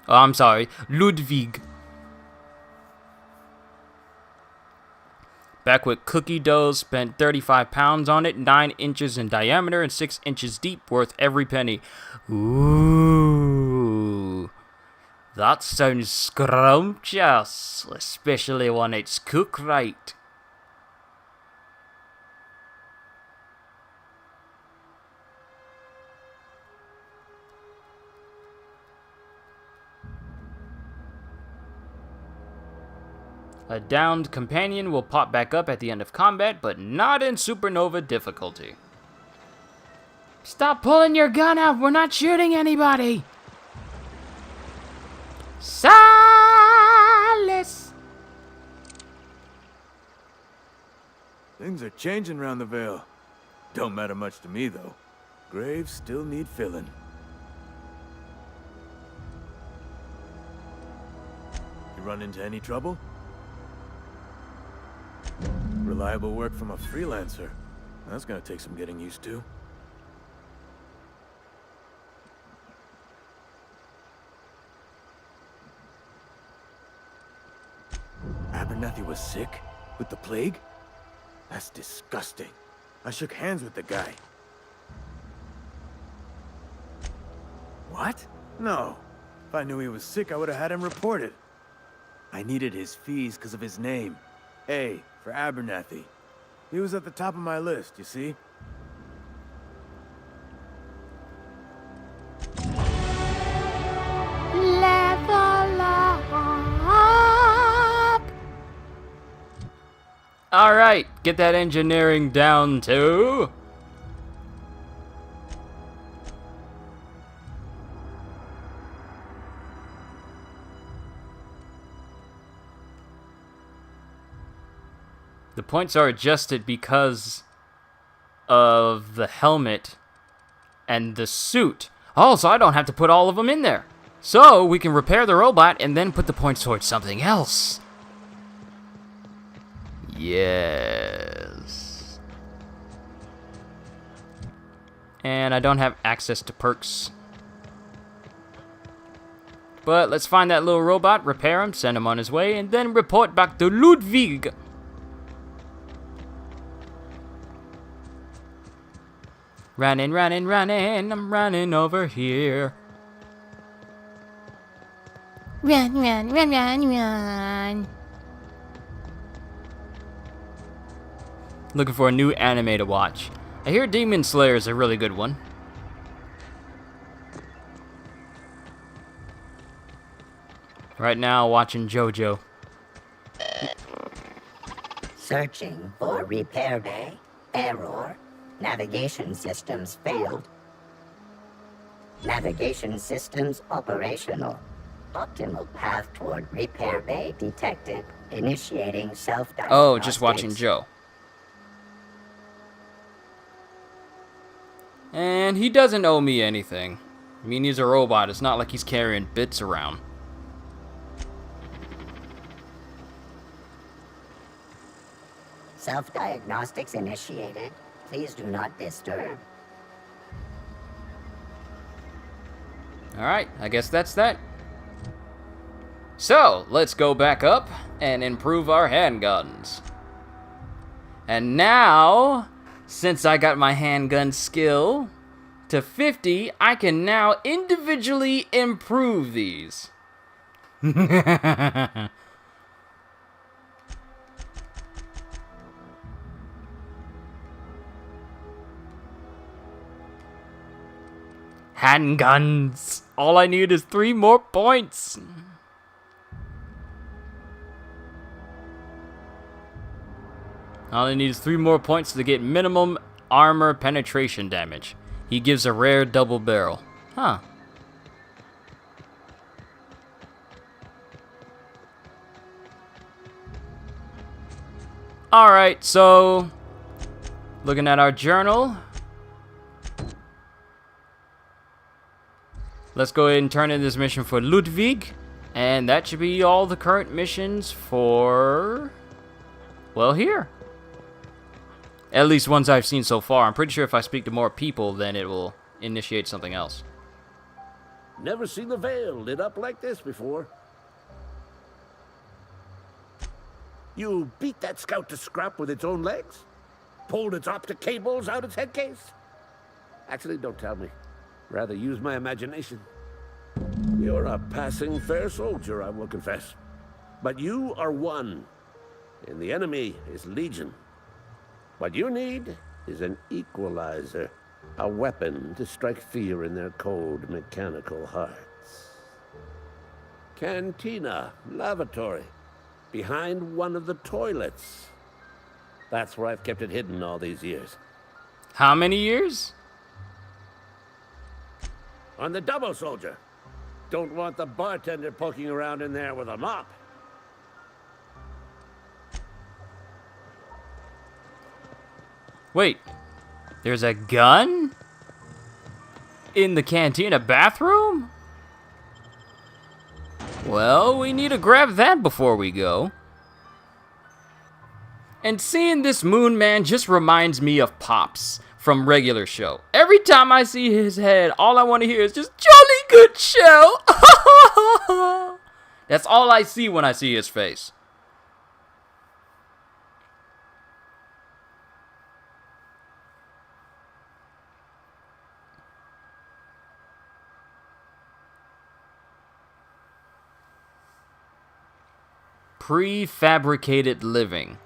Oh, I'm sorry, Ludwig. Back with cookie dough, spent 35 pounds on it, 9 inches in diameter and 6 inches deep, worth every penny. Ooh, that sounds scrumptious, especially when it's cooked right. A downed companion will pop back up at the end of combat, but not in supernova difficulty. Stop pulling your gun out! We're not shooting anybody! Silas! Things are changing around the Vale. Don't matter much to me, though. Graves still need filling. You run into any trouble? Reliable work from a freelancer. That's gonna take some getting used to. Abernathy was sick? With the plague? That's disgusting. I shook hands with the guy. What? No. If I knew he was sick, I would have had him reported. I needed his fees because of his name. A, for Abernathy. He was at the top of my list, you see? Level up. Alright, get that engineering down too. The points are adjusted because of the helmet and the suit. Oh, so I don't have to put all of them in there. So we can repair the robot and then put the points towards something else. Yes. And I don't have access to perks. But let's find that little robot, repair him, send him on his way, and then report back to Ludwig. Running, running, running, I'm running over here. Run, run, run, run, run. Looking for a new anime to watch. I hear Demon Slayer is a really good one. Right now, watching JoJo. Searching for repair bay. Error. Navigation systems failed. Navigation systems operational. Optimal path toward repair bay detected. Initiating self-diagnostics. Oh, just watching Joe. And he doesn't owe me anything. I mean, he's a robot. It's not like he's carrying bits around. Self-diagnostics initiated. Please do not disturb. Alright, I guess that's that. So, let's go back up and improve our handguns. And now, since I got my handgun skill to 50, I can now individually improve these. Handguns. All I need is 3 more points. All I need is 3 more points to get minimum armor penetration damage. He gives a rare double barrel. Huh. Alright, so looking at our journal. Let's go ahead and turn in this mission for Ludwig. And that should be all the current missions for, well, here. At least ones I've seen so far. I'm pretty sure if I speak to more people, then it will initiate something else. Never seen the Veil lit up like this before. You beat that scout to scrap with its own legs? Pulled its optic cables out its head case? Actually, don't tell me. Rather use my imagination. You're a passing fair soldier, I will confess. But you are one, and the enemy is legion. What you need is an equalizer, a weapon to strike fear in their cold, mechanical hearts. Cantina, lavatory, behind one of the toilets. That's where I've kept it hidden all these years. How many years? On the double, soldier. Don't want the bartender poking around in there with a mop. Wait, there's a gun? in the cantina bathroom? Well, we need to grab that before we go. And seeing this moon man just reminds me of Pops from Regular Show. Every time I see his head, all I want to hear is just jolly good show. That's all I see when I see his face. Prefabricated living.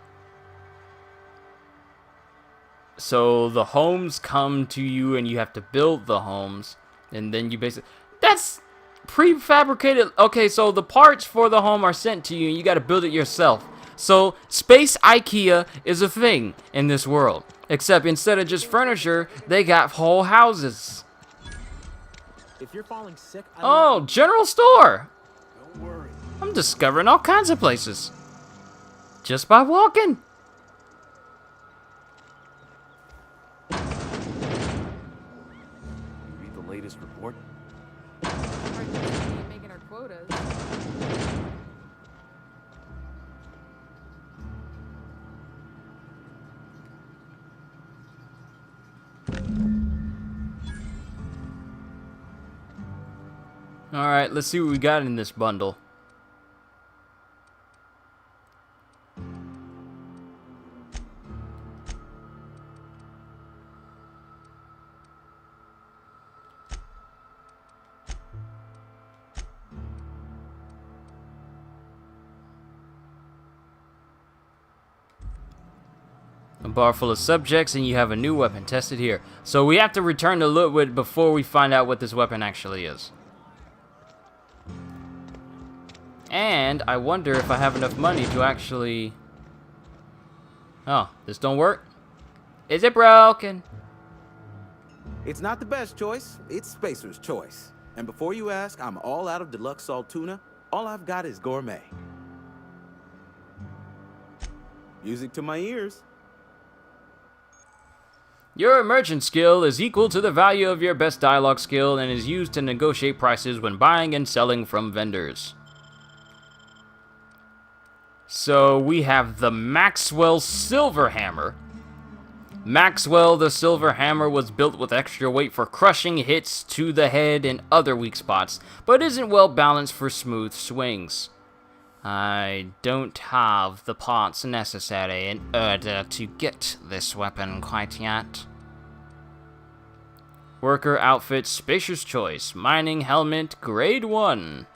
So the homes come to you and you have to build the homes, and then you basically, that's prefabricated. Okay, so the parts for the home are sent to you and you got to build it yourself. So space IKEA is a thing in this world, except instead of just furniture, they got whole houses. If you're falling sick, Oh, general store. don't worry. I'm discovering all kinds of places just by walking. Read the latest report. Making our quotas. Alright, let's see what we got in this bundle. A bar full of subjects, and you have a new weapon tested here. So we have to return to Lootwood before we find out what this weapon actually is. And I wonder if I have enough money to actually... Oh, this don't work? Is it broken? It's not the best choice, it's Spacer's choice. And before you ask, I'm all out of deluxe salt tuna. All I've got is gourmet. Music to my ears. Your merchant skill is equal to the value of your best dialogue skill and is used to negotiate prices when buying and selling from vendors. So we have the Maxwell Silver Hammer. Maxwell the Silver Hammer was built with extra weight for crushing hits to the head and other weak spots, but isn't well balanced for smooth swings. I don't have the parts necessary in order to get this weapon quite yet. Worker outfit, Spacer's Choice, mining helmet, grade 1.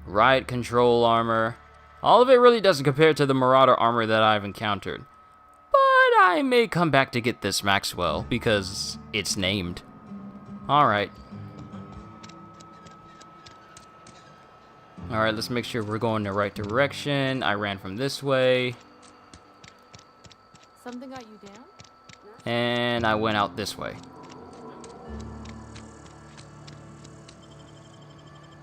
Riot control armor. All of it really doesn't compare to the Marauder armor that I've encountered. But I may come back to get this Maxwell, because it's named. Alright. Alright, let's make sure we're going the right direction. I ran from this way. Something got you down? And I went out this way.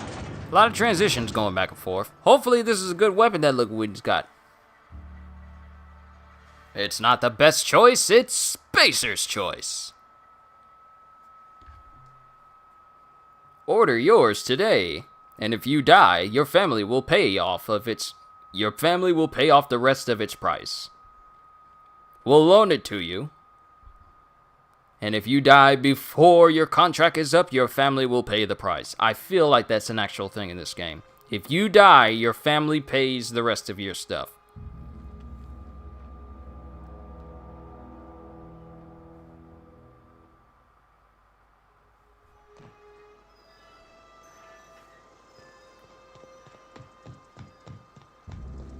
A lot of transitions going back and forth. Hopefully this is a good weapon that Lootwood's got. It's not the best choice, it's Spacer's Choice. Order yours today. And if you die, your family will pay off the rest of its price. We'll loan it to you. And if you die before your contract is up, your family will pay the price. I feel like that's an actual thing in this game. If you die, your family pays the rest of your stuff.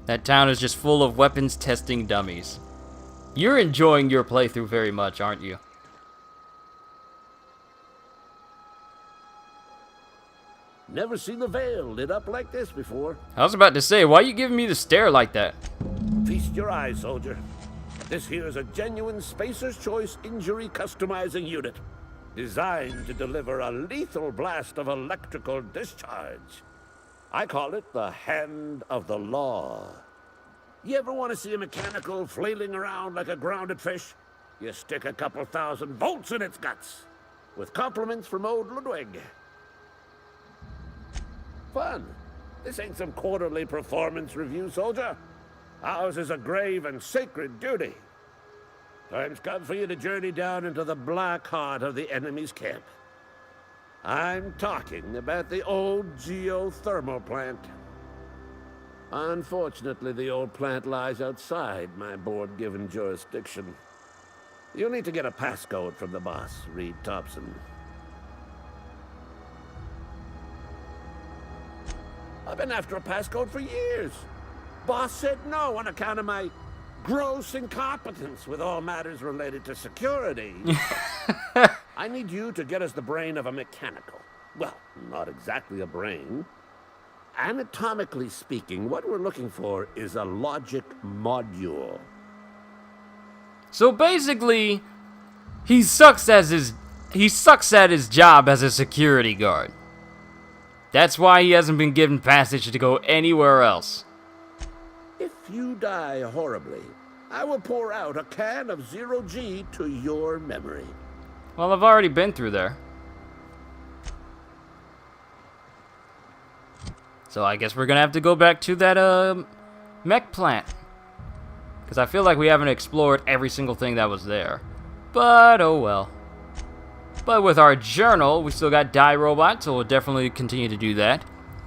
That town is just full of weapons testing dummies. You're enjoying your playthrough very much, aren't you? Never seen the Vale lit up like this before. I was about to say, why are you giving me the stare like that? Feast your eyes, soldier. This here is a genuine Spacer's Choice injury customizing unit, designed to deliver a lethal blast of electrical discharge. I call it the Hand of the Law. You ever want to see a mechanical flailing around like a grounded fish? You stick a couple thousand volts in its guts. with compliments from old Ludwig. Fun. This ain't some quarterly performance review, soldier. Ours is a grave and sacred duty. Time's come for you to journey down into the black heart of the enemy's camp. I'm talking about the old geothermal plant. Unfortunately, the old plant lies outside my board-given jurisdiction. You'll need to get a passcode from the boss, Reed Thompson. I've been after a passcode for years. Boss said no on account of my gross incompetence with all matters related to security. I need you to get us the brain of a mechanical. Well, not exactly a brain. Anatomically speaking, what we're looking for is a logic module. So basically, he sucks at his job as a security guard. That's why he hasn't been given passage to go anywhere else. If you die horribly, I will pour out a can of 0G to your memory. Well, I've already been through there. So I guess we're gonna have to go back to that mech plant. Because I feel like we haven't explored every single thing that was there. But oh well. But with our journal, we still got Die Robot, so we'll definitely continue to do that.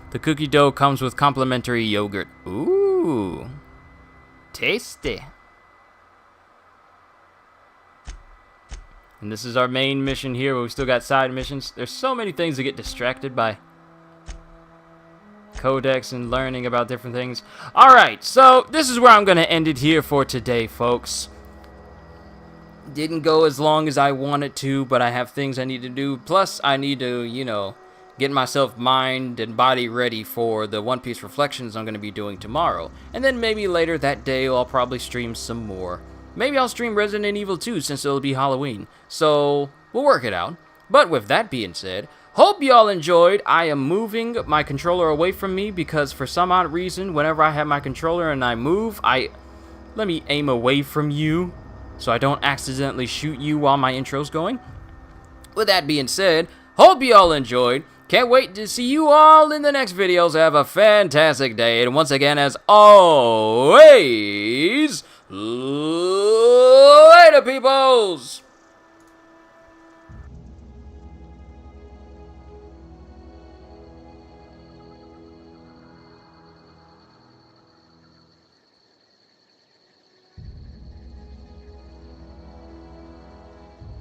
The cookie dough comes with complimentary yogurt. Ooh. Tasty. And this is our main mission here, but we still got side missions. There's so many things to get distracted by. Codex and learning about different things. Alright, so this is where I'm going to end it here for today, folks. Didn't go as long as I wanted to, but I have things I need to do. Plus, I need to, you know, get myself mind and body ready for the One Piece Reflections I'm going to be doing tomorrow. And then maybe later that day, I'll probably stream some more. Maybe I'll stream Resident Evil 2 since it'll be Halloween. So, we'll work it out. But with that being said, hope y'all enjoyed. I am moving my controller away from me because for some odd reason, whenever I have my controller and I move, let me aim away from you so I don't accidentally shoot you while my intro's going. With that being said, hope y'all enjoyed. Can't wait to see you all in the next videos. Have a fantastic day. And once again, as always, later, peoples!